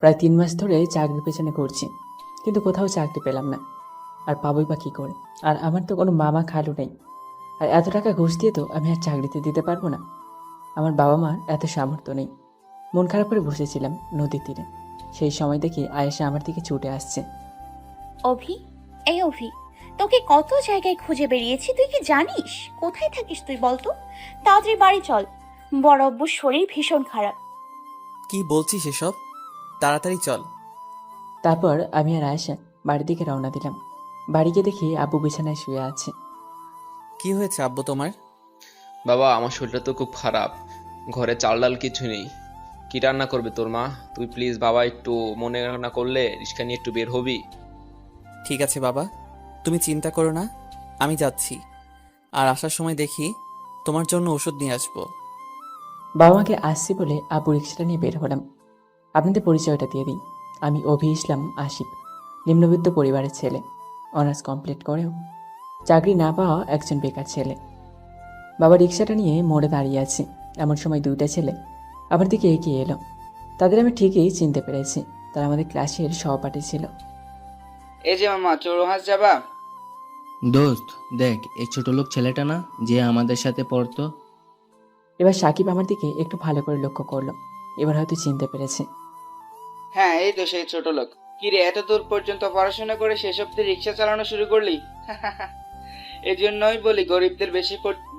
প্রায় 3 মাস ধরে চাকরির পেছনে ঘুরছি, কিন্তু কোথাও চাকরি পেলাম না। আর পাবোই বা কী করে? আর আমার তো কোনো মামা খালু নেই। আর এত টাকা ঘুষ দিয়ে তো আমি আর চাকরিতে দিতে পারবো না। আমার বাবা মার এত সামর্থ্য নেই। মন খারাপ করে বসেছিলাম নদীর তীরে। সেই সময় দেখি আয়েশা আমার দিকে ছুটে আসছে। অভি, এই অভি, তোকে কত জায়গায় খুঁজে বেরিয়েছি, তুই কি জানিস কোথায় থাকিস? তুই বলতো, তাড়াতাড়ি বাড়ি চল। বড় আব্বুর শরীর ভীষণ খারাপ। কি বলছিস এসব? তাড়াতাড়ি চল। তারপর আমি আর আয়েশা বাড়ির দিকে রওনা দিলাম। বাড়ি গিয়ে দেখি আব্বু বিছানায় শুয়ে আছে। কি হয়েছে আব্বু তোমার? বাবা, আমার শরীরটা তো খুব খারাপ। ঘরে চাল ডাল কিছু নেই। কি রান্না করবে তোর মা? তুই প্লিজ বাবা, একটু মনে না করলে রিক্সা নিয়ে একটু বের হবি। ঠিক আছে বাবা, তুমি চিন্তা করো না, আমি যাচ্ছি। আর আসার সময় দেখি তোমার জন্য ওষুধ নিয়ে আসবো। বাবা মাকে আসছি বলে আব্বু রিক্সাটা নিয়ে বের হলাম। আপনাদের পরিচয়টা দিয়ে দিই। আমি অভি ইসলাম আসিফ, নিম্নবিত্ত পরিবারের ছেলে। অনার্স কমপ্লিট করেও চাকরি না পাওয়া একজন বেকার ছেলে। বাবা রিক্সাটা নিয়ে মোড়ে দাঁড়িয়ে আছে। এমন সময় দুইটা ছেলে আমার দিকে এগিয়ে এলো। তাদের আমি ঠিকই চিনতে পেরেছি, তারা আমাদের ক্লাসের সহপাঠী ছিল। এই যে মামা, চৌরাহাস যাবা? দোস্ত দেখ, এই ছোট লোক ছেলেটা না যে আমাদের সাথে পড়তো? এবার সাকিব আমার দিকে একটু ভালো করে লক্ষ্য করলো। এবার হয়তো চিনতে পেরেছে। হ্যাঁ, এই তো সেই ছোট লোক। কি রে, এত দূর পর্যন্ত পড়াশোনা করে শেষ অব্দি রিক্সা চালানো শুরু করলি? এই জন্যই বলি, গরিবদের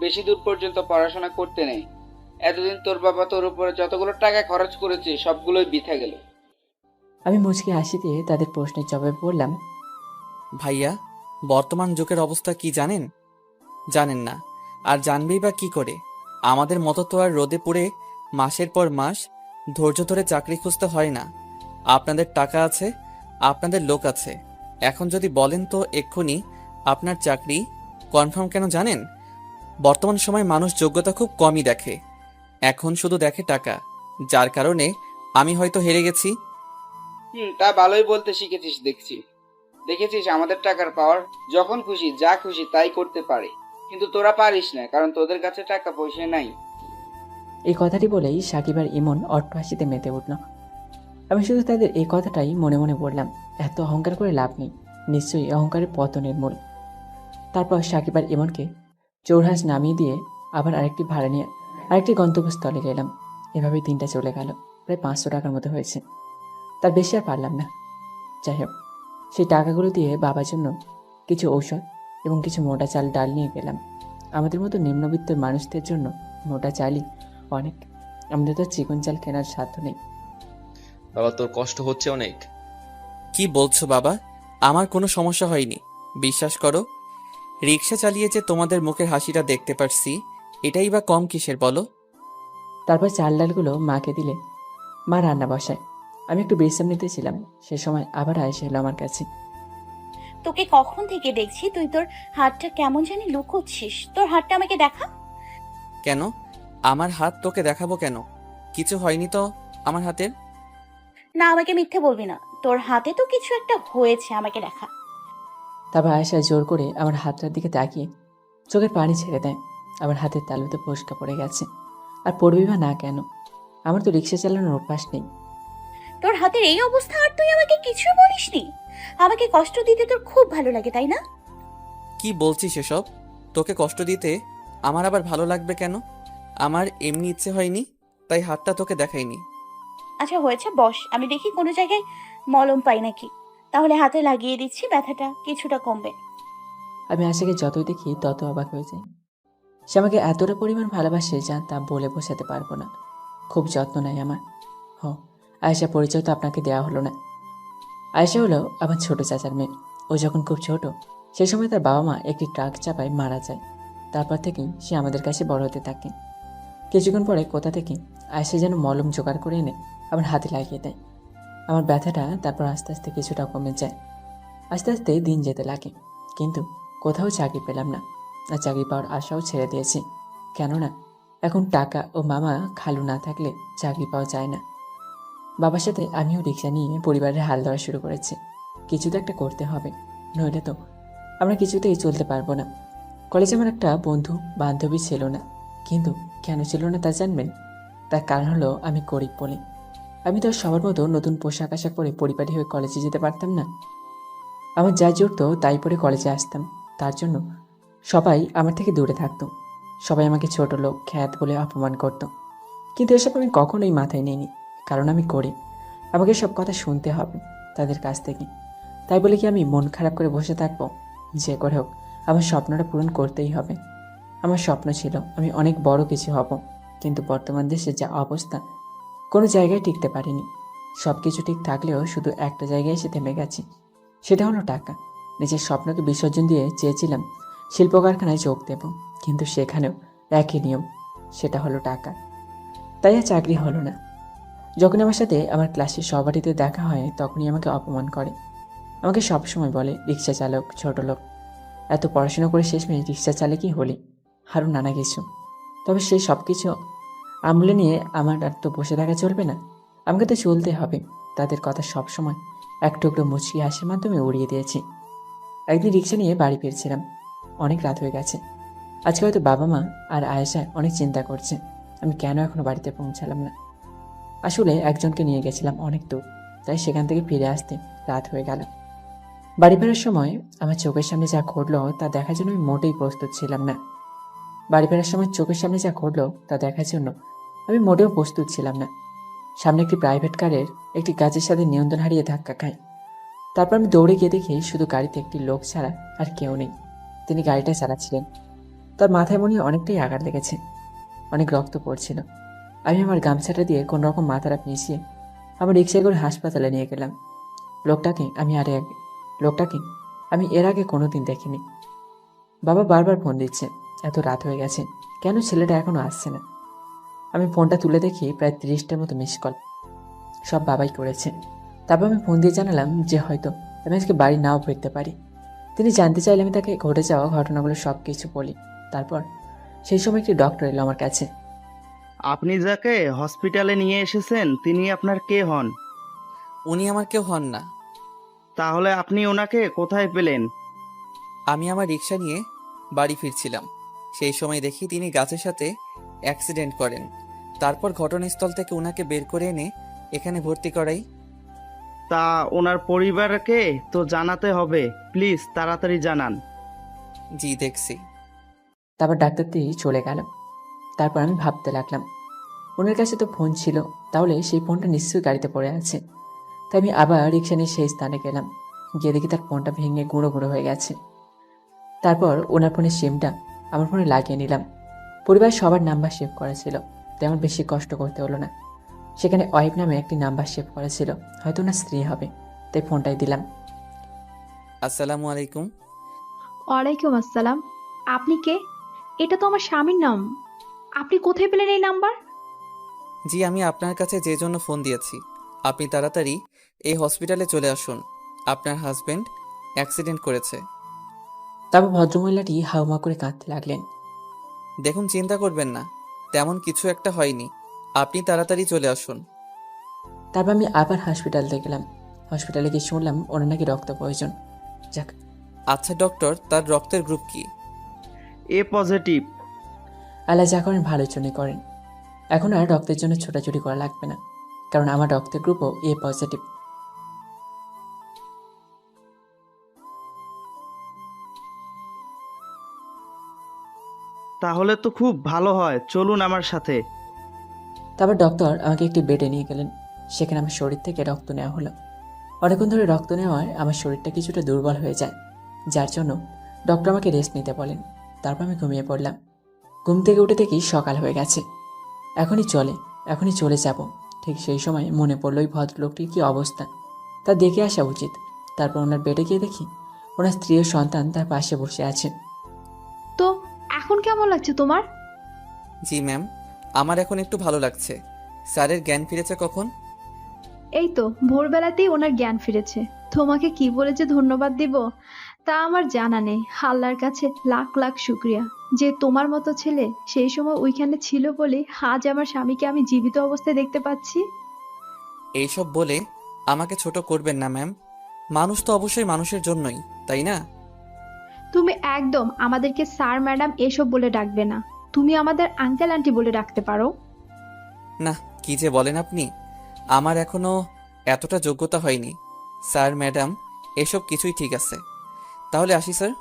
বেশি দূর পর্যন্ত পড়াশোনা করতে নেই। এতদিন তোর বাবা তোর উপরে যতগুলো টাকা খরচ করেছে সবগুলোই বৃথা গেল। আমি মুচকি হাসি দিয়ে তাদের প্রশ্নের জবাবে বললাম, ভাইয়া, বর্তমান যুগের অবস্থা কি জানেন? জানেন না, আর জানবেই বা কি করে? আমাদের মতো তো আর রোদে পুড়ে মাসের পর মাস ধৈর্য ধরে চাকরি খুঁজতে হয় না। আপনাদের টাকা আছে, আপনাদের লোক আছে। এখন যদি বলেন তো এক্ষুনি আপনার চাকরি কনফার্ম কেন জানেন? বর্তমান সময় মানুষ যোগ্যতা খুব কমই দেখে, এখন শুধু দেখে টাকা। যার কারণে আমি হয়তো হেরে গেছি। তা ভালোই বলতে শিখেছিস দেখছি। দেখেছিস আমাদের টাকার পাওয়ার, যখন খুশি যা খুশি তাই করতে পারে। কিন্তু তোরা পারিস না, কারণ তোদের কাছে টাকা পয়সা নাই। এই কথাটি বলেই সাকিব আর ইমন অট্টহাসিতে মেতে উঠল। আমি শুধু তাদের এই কথাটাই মনে মনে বললাম, এত অহংকার করে লাভ নেই, নিশ্চয়ই অহংকারের পতনের মূল। তারপর সাকিব আর ইমনকে চৌরাহাস নামিয়ে দিয়ে আবার আরেকটি ভাড়া নিয়ে আরেকটি গন্তব্যস্থলে গেলাম। এভাবেই দিনটা চলে গেল। প্রায় 500 টাকার মতো হয়েছে। তার বেশি আর পারলাম না। যাই হোক, সেই টাকাগুলো দিয়ে বাবার জন্য কিছু ঔষধ এবং কিছু মোটা চাল ডাল নিয়ে গেলাম। আমাদের মতো নিম্নবিত্ত মানুষদের জন্য মোটা চালই অনেক। আমাদের তো চিকন চাল কেনার সাধ্য নেই। বাবা, তোর কষ্ট হচ্ছে অনেক। কি বলছো বাবা? আমার কোনো সমস্যা হয়নি, বিশ্বাস করো। রিক্সা চালিয়ে যে তোমাদের মুখের হাসিটা দেখতে পারছি, এটাই বা কম কিসের বলো? তারপর চাল ডালগুলো মাকে দিলে মা রান্না বসায়। আমি একটু বিশ্রাম নিতেছিলাম, সে সময় আবার আয়েশা এলো আমার কাছে। তোকে কখন থেকে দেখছি, তুই তোর হাতটা কেমন জানি লুকোচ্ছিস। তোর হাতটা আমাকে দেখা। কেন? আমার হাত তোকে দেখাবো কেন? কিছু হয়নি তো আমার হাতের। না, আমাকে মিথ্যে বলবি না, তোর হাতে তো কিছু একটা হয়েছে, আমাকে দেখা। তারপর আয়েশা জোর করে আমার হাতটার দিকে তাকিয়ে চোখের পানি ছেড়ে দেয়। আমার হাতের তালুতে ফোসকা পড়ে গেছে। আর পড়বি বা না কেন, আমার তো রিক্সা চালানোর অভ্যাস নেই। তোর হাতের এই অবস্থা আর তুই আমাকে কিছু বলিসনি? আমাকে কষ্ট দিতে তোর খুব ভালো লাগে, তাই না? কি বলছিস এসব? তোকে কষ্ট দিতে আমার আবার ভালো লাগবে কেন? আমার এমনি ইচ্ছে হয়নি, তাই হাতটা তোকে দেখাইনি। আচ্ছা হয়েছে, বস, আমি দেখি কোনো জায়গায় মলম পাই নাকি। তাহলে হাতে লাগিয়ে দিচ্ছি, ব্যথাটা কিছুটা কমবে। আমি আশাকে যতই দেখি তত অবাক হয়ে যাই। সে আমাকে এতটা পরিমাণ ভালোবাসে যা তা বলে বোঝাতে পারবো না। খুব যত্ন নেয় আমার। হ, আয়েশা পরিচয় তো আপনাকে দেওয়া হলো না। আয়েশা হলো আমার ছোট চাচার মেয়ে। ও যখন খুব ছোট, সে সময় তার বাবা মা একটি ট্রাক চাপায় মারা যায়। তারপর থেকেই সে আমাদের কাছে বড় হতে থাকে। কিছুক্ষণ পরে কোথা থেকে আয়েশা যেন মলম জোগাড় করে এনে আমার হাতে লাগিয়ে দেয়। আমার ব্যথাটা তারপর আস্তে আস্তে কিছুটা কমে যায়। আস্তে আস্তে দিন যেতে লাগে, কিন্তু কোথাও চাকরি পেলাম না। আর চাকরি পাওয়ার আশাও ছেড়ে দিয়েছি। কেননা এখন টাকা ও মামা খালু না থাকলে চাকরি পাওয়া যায় না। বাবার সাথে আমিও রিক্সা নিয়ে পরিবারের হাল ধরা শুরু করেছি। কিছু তো একটা করতে হবে, নইলে তো আমরা কিছুতেই চলতে পারবো না। কলেজে আমার একটা বন্ধু বান্ধবী ছিল না, কিন্তু কেন ছিল না তা জানবেন? তার কারণ হলো আমি গরিব বলে। আমি তো আর সবার মতো নতুন পোশাক আশাক পরে পরিপাটি হয়ে কলেজে যেতে পারতাম না। আমার যা জুটতো তাই পরে কলেজে আসতাম। তার জন্য সবাই আমার থেকে দূরে থাকতো। সবাই আমাকে ছোট লোক, খ্যাত বলে অপমান করতো। কিন্তু এসব আমি কখনোই মাথায় নিইনি, কারণ আমি করি। আমাকে সব কথা শুনতে হবে তাদের কাছ থেকে। তাই বলে কি আমি মন খারাপ করে বসে থাকবো? যে করে হোক আমার স্বপ্নটা পূরণ করতেই হবে। আমার স্বপ্ন ছিল আমি অনেক বড় কিছু হব, কিন্তু বর্তমান দেশে যা অবস্থা, কোনো জায়গায় টিকতে পারিনি। সব কিছু ঠিক থাকলেও শুধু একটা জায়গায় এসে থেমে গেছি, সেটা হলো টাকা। নিজের স্বপ্নকে বিসর্জন দিয়ে চেয়েছিলাম শিল্প কারখানায় যোগ দেব, কিন্তু সেখানেও একই নিয়ম, সেটা হলো টাকা। তাই আর চাকরি হলো না। যখন আমার সাথে আমার ক্লাসের সহপাঠীদের দেখা হয় তখনই আমাকে অপমান করে। আমাকে সবসময় বলে রিক্সা চালক, ছোট লোক। এত পড়াশোনা করে শেষমেশ রিক্সা চালকই হলি, আরও নানা কিছু। তবে সেই সব কিছু আমলে নিয়ে আমার আর তো বসে থাকা চলবে না, আমাকে তো চলতে হবে। তাদের কথা সবসময় এক টুকরো মুচকি হাসির মাধ্যমে উড়িয়ে দিয়েছি। একদিন রিক্সা নিয়ে বাড়ি ফিরছিলাম, অনেক রাত হয়ে গেছে। আজকে হয়তো বাবা মা আর আয়েশা অনেক চিন্তা করছে আমি কেন এখনো বাড়িতে পৌঁছালাম না। আসলে একজনকে নিয়ে গেছিলাম অনেক দূর, তাই সেখান থেকে ফিরে আসতে রাত হয়ে গেল। বাড়ি ফেরার সময় আমার চোখের সামনে যা ঘটলো তা দেখার জন্য আমি মোটেই প্রস্তুত ছিলাম না। বাড়ি ফেরার সময় চোখের সামনে যা ঘটলো তা দেখার জন্য আমি মোটেও প্রস্তুত ছিলাম না। সামনে একটি প্রাইভেট কারের একটি গাছের সাথে নিয়ন্ত্রণ হারিয়ে ধাক্কা খায়। তারপর আমি দৌড়ে গিয়ে দেখি শুধু গাড়িতে একটি লোক ছাড়া আর কেউ নেই। তিনি গাড়িটা চালাচ্ছিলেন। তার মাথায় মনে হয় অনেকটাই আঘাত লেগেছে, অনেক রক্ত পড়ছিল। আমি আমার গামছাটা দিয়ে কোনো রকম মাথাটা মিশিয়ে আমার রিক্সায় করে হাসপাতালে নিয়ে গেলাম। লোকটাকে আমি এর আগে কোনোদিন দেখিনি। বাবা বারবার ফোন দিচ্ছে, এত রাত হয়ে গেছে, কেন ছেলেটা এখনো আসছে না। আমি ফোনটা তুলে দেখি প্রায় 30টার মতো মিস কল, সব বাবাই করেছে। তারপর আমি ফোন দিয়ে জানালাম যে হয়তো আমি আজকে বাড়ি নাও ফিরতে পারি। তিনি জানতে চাইলে আমি তাকে ঘটে যাওয়া ঘটনাগুলো সব কিছু বলি। তারপর সেই সময় একটি ডক্টর এলো আমার কাছে। আপনি যাকে হসপিটালে নিয়ে এসেছেন তিনি আপনার কে হন? উনি আমার কেউ হন না। তাহলে আপনি ওনাকে কোথায় পেলেন? আমি আমার রিক্সা নিয়ে বাড়ি ফিরছিলাম, সেই সময় দেখি তিনি গাছের সাথে অ্যাক্সিডেন্ট করেন। তারপর ঘটনাস্থল থেকে ওনাকে বের করে এনে এখানে ভর্তি করাই। তা ওনার পরিবারকে তো জানাতে হবে, প্লিজ তাড়াতাড়ি জানান। জি দেখছি। তারপর ডাক্তারটি চলে গেল। তারপর আমি ভাবতে লাগলাম, ওনার কাছে তো ফোন ছিল, তাহলে সেই ফোনটা নিশ্চয়ই গাড়িতে পড়ে আছে। তাই আমি আবার রিক্সা নিয়ে সেই স্থানে গেলাম। গিয়ে দেখি তার ফোনটা ভেঙে গুঁড়ো গুঁড়ো হয়ে গেছে। তারপর ওনার ফোনের সিমটা আমার ফোনে লাগিয়ে নিলাম। পরিবারের সবার নাম্বার সেভ করা ছিল, তেমন বেশি কষ্ট করতে হলো না। সেখানে ওয়াইফ নামে একটি নাম্বার সেভ করা ছিল, হয়তো ওনার স্ত্রী হবে, তাই ফোনটাই দিলাম। আসসালামু আলাইকুম। ওয়ালাইকুম আসসালাম। আপনি কে? এটা তো আমার স্বামীর নাম। আপনি কোথায় পেলেন এই নাম্বার? জি আমি আপনার কাছে যে জন্য ফোন দিয়েছি, আপনি তাড়াতাড়ি এই হসপিটালে চলে আসুন। আপনার হাজবেন্ড অ্যাক্সিডেন্ট করেছে। তারপর ভদ্রমহিলাটি হাউমা করে কাঁদতে লাগলেন। দেখুন চিন্তা করবেন না, তেমন কিছু একটা হয়নি, আপনি তাড়াতাড়ি চলে আসুন। তারপর আমি আবার হসপিটালে গেলাম। হসপিটালে গিয়ে শুনলাম ওনার নাকি রক্ত প্রয়োজন। যাক, আচ্ছা ডক্টর, তার রক্তের গ্রুপ কি? এ পজিটিভ। আল্লাহ যা করেন ভালোর জন্যই করেন। এখন আর রক্তের জন্য ছোটাছুটি করা লাগবে না, কারণ আমার রক্তের গ্রুপও এ পজিটিভ। তাহলে তো খুব ভালো হয়, চলুন আমার সাথে। তারপর ডক্টর আমাকে একটি বেডে নিয়ে গেলেন। সেখানে আমার শরীর থেকে রক্ত নেওয়া হলো। অনেকক্ষণ ধরে রক্ত নেওয়ায় আমার শরীরটা কিছুটা দুর্বল হয়ে যায়, যার জন্য ডক্টর আমাকে রেস্ট নিতে বলেন। তারপর আমি ঘুমিয়ে পড়লাম। ঘুম থেকে উঠে দেখি সকাল হয়ে গেছে। এখনই চলে যাব। ঠিক সেই সময় মনে পড়ল ওই ভদ্রলোকটির কী অবস্থা, তা দেখে আসা উচিত। তারপর ওনার বেডে গিয়ে দেখি ওনার স্ত্রী ও সন্তান তার পাশে বসে আছে। তো এখন কেমন লাগছে তোমার? জি ম্যাম, আমার এখন একটু ভালো লাগছে। স্যারের জ্ঞান ফিরেছে কখন? এই তো ভোরবেলাতেই ওনার জ্ঞান ফিরেছে। তোমাকে কি বলে যে ধন্যবাদ দিব তা আমার জানা নেই। আল্লাহর কাছে লাখ লাখ শুক্রিয়া যে তোমার মতো ছেলে সেই সময় ওইখানে ছিল বলে আজ আমার স্বামীকে আমি জীবিত অবস্থায় দেখতে পাচ্ছি। এইসব বলে আমাকে ছোট করবেন না ম্যাম, মানুষ তো অবশ্যই মানুষের জন্যই, তাই না? তুমি একদম আমাদেরকে স্যার ম্যাডাম এসব বলে ডাকবে না। তুমি আমাদের আঙ্কেল আন্টি বলে ডাকতে পারো। না, কি যে বলেন আপনি। আমার এখনো এতটা যোগ্যতা হয়নি। স্যার ম্যাডাম এসব কিছুই ঠিক আছে, তাহলে আসি স্যার।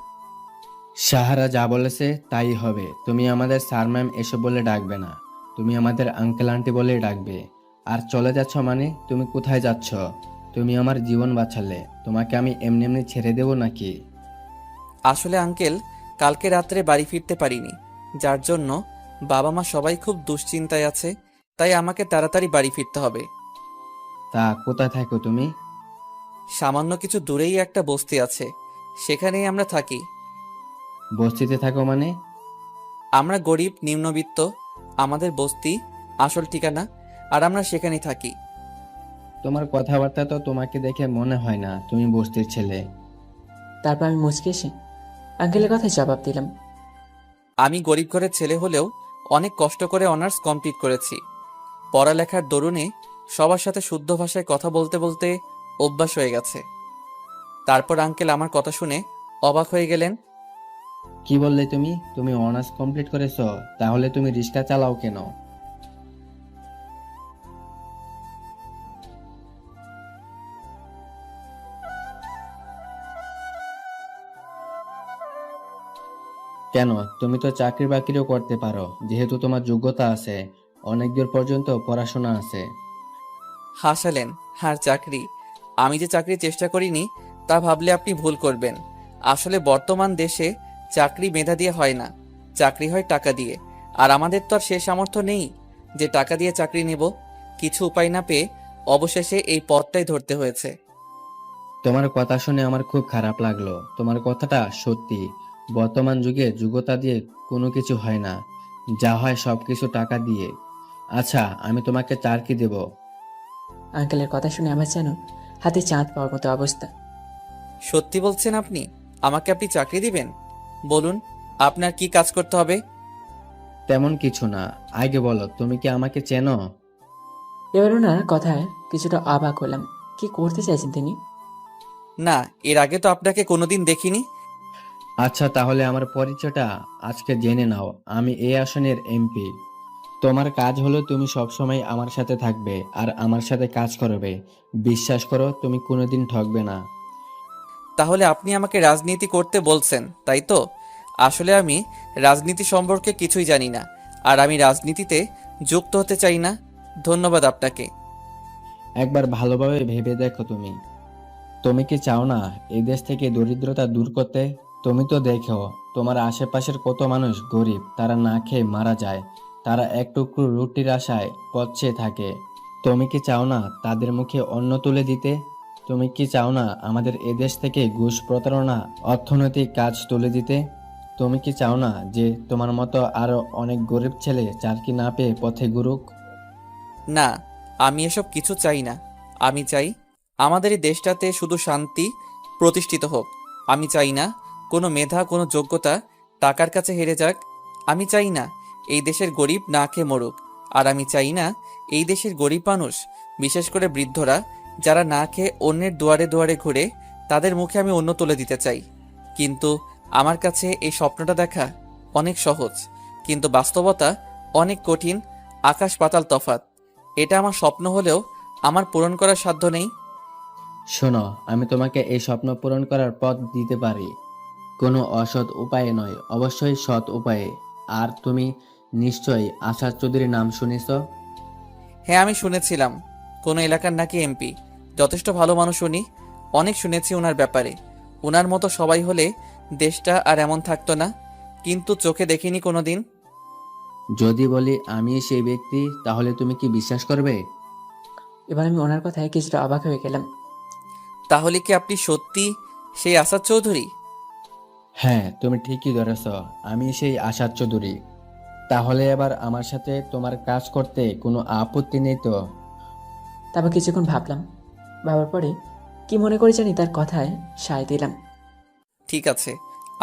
সাহারা যা বলেছে তাই হবে। তুমি আমাদের স্যার ম্যাম এসব বলে ডাকবে না, তুমি আমাদের আঙ্কেল আন্টি বলেই ডাকবে। আর চলে যাচ্ছ মানে তুমি কোথায় যাচ্ছ? তুমি আমার জীবন বাঁচালে, তোমাকে আমি এমনি এমনি ছেড়ে দেবো নাকি? আসলে আঙ্কেল, কালকে রাত্রে বাড়ি ফিরতে পারিনি, যার জন্য বাবা মা সবাই খুব দুশ্চিন্তায় আছে, তাই আমাকে তাড়াতাড়ি বাড়ি ফিরতে হবে। তা কোথায় থাকো তুমি? সামান্য কিছু দূরেই একটা বস্তি আছে, সেখানেই আমরা থাকি। বস্তিতে থাকো মানে? আমরা গরিব নিম্নবিত্ত, আমাদের বস্তি আসল ঠিকানা, আর আমরা সেখানেই থাকি। তোমার কথাবার্তা তো তোমাকে দেখে মনে হয় না তুমি বস্তির ছেলে। তারপর আমি মুচকে এসে আঙ্কেলের কথায় জবাব দিলাম। আমি গরিব ঘরের ছেলে হলেও অনেক কষ্ট করে অনার্স কমপ্লিট করেছি। পড়ালেখার দরুনে সবার সাথে শুদ্ধ ভাষায় কথা বলতে বলতে অভ্যাস হয়ে গেছে। তারপর আঙ্কেল আমার কথা শুনে অবাক হয়ে গেলেন। কি বললে তুমি? তুমি অনার্স কমপ্লিট করেছো? তাহলে তুমি রিক্সা চালাও কেন? কেন, তুমি তো চাকরি বাকরিও করতে পারো, যেহেতু তোমার যোগ্যতা আছে, অনেক দূর পর্যন্ত পড়াশোনা আছে। হাসালেন। আর চাকরি, আমি যে চাকরির চেষ্টা করিনি তা ভাবলে আপনি ভুল করবেন। আসলে বর্তমান দেশে চাকরি মেধা দিয়ে হয় না, চাকরি হয় টাকা দিয়ে। আর আমাদের তো আর সে সামর্থ্য নেই যে টাকা দিয়ে চাকরি নেব। কিছু উপায় না পেয়ে অবশেষে এই পথটাই ধরতে হয়েছে। তোমার কথা শুনে আমার খুব খারাপ লাগলো। তোমার কথাটা সত্যি, বর্তমান যুগে যোগ্যতা দিয়ে কোনো কিছু হয় না, যা হয় সবকিছু টাকা দিয়ে। আচ্ছা, আমি তোমাকে চাকরি দেব। আঙ্কেলের কথা শুনে আমার যেন হাতে চাঁদ পাওয়ার মতো অবস্থা। সত্যি বলছেন আপনি? আমাকে আপনি চাকরি দিবেন? বলুন, আপনার কি কাজ করতে হবে? তেমন কিছু না, আগে বলো তুমি কি আমাকে চেনো? এবার ওনার কথায় কিছুটা অবাক হলাম। কি করতে চাইছেন তিনি? না, এর আগে তো আপনাকে কোনোদিন দেখিনি। আচ্ছা, তাহলে আমার পরিচয়টা আজকে জেনে নাও। আমি এই আসনের এমপি। তোমার কাজ হলো তুমি সবসময় আমার সাথে থাকবে আর আমার সাথে কাজ করবে। বিশ্বাস করো, তুমি কোনোদিন ঠকবে না। তাহলে আপনি আমাকে রাজনীতি করতে বলছেন, তাই তো? আসলে আমি রাজনীতি সম্পর্কে কিছুই জানি না, আর আমি রাজনীতিতে যুক্ত হতে চাই না। ধন্যবাদ আপনাকে। একবার ভালোভাবে ভেবে দেখো, তুমি তুমি কি চাও না এই দেশ থেকে দরিদ্রতা দূর করতে? তুমি তো দেখো তোমার আশেপাশের কত মানুষ গরিব, তারা না খেয়ে মারা যায়, তারা এক টুকরো রুটির আশায় পথ চেয়ে থাকে। তুমি কি চাও না তাদের মুখে অন্ন তুলে দিতে? তুমি কি চাও না আমাদের এদেশ থেকে ঘুষ, প্রতারণা, অর্থনৈতিক কাজ তুলে দিতে? তুমি কি চাও না যে তোমার মতো আরো অনেক গরিব ছেলে চাকরি না পেয়ে পথে ঘুরুক? না, আমি এসব কিছু চাই না। আমি চাই আমাদের এই দেশটাতে শুধু শান্তি প্রতিষ্ঠিত হোক। আমি চাই না কোনো মেধা, কোনো যোগ্যতা টাকার কাছে হেরে যাক। আমি চাই না এই দেশের গরিব না খেয়ে মরুক। আর আমি চাই না এই দেশের গরিব মানুষ, বিশেষ করে বৃদ্ধরা, যারা না খেয়ে অন্যের দুয়ারে দুয়ারে ঘুরে, তাদের মুখে আমি অন্ন তুলে দিতে চাই। কিন্তু আমার কাছে এই স্বপ্নটা দেখা অনেক সহজ, কিন্তু বাস্তবতা অনেক কঠিন, আকাশ পাতাল তফাৎ। এটা আমার স্বপ্ন হলেও আমার পূরণ করার সাধ্য নেই। শোনো, আমি তোমাকে এই স্বপ্ন পূরণ করার পথ দিতে পারি, কোনো অসৎ উপায়ে নয়, অবশ্যই সৎ উপায়ে। আর তুমি নিশ্চয়ই আশা চৌধুরীর নাম শুনেছ? হ্যাঁ, আমি শুনেছিলাম কোনো এলাকার নাকি এমপি। যথেষ্ট ভালো মানুষ উনি, অনেক শুনেছি ওনার ব্যাপারে। ওনার মতো সবাই হলে দেশটা আর এমন থাকতো না, কিন্তু চোখে দেখিনি কোনোদিন। যদি বলি আমি সেই ব্যক্তি, তাহলে তুমি কি বিশ্বাস করবে? এবার আমি ওনার কথায় কিছুটা অবাক হয়ে গেলাম। তাহলে কি আপনি সত্যি সেই আসাদ চৌধুরী? হ্যাঁ, তুমি ঠিকই ধরেছ, আমি সেই আশা চৌধুরী। তাহলে এবার আমার সাথে তোমার কাজ করতে কোনো আপত্তি নেই তো? তারপর কিছুক্ষণ ভাবলাম, ভাবার পরে কি মনে করে জানি তার কথায় সায় দিলাম। ঠিক আছে,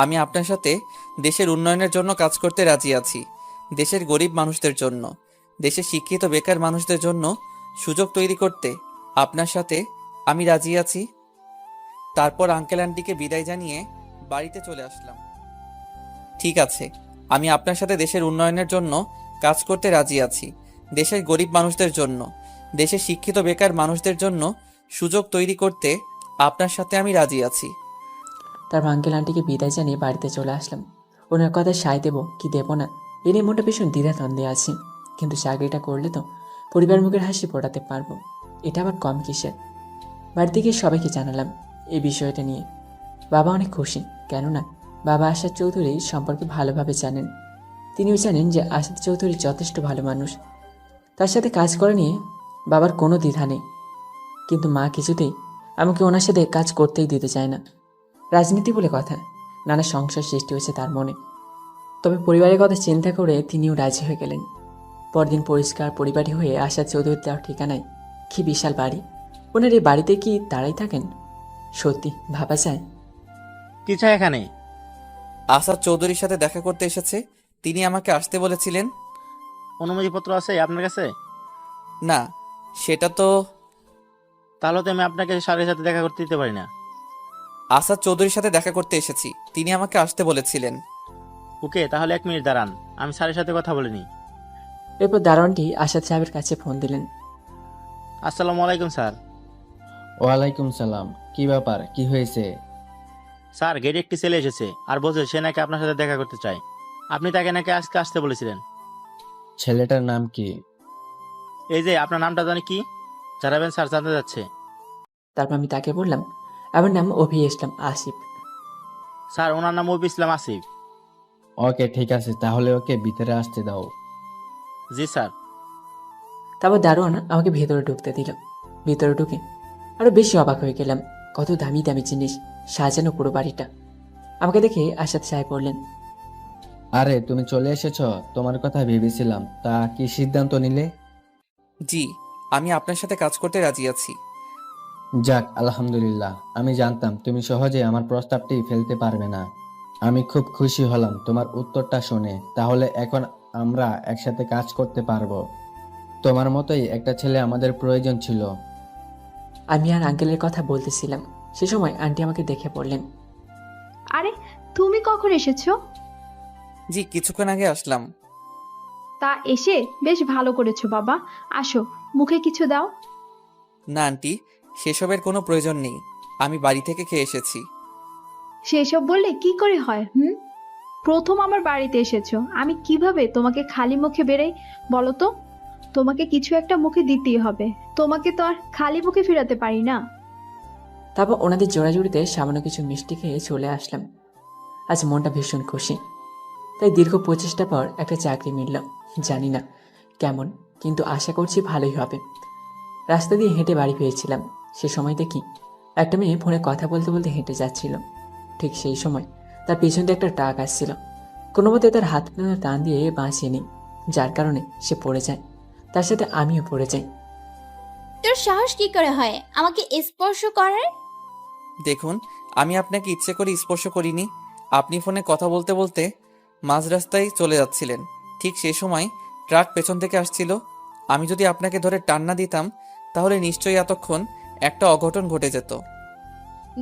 আমি আপনার সাথে দেশের উন্নয়নের জন্য কাজ করতে রাজি আছি। দেশের গরিব মানুষদের জন্য, দেশের শিক্ষিত বেকার মানুষদের জন্য সুযোগ তৈরি করতে আপনার সাথে আমি রাজি আছি। তারপর আঙ্কেল আন্টিকে বিদায় জানিয়ে বাড়িতে চলে আসলাম। ঠিক আছে, আমি আপনার সাথে দেশের উন্নয়নের জন্য কাজ করতে রাজি আছি, দেশের গরিব মানুষদের জন্য, দেশের শিক্ষিত বেকার মানুষদের জন্য সুযোগ তৈরি করতে আপনার সাথে আমি রাজি আছি। তার আঙ্কেল আন্টিকে বিদায় জানিয়ে বাড়িতে চলে আসলাম। ওনার কথা সায় দেবো কি দেবো না এ নিয়ে মনটা ভীষণ দ্বিধাদ্বন্দ্বে আছি। কিন্তু চাকরিটা করলে তো পরিবার মুখের হাসি ফোটাতে পারবো, এটা আবার কম কিসের। বাড়িতে গিয়ে সবাইকে জানালাম এই বিষয়টা নিয়ে। বাবা অনেক খুশি, কেননা বাবা আশাদ চৌধুরী সম্পর্কে ভালোভাবে জানেন। তিনিও জানেন যে আশাদ চৌধুরী যথেষ্ট ভালো মানুষ, তার সাথে কাজ করা নিয়ে বাবার কোনো দ্বিধা নেই। কিন্তু মা কিছুতেই আমাকে ওনার সাথে কাজ করতেই দিতে চায় না। রাজনীতি বলে কথা, নানা সংশয় সৃষ্টি হয়েছে তার মনে। তবে পরিবারের কথা চিন্তা করে তিনিও রাজি হয়ে গেলেন। পরদিন পরিষ্কার পরিবারী হয়ে আশাদ চৌধুরী দেওয়ার ঠিকানায় কি বিশাল বাড়ি। ওনার এই বাড়িতে কি তারাই থাকেন? সত্যি ভাবা যায়। কি চাই এখানে? আসাদ চৌধুরীর সাথে দেখা করতে এসেছে, তিনি আমাকে আসতে বলেছিলেন। অনুমতিপত্র আছে আপনার কাছে? না, সেটা তো। তাহলে তো আমি আপনাকে স্যারের সাথে দেখা করতে দিতে পারি না। আসাদ চৌধুরীর সাথে দেখা করতে এসেছি, তিনি আমাকে আসতে বলেছিলেন। ওকে, তাহলে 1 মিনিট দাঁড়ান, আমি স্যারের সাথে কথা বলে নিই। এরপর দারোয়ানটি আশাদ সাহেবের কাছে ফোন দিলেন। আসসালামু আলাইকুম স্যার। ওয়ালাইকুম সালাম। কি ব্যাপার, কি হয়েছে? স্যার, গেটে একটি ছেলে এসেছে আর বলছে সে নাকি আপনার সাথে দেখা করতে চায়। আপনি তাকে নাকি আজকে আসতে বলেছিলেন। ছেলেটার নাম কি? এই যে আপনার নামটা জানি কি জানাবেন স্যার, জানতে যাচ্ছে। তারপর আমি তাকে বললাম আমার নাম অভি ইসলাম আসিফ। স্যার, ওনার নাম অভি ইসলাম আসিফ। ওকে ঠিক আছে, তাহলে ওকে ভিতরে আসতে দাও। জি স্যার। তারপর দারোয়ান আমাকে ভেতরে ঢুকতে দিল। ভেতরে ঢুকে আরো বেশি অবাক হয়ে গেলাম। কত দামি দামি জিনিস, সাজানো পুরো বাড়িটা। আমাকে দেখে আশাদ সাহেব বললেন, আরে তুমি চলে এসেছো, তোমার কথা ভেবেছিলাম। তা কি সিদ্ধান্ত নিলে? জি, আমি আপনার সাথে কাজ করতে রাজি আছি। যাক আলহামদুলিল্লাহ, আমি জানতাম তুমি সহজে আমার প্রস্তাবটি ফেলতে পারবে না। আমি খুব খুশি হলাম তোমার উত্তরটা শুনে। তাহলে এখন আমরা একসাথে কাজ করতে পারবো। তোমার মতোই একটা ছেলে আমাদের প্রয়োজন ছিল। আমি আর আঙ্কেলের কথা বলতেছিলাম, সে সময় আন্টি আমাকে দেখে পড়লেন। আরে তুমি কখন এসেছো? জি, কিছুক্ষণ আগে আসলাম। তা এসে বেশ ভালো করেছো বাবা। আসো, মুখে কিছু দাও। না আন্টি, সেসবের কোনো প্রয়োজন নেই, আমি বাড়ি থেকে খেয়ে এসেছি। সেসব বললে কি করে হয়? প্রথম আমার বাড়িতে এসেছো, আমি কিভাবে তোমাকে খালি মুখে বেরাই বলো তো? তোমাকে কিছু একটা মুখে দিতেই হবে, তোমাকে তো আর খালি মুখে ফেরাতে পারি না। তারপর ওনাদের জোড়াজুড়িতে সামান্য কিছু মিষ্টি খেয়ে চলে আসলাম। আজ মনটা ভীষণ খুশি। তাই দীর্ঘ প্রচেষ্টা পর একটা চাকরি মিলল। জানি না কেমন, কিন্তু আশা করছি ভালোই হবে। রাস্তা দিয়ে হেঁটে বাড়ি ফিরছিলাম, সে সময় দেখি একটা মেয়ে ফোনে কথা বলতে বলতে হেঁটে যাচ্ছিল। ঠিক সেই সময় তার পিছন দিয়ে একটা ট্রাক আসছিল। কোনো মতে তার হাত টান দিয়ে বাঁচিয়ে নিই, যার কারণে সে পড়ে যায়। তার সাথে আমিও পড়ে যাই। তোর সাহস কি করে হয় আমাকে স্পর্শ করার? দেখুন, আমি আপনাকে ইচ্ছে করে স্পর্শ করিনি। আপনি ফোনে কথা বলতে বলতে মাঝ রাস্তায় চলে যাচ্ছিলেন, ঠিক সেই সময় ট্রাক পেছন থেকে আসছিল। আমি যদি আপনাকে ধরে টান না দিতাম তাহলে নিশ্চয়ই এতক্ষণ একটা অঘটন ঘটে যেত।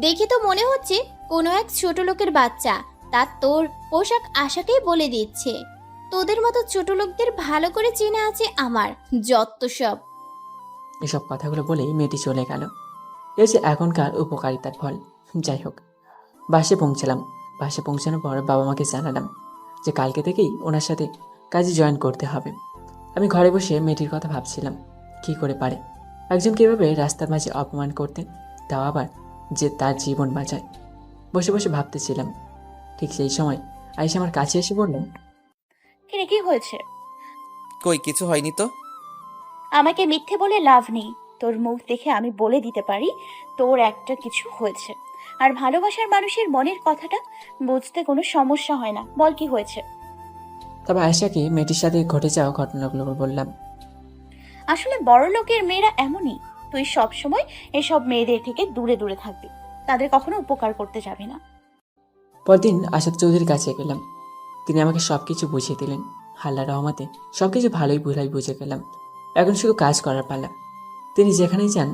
দেখে তো মনে হচ্ছে কোনো এক ছোট লোকের বাচ্চা তার তোর পোশাক আশাকেই বলে দিচ্ছে। তোদের মতো ছোট লোকদের ভালো করে চেনা আছে আমার, যত সব। এসব কথাগুলো বলেই মেয়েটি চলে গেল। এ যে এখনকার উপকারিতার ফল। যাই হোক, বাসে পৌঁছালাম। বাসে পৌঁছানোর পর বাবা মাকে জানালাম যে কালকে থেকেই ওনার সাথে কাজে জয়েন করতে হবে। আমি ঘরে বসে মেয়েটির কথা ভাবছিলাম, কি করে পারে একজনকে এভাবে রাস্তার মাঝে অপমান করতে, তাও আবার যে তার জীবন বাঁচায়। বসে বসে ভাবতেছিলাম, ঠিক সেই সময় আয়েশা আমার কাছে এসে বললেন, কিরে, কি হয়েছে? কই কিছু হয়নি তো। আমাকে মিথ্যে বলে লাভ নেই। তোর মুখ দেখে আমি বলে দিতে পারি তোর একটা কিছু হয়েছে। আর ভালোবাসার মানুষের মনের কথাটা বুঝতে কোনো সমস্যা হয় না। বল কি হয়েছে? তবে আয়েশাকে মেয়েটির সাথে ঘটে যাওয়া ঘটনাগুলো বললাম। আসলে বড় লোকের মেয়েরা এমনই। তুই সব সময় এসব মেয়েদের থেকে দূরে দূরে থাকবি, তাদের কখনো উপকার করতে যাবি না। পরদিন আসাদ চৌধুরীর কাছে গেলাম। তিনি আমাকে সবকিছু বুঝিয়ে দিলেন। আল্লাহর রহমতে সবকিছু ভালোই বুঝে গেলাম। এখন শুধু কাজ করার পালা। তিনি যেখানেই যান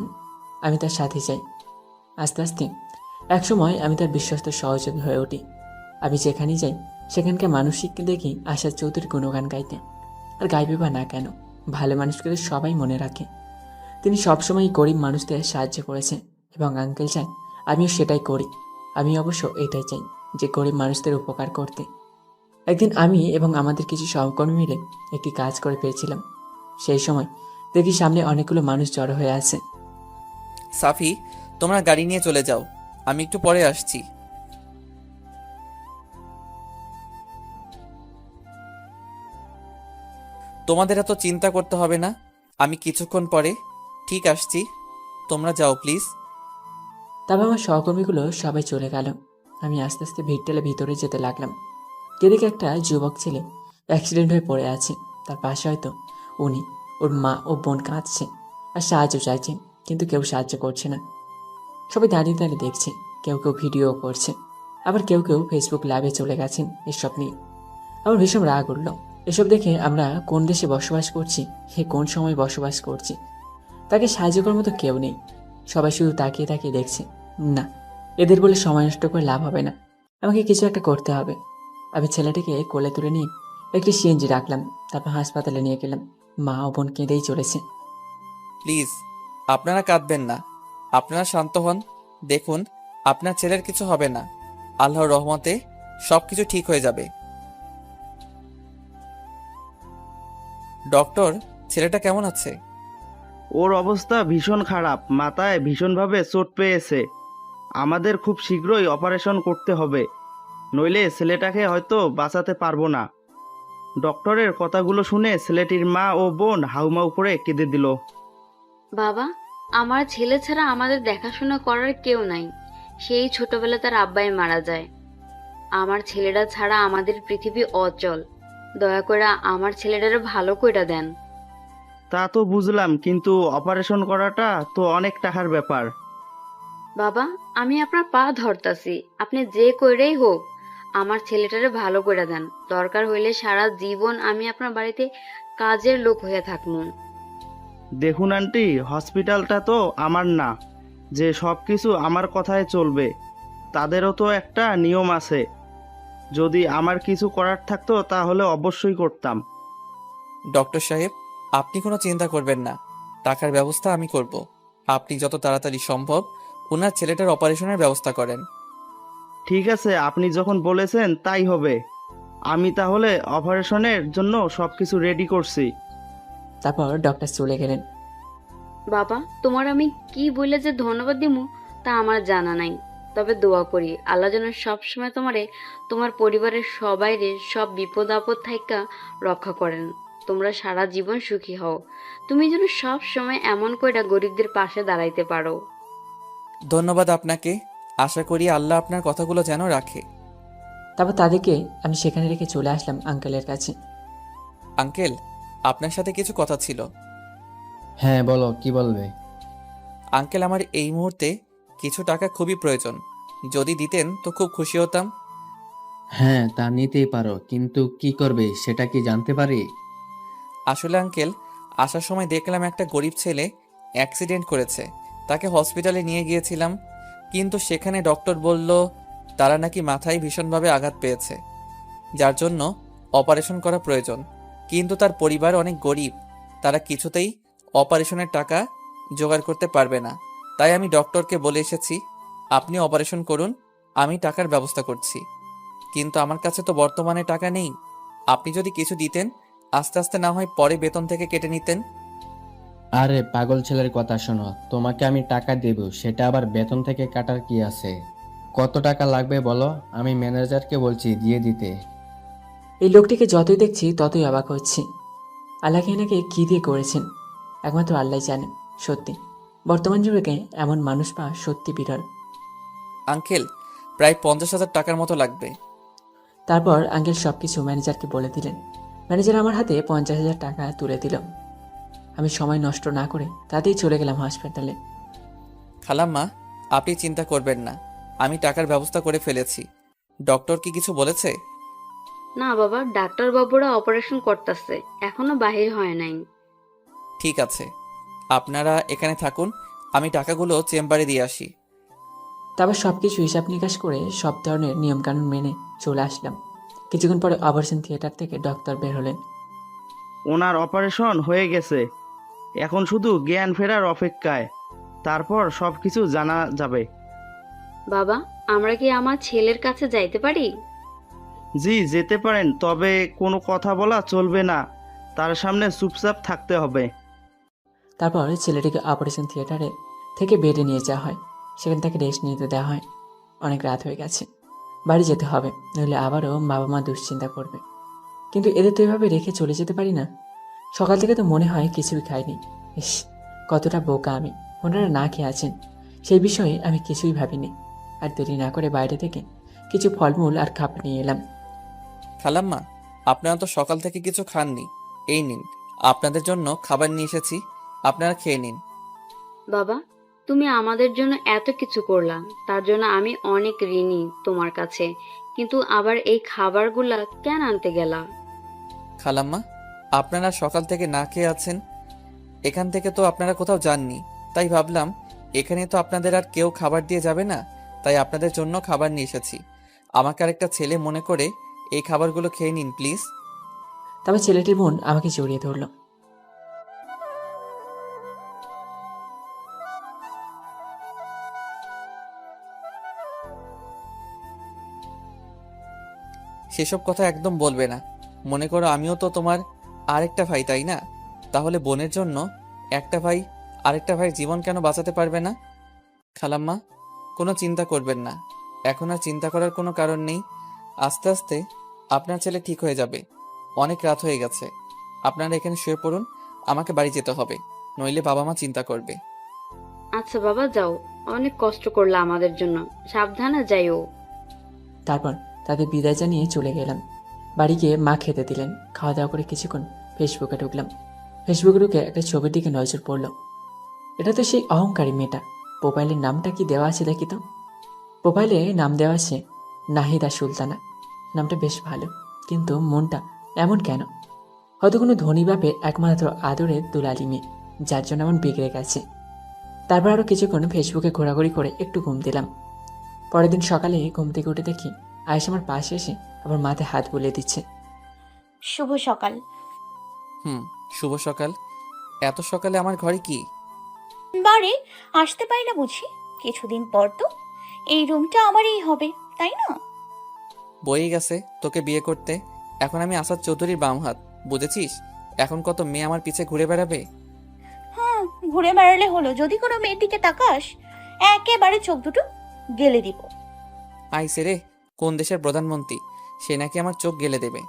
আমি তার সাথে যাই। আস্তে আস্তে একসময় আমি তার বিশ্বস্ত সহযোগী হয়ে উঠি। আমি যেখানেই যাই সেখানকার মানসিককে দেখি আসাদ চৌধুরী গুণগান গাইতে। আর গাইবে বা না কেন, ভালো মানুষকে তো সবাই মনে রাখে। তিনি সবসময় গরিব মানুষদের সাহায্য করেছেন এবং আঙ্কেল চান আমিও সেটাই করি। আমি অবশ্য এটাই চাই যে গরিব মানুষদের উপকার করতে। একদিন আমি এবং আমাদের কিছু সহকর্মী মিলে একটি কাজ করে পেয়েছিলাম। সেই সময় দেখি সামনে অনেকগুলো মানুষ জড়ো হয়ে আছে। সাফি, তোমরা গাড়ি নিয়ে চলে যাও, আমি একটু পরে আসছি। তোমাদের এত চিন্তা করতে হবে না, আমি কিছুক্ষণ পরে ঠিক আসছি, তোমরা যাও প্লিজ। তবে আমার সহকর্মীগুলো সবাই চলে গেল। আমি আস্তে আস্তে ভিড় ঠেলে ভিতরে যেতে লাগলাম। এদিকে একটা যুবক ছেলে অ্যাক্সিডেন্ট হয়ে পড়ে আছে। তার পাশে হয়তো উনি, ওর মা ও বোন কাঁদছে আর সাহায্য চাইছে, কিন্তু কেউ সাহায্য করছে না। সবাই দাঁড়িয়ে দাঁড়িয়ে দেখছে, কেউ কেউ ভিডিও করছে, আবার কেউ কেউ ফেসবুক লাইভে চলে গেছেন এসব নিয়ে। আমার ভীষণ রাগ উঠল। এসব দেখে আমরা কোন দেশে বসবাস করছি, কোন সময় বসবাস করছি। তাকে সাহায্য করার মতো কেউ নেই। সবাই শুধু তাকিয়ে তাকিয়ে দেখছে। না, এদের বলে সময় নষ্ট করে লাভ হবে না, আমাকে কিছু একটা করতে হবে। আমি ছেলেটিকে কোলে তুলে নিয়ে একটি সিএনজি রাখলাম, তারপর হাসপাতালে নিয়ে গেলাম। মা ও বোন কেঁদেই চলেছে। প্লিজ, আপনারা কাঁদবেন না, আপনারা শান্ত হন। দেখুন, আপনার ছেলের কিছু হবে না, আল্লাহর রহমতে সব কিছু ঠিক হয়ে যাবে। ডক্টর, ছেলেটা কেমন আছে? ওর অবস্থা ভীষণ খারাপ, মাথায় ভীষণভাবে চোট পেয়েছে। আমাদের খুব শীঘ্রই অপারেশন করতে হবে, নইলে ছেলেটাকে হয়তো বাঁচাতে পারবো না। ডক্টরের কথাগুলো শুনে ছেলেটির মা ও বোন হাউমাউ করে কেঁদে দিল। বাবা, আমার ছেলে ছাড়া আমাদের দেখাশোনা করার কেউ নাই। সেই ছোটবেলা তার আব্বাই মারা যায়। আমার ছেলেরা ছাড়া আমাদের পৃথিবী অচল। দয়া করে আমার ছেলেটারে ভালো কইরা দেন। তা তো বুঝলাম, কিন্তু অপারেশন করাটা তো অনেক টাকার ব্যাপার। বাবা, আমি আপনার পা ধরতাছি, আপনি যে কইরাই হোক আমার ছেলেটারে ভালো কইরা দেন। দরকার হইলে সারা জীবন আমি আপনার বাড়িতে কাজের লোক হয়ে থাকবো। দেখুন আন্টি, হসপিটালটা তো আমার না যে সব কিছু আমার কথায় চলবে। তাদেরও তো একটা নিয়ম আছে। যদি আমার কিছু করার থাকতো তাহলে অবশ্যই করতাম। ডক্টর সাহেব, আপনি কোনো চিন্তা করবেন না, টাকার ব্যবস্থা আমি করব। আপনি যত তাড়াতাড়ি সম্ভব ওনার ছেলেটার অপারেশনের ব্যবস্থা করেন। ঠিক আছে, আপনি যখন বলেছেন তাই হবে। আমি তাহলে অপারেশনের জন্য সব কিছু রেডি করছি। তারপর ডক্টর চলে গেলেন। বাবা, তোমার আমি কি বলে যে ধন্যবাদ দিমু তা আমার জানা নাই। তবে দোয়া করি আল্লাহ যেন সবসময় তোমারে, তোমার পরিবারের সবাইরে সব বিপদ আপদ থাইকা রক্ষা করেন। তোমরা সারা জীবন সুখী হও। তুমি যেন সব সময় এমন কইরা গরিবদের পাশে দাঁড়াইতে পারো। ধন্যবাদ আপনাকে, আশা করি আল্লাহ আপনার কথাগুলো যেন রাখে। তারপর তাদেরকে আমি সেখানে রেখে চলে আসলাম আঙ্কেলের কাছে। আঙ্কেল, আপনার সাথে কিছু কথা ছিল। হ্যাঁ বলো, কি বলবে? আঙ্কেল, আমার এই মুহূর্তে কিছু টাকা খুবই প্রয়োজন, যদি দিতেন তো খুব খুশি হতাম। হ্যাঁ, তা নিতেই পারো, কিন্তু কি করবে সেটা কি জানতে পারি? আসলে আঙ্কেল, আসার সময় দেখলাম একটা গরিব ছেলে অ্যাক্সিডেন্ট করেছে, তাকে হসপিটালে নিয়ে গিয়েছিলাম, কিন্তু সেখানে ডক্টর বলল তারা নাকি মাথায় ভীষণভাবে আঘাত পেয়েছে, যার জন্য অপারেশন করা প্রয়োজন। কিন্তু তার পরিবার অনেক গরিব, তারা কিছুতেই অপারেশনের টাকা জোগাড় করতে পারবে না। তাই আমি ডক্টরকে বলে এসেছি আপনি অপারেশন করুন, আমি টাকার ব্যবস্থা করছি। কিন্তু আমার কাছে তো বর্তমানে টাকা নেই, আপনি যদি কিছু দিতেন, আস্তে আস্তে না হয় পরে বেতন থেকে কেটে নিতেন। আরে পাগল ছেলের কথা শোনো, তোমাকে আমি টাকা দেব, সেটা আবার বেতন থেকে কাটার কি আছে? কত টাকা লাগবে বলো, আমি ম্যানেজারকে বলছি দিয়ে দিতে। এই লোকটিকে যতই দেখছি ততই অবাক হচ্ছি। আল্লাহকে এনাকে কী দিয়ে করেছেন একমাত্র আল্লাহ জানেন। সত্যি বর্তমান যুগে এমন মানুষ পাওয়া সত্যি বিরল। আঙ্কেল, প্রায় 50,000 টাকার মতো লাগবে। তারপর আঙ্কেল সব কিছু ম্যানেজারকে বলে দিলেন। ম্যানেজার আমার হাতে 50,000 টাকা তুলে দিল। আমি সময় নষ্ট না করে তাতেই চলে গেলাম হাসপাতালে। খালাম্মা, আপনি চিন্তা করবেন না, আমি টাকার ব্যবস্থা করে ফেলেছি। ডক্টর কি কিছু বলেছে? না বাবা, ডাক্তার বাবুরা অপারেশন করতেছে, এখনো বাহির হয় নাই। ঠিক আছে, আপনারা এখানে থাকুন, আমি টাকাগুলো চেম্বারে দিয়ে আসি। তারপর সব কিছু হিসাব নিকাশ করে সব ধরনের নিয়মকানুন মেনে চলে আসলাম। কিছুক্ষণ পরে অপারেশন থিয়েটার থেকে ডক্টর বের হলেন। ওনার অপারেশন হয়ে গেছে, এখন শুধু জ্ঞান ফেরার অপেক্ষায়, তারপর সব কিছু জানা যাবে। বাবা, আমরা কি আমার ছেলের কাছে যাইতে পারি? জি যেতে পারেন, তবে কোনো কথা বলা চলবে না, তার সামনে চুপচাপ থাকতে হবে। তারপর ছেলেটিকে অপারেশন থিয়েটারে থেকে বেডে নিয়ে যাওয়া হয়। সেখানে তাকে রেস্ট নিতে দেওয়া হয়। অনেক রাত হয়ে গেছে, বাড়ি যেতে হবে, নইলে আবারও বাবা মা দুশ্চিন্তা করবে। কিন্তু এদের তো এভাবে রেখে চলে যেতে পারি না। সকাল থেকে তো মনে হয় কিছুই খাইনি। ইস, কতটা বোকা আমি। ওনারা না খেয়ে আছেন, সেই বিষয়ে আমি কিছুই ভাবিনি। আর দেরি না করে বাইরে থেকে কিছু ফলমূল আর খাবার নিয়ে এলাম। খালাম্মা, আপনারা তো সকাল থেকে কিছু খাননি, এই নিন আপনাদের জন্য খাবার নিয়ে এসেছি, আপনারা খেয়ে নিন। বাবা, তুমি আমাদের জন্য এত কিছু করলা, তার জন্য আমি অনেক ঋণী তোমার কাছে। কিন্তু আবার এই খাবারগুলা কেন আনতে গেলা? খালাম্মা, আপনারা সকাল থেকে না খেয়ে আছেন, এখান থেকে তো আপনারা কোথাও যাননি, তাই ভাবলাম এখানে তো আপনাদের আর কেউ খাবার দিয়ে যাবে না, তাই আপনাদের জন্য খাবার নিয়ে এসেছি। আমাকে আর একটা ছেলে মনে করে এই খাবারগুলো খেয়ে নিন প্লিজ। তবে ছেলেটির বোন আমাকে জড়িয়ে ধরল। সেসব কথা একদম বলবে না। মনে করো আমিও তো তোমার আরেকটা ভাই, তাই না? তাহলে বোনের জন্য একটা ভাই আরেকটা ভাইয়ের জীবন কেন বাঁচাতে পারবে না? খালাম্মা, কোনো চিন্তা করবেন না, এখন আর চিন্তা করার কোনো কারণ নেই। আস্তে আস্তে আপনার ছেলে ঠিক হয়ে যাবে। অনেক রাত হয়ে গেছে, আপনারা এখানে শুয়ে পড়ুন, আমাকে বাড়ি যেতে হবে, নইলে বাবা মা চিন্তা করবে। আচ্ছা বাবা, যাও, অনেক কষ্ট করলা আমাদের জন্য, সাবধানে যাইও। তারপর তাদের বিদায় জানিয়ে চলে গেলাম। বাড়ি গিয়ে মা খেতে দিলেন। খাওয়া দাওয়া করে কিছুক্ষণ ফেসবুকে ঢুকলাম। ফেসবুকে ঢুকে একটা ছবির দিকে নজর পড়ল। এটা তো সেই অহংকারী মেয়েটা। প্রোফাইলের নামটা কি দেওয়া আছে দেখি তো। প্রোফাইলে নাম দেওয়া আছে নাহিদা সুলতানা। নামটা বেশ ভালো, কিন্তু মনটা এমন কেন? হয়তো কোনো ধনী বাপের একমাত্র আদরের দুলালি মেয়ে, যার জন্য এমন বিগড়ে গেছে। তারপর আরও কিছুক্ষণ ফেসবুকে ঘোরাঘুরি করে একটু ঘুম দিলাম। পরের দিন সকালে ঘুম থেকে উঠে দেখি আয়েশা আমার পাশে এসে আবার মাথায় হাত বুলিয়ে দিচ্ছে। শুভ সকাল। শুভ সকাল। এত সকালে আমার ঘরে কি? বারে আসতে পারি না বুঝি? কিছুদিন পর তো এই রুমটা আমারই হবে, তাই না? বয়েই গেছে তোকে বিয়ে করতে, এখন আমি আসাদ চৌধুরীর বাম হাত, বুঝেছিস? এখন কত মেয়ে আমার পিছে ঘুরে বেড়াবে। হ্যাঁ, ঘুরে বেড়ালে হলো। যদি কোনো মেয়ের দিকে তাকাস, একেবারে চোখ দুটো গেলে দিব। আইসে রে, কোন দেশের প্রধানমন্ত্রী, সে নাকি আমার চোখ গেলে দেবে।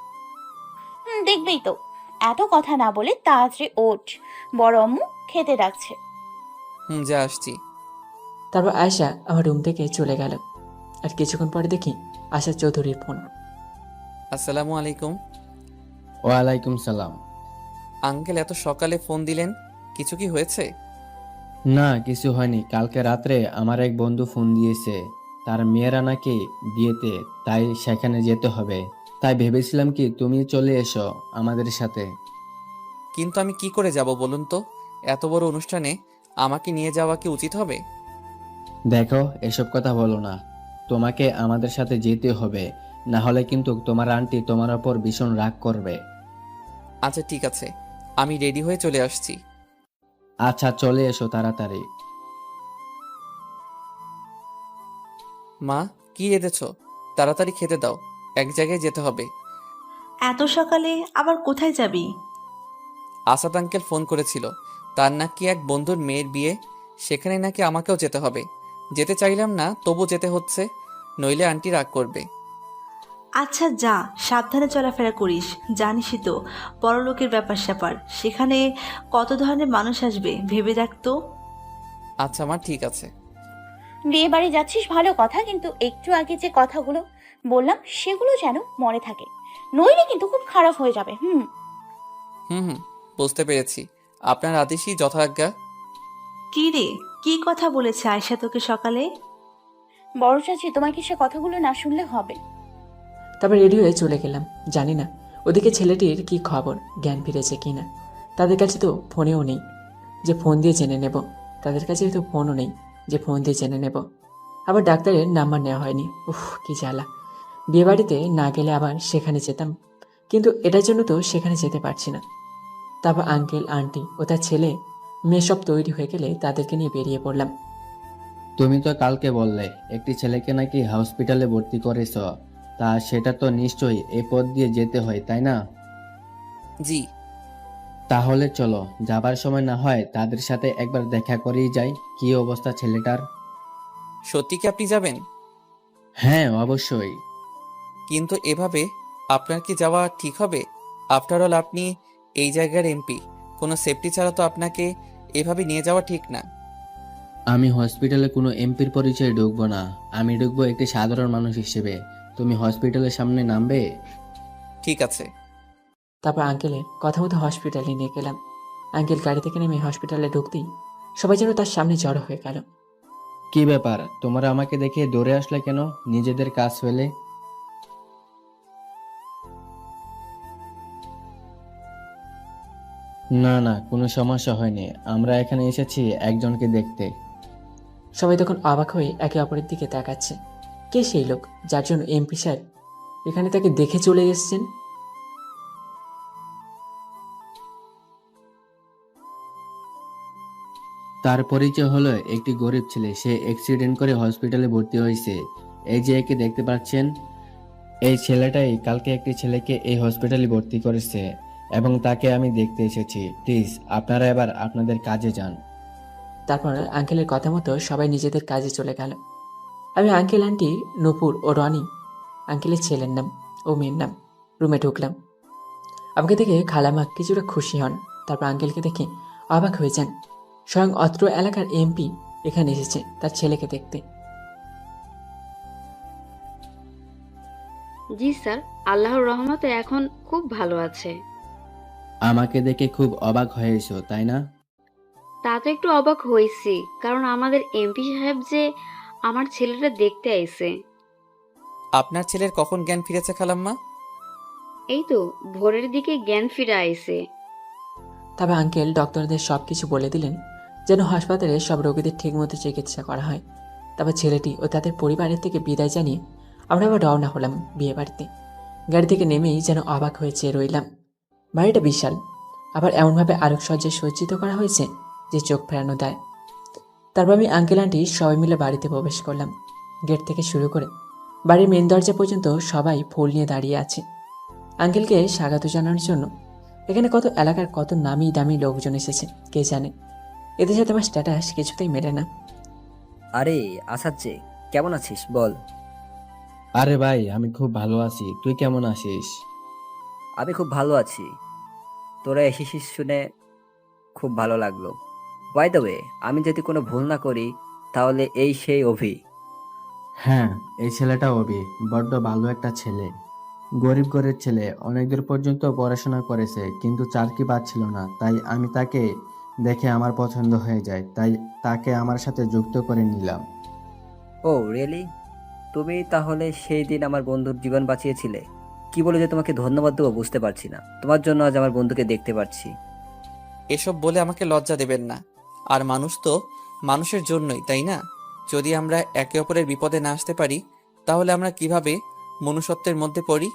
দেখবেই তো। এত কথা না বলে তাড়াতাড়ি ওঠ, বড় আম্মু খেতে ডাকছে। যা আসছি। তারপর আয়েশা আমার রুম থেকে চলে গেল। আর কিছুক্ষণ পরে দেখি আশা চৌধুরীর ফোন। আসসালামু আলাইকুম। ওয়ালাইকুম সালাম। আঙ্কেল, এত সকালে ফোন দিলেন, কিছু কি হয়েছে? না, কিছু হয়নি। কালকে রাত্রে আমার এক বন্ধু ফোন দিয়েছে, তার মেয়েরা নাকি বিয়েতে, তাই সেখানে যেতে হবে। তাই ভেবেছিলাম কি তুমি চলে এসো আমাদের সাথে। কিন্তু আমি কি করে যাব বলুন তো? এত বড় অনুষ্ঠানে আমাকে নিয়ে যাওয়া কি উচিত হবে? দেখো, এসব কথা বলো না, তোমাকে আমাদের সাথে যেতে হবে, না হলে কিন্তু তোমার আন্টি তোমার ওপর ভীষণ রাগ করবে। আচ্ছা ঠিক আছে, আমি রেডি হয়ে চলে আসছি। আচ্ছা, চলে এসো তাড়াতাড়ি। মা, কি রেঁধেছ? তাড়াতাড়ি খেতে দাও, এক জায়গায় যেতে হবে। এত সকালে আবার কোথায় যাবি? আসাদ আঙ্কেল ফোন করেছিল, তার নাকি এক বন্ধুর মেয়ের বিয়ে, সেখানে নাকি আমাকেও যেতে হবে। যেতে চাইলাম না, তবু যেতে হচ্ছে, নইলে আন্টি রাগ করবে। আচ্ছা যা, সাবধানে চলাফেরা করিস। জানিসই তো বড়লোকের ব্যাপার স্যাপার, সেখানে কত ধরনের মানুষ আসবে, ভেবে দেখ তো। আচ্ছা মা, ঠিক আছে। বিয়ে বাড়ি যাচ্ছিস ভালো কথা, কিন্তু একটু আগে যে কথাগুলো বললাম সেগুলো যেন মনে থাকে, নইলে কিন্তু খুব খারাপ হয়ে যাবে। হুম, বুঝতে পেরেছি, আপনার আদেশই যথাজ্ঞা। কি রে, কি কথা বলেছে আয়শা তোকে সকালে? বড় চাচি, তোমাকে সে কথাগুলো না শুনলে হবে। তারপর রেডি হয়ে চলে গেলাম। জানি না ওদিকে ছেলেটির কি খবর, জ্ঞান ফিরেছে কি না। তাদের কাছে তো ফোনেও নেই যে ফোন দিয়ে জেনে নেব। তাদের কাছে তো ফোনও নেই যে ফোন দিয়ে জেনে নেব। আবার ডাক্তারের নাম্বার নেওয়া হয়নি। উফ, কি জ্বালা। বিয়েবাড়িতে না গেলে আবার সেখানে যেতাম, কিন্তু এটার জন্য তো সেখানে যেতে পারছি না। তারপর আঙ্কেল আন্টি ও তার ছেলে মেয়ে সব তৈরি হয়ে গেলে তাদেরকে নিয়ে বেরিয়ে পড়লাম। তুমি তো কালকে বললে একটি ছেলেকে নাকি হসপিটালে ভর্তি করেছ, তা সেটা তো নিশ্চয়ই এই পথ দিয়ে যেতে হয়, তাই না? জি। তাহলে চলো, যাবার সময় না হয় তাদের সাথে একবার দেখা করেই যাই, কি অবস্থা ছেলেটার। সত্যি কি আপনি যাবেন? হ্যাঁ, অবশ্যই। কিন্তু এভাবে আপনার কি যাওয়া ঠিক হবে? আফটার অল আপনি এই জায়গার এমপি। কোনো সেফটি ছাড়া তো আপনাকে এভাবে নিয়ে যাওয়া ঠিক না। আমি হসপিটালে কোনো এমপির পরিচয়ে ঢুকবো না, আমি ঢুকবো একটি সাধারণ মানুষ হিসেবে। তুমি হসপিটালের সামনে নামবে। ঠিক আছে। তারপর আঙ্কেলের কথা মতো হসপিটালে নিয়ে গেলাম। আঙ্কেল গাড়ি থেকে নেমে হসপিটালে ঢুকতেই সবাই যেন তার সামনে জড়ো হয়ে গেল। কি ব্যাপার, তোমরা আমাকে দেখে দৌড়ে আসলে কেন, নিজেদের কাজ ফেলে? না না, কোনো সমস্যা হয়নি, আমরা এখানে এসেছি একজনকে দেখতে। সবাই তখন অবাক হয়ে একে অপরের দিকে তাকাচ্ছে। কে সেই লোক যার জন্য এমপি সাহেব এখানে তাকে দেখে চলে এসেছেন? তার পরিচয় হলো একটি গরিব ছেলে, সে অ্যাক্সিডেন্ট করে হসপিটালে ভর্তি হয়েছে। এই যে একে দেখতে পাচ্ছেন, এই ছেলেটাই কালকে একটি ছেলেকে এই হসপিটালে ভর্তি করেছে এবং তাকে আমি দেখতে এসেছি। প্লিজ আপনারা এবার আপনাদের কাজে যান। তারপর আঙ্কেলের কথা মতো সবাই নিজেদের কাজে চলে গেল। আমি আঙ্কেল, আন্টি, নূপুর ও রনি, আঙ্কেলের ছেলের নাম ও মেয়ের নাম, রুমে ঢুকলাম। আমাকে দেখে খালামা কিছুটা খুশি হন। তারপর আঙ্কেলকে দেখে অবাক হয়ে যান। স্বয়ং অত্র এলাকার এমপি এখানে এসেছে তার ছেলেকে দেখতে। জি স্যার, আল্লাহর রহমতে এখন খুব ভালো আছে। আমাকে দেখে খুব অবাক হয়েছো, তাই না? তা তো একটু অবাক হয়েছি, কারণ আমাদের এমপি সাহেব যে আমার ছেলেটা দেখতে আইছে। আপনার ছেলের কখন জ্ঞান ফিরেছে খালাম্মা? এই তো ভোরের দিকে জ্ঞান ফিরে আইছে। তবে আঙ্কেল ডক্টরদের সব কিছু বলে দিলেন যেন হাসপাতালে সব রোগীদের ঠিকমতো চিকিৎসা করা হয়। তারপর ছেলেটি ও তাদের পরিবারের থেকে বিদায় জানিয়ে আমরা আবার রওনা হলাম বিয়ে বাড়িতে। গাড়ি থেকে নেমেই যেন অবাক হয়ে চেয়ে রইলাম। বাড়িটা বিশাল, আবার এমনভাবে আলোকসজ্জায় সজ্জিত করা হয়েছে যে চোখ ফেরানো দেয়। তারপর আমি আঙ্কেল আন্টি সবাই মিলে বাড়িতে প্রবেশ করলাম। গেট থেকে শুরু করে বাড়ির মেন দরজা পর্যন্ত সবাই ফুল নিয়ে দাঁড়িয়ে আছে আঙ্কেলকে স্বাগত জানানোর জন্য। এখানে কত এলাকার কত নামি দামি লোকজন এসেছে কে জানে। এদের সাথে আমার স্ট্যাটাস কিছুতেই মেলে না। আরে আসাচ্ছে, কেমন আছিস বল? আরে ভাই, আমি খুব ভালো আছি, তুই কেমন আছিস? আমি খুব ভালো আছি। তোরা এসেছিস শুনে খুব ভালো লাগলো। বাই দ্য ওয়ে, আমি যদি কোনো ভুল না করি তাহলে এই সেই অভি। হ্যাঁ, এই ছেলেটা অভি, বড্ড ভালো একটা ছেলে। গরিব ঘরের ছেলে, অনেক দূর পর্যন্ত পড়াশোনা করেছে কিন্তু চাকরি পাচ্ছিল না, তাই আমি তাকে দেখে আমার পছন্দ হয়ে যায়, তাই তাকে আমার সাথে যুক্ত করে নিলাম। ও রিয়েলি? তুমি তাহলে সেই দিন আমার বন্ধুর জীবন বাঁচিয়েছিলে। কি বলে যে তোমাকে ধন্যবাদ দেবো বুঝতে পারছি না। তোমার জন্য আজ আমার বন্ধুকে দেখতে পাচ্ছি। এসব বলে আমাকে লজ্জা দেবেন না। আর মানুষ তো মানুষের জন্যই, তাই না? যদি আমরা একে অপরের বিপদে না আসতে পারি তাহলে আমরা কিভাবে মনুষ্যত্বের মধ্যে পড়ি?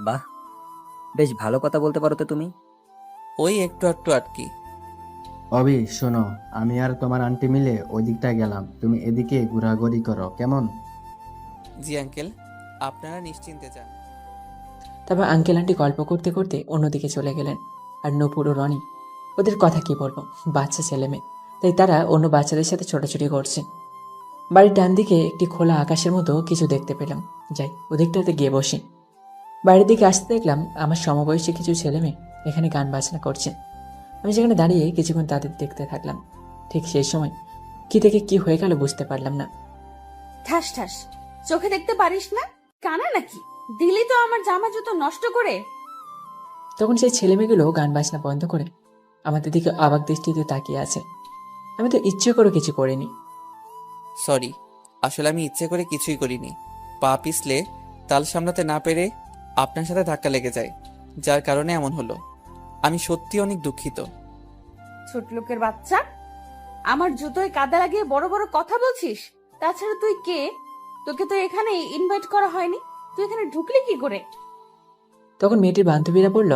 বাহ, বেশ ভালো কথা বলতে পারো তো তুমি। ওই একটু একটু আটকি। অভি শোনো, আমি আর তোমার আন্টি মিলে ওই দিকটা গেলাম, তুমি এদিকে ঘোরাঘুরি করো, কেমন? জি আঙ্কেল, আপনারা নিশ্চিন্তে যান। তারপর আঙ্কেল আন্টি গল্প করতে করতে অন্যদিকে চলে গেলেন। আর নূপুর ও রনি, ওদের কথা কি বলবো, বাচ্চা ছেলে মেয়ে, তাই তারা অন্য বাচ্চাদের সাথে ছোটাছুটি করছে। বাড়ির ডান দিকে একটি খোলা আকাশের মতো কিছু দেখতে পেলাম। যাই ওদিকটাতে গিয়ে বসি। বাইরের দিকে আসতে দেখলাম আমার সমবয়সী কিছু ছেলে মেয়ে এখানে গান বাজনা করছে। আমি সেখানে দাঁড়িয়ে কিছুক্ষণ তাদের দেখতে থাকলাম। ঠিক সেই সময় কি থেকে কি হয়ে গেল বুঝতে পারলাম না। ঠাস ঠাস, চোখে দেখতে পারিস না? কানা নাকি? দিলি তো আমার জামা জুতো নষ্ট করে। তখন সেই ছেলে মেয়েগুলো গান বাজনা বন্ধ করে আমাদের দিকে অবাক দৃষ্টিতে তাকিয়ে আছে। আমি তো ইচ্ছে করে কিছু করিনি। সরি, আসলে আমি ইচ্ছে করে কিছুই করিনি। পা পিছলে তাল সামলাতে না পেরে আপনার সাথে ধাক্কা লেগে যায়, যার কারণে এমন হলো। আমি সত্যি অনেক দুঃখিত। ছোট লোকের বাচ্চা, আমার জুতোয় কাদা লাগিয়ে বড় বড় কথা বলছিস? তাছাড়া তুই কে? তোকে তো এখানে ইনভাইট করা হয়নি, তুই এখানে ঢুকলি কি করে? তখন মেয়েটির বান্ধবীরা বলল,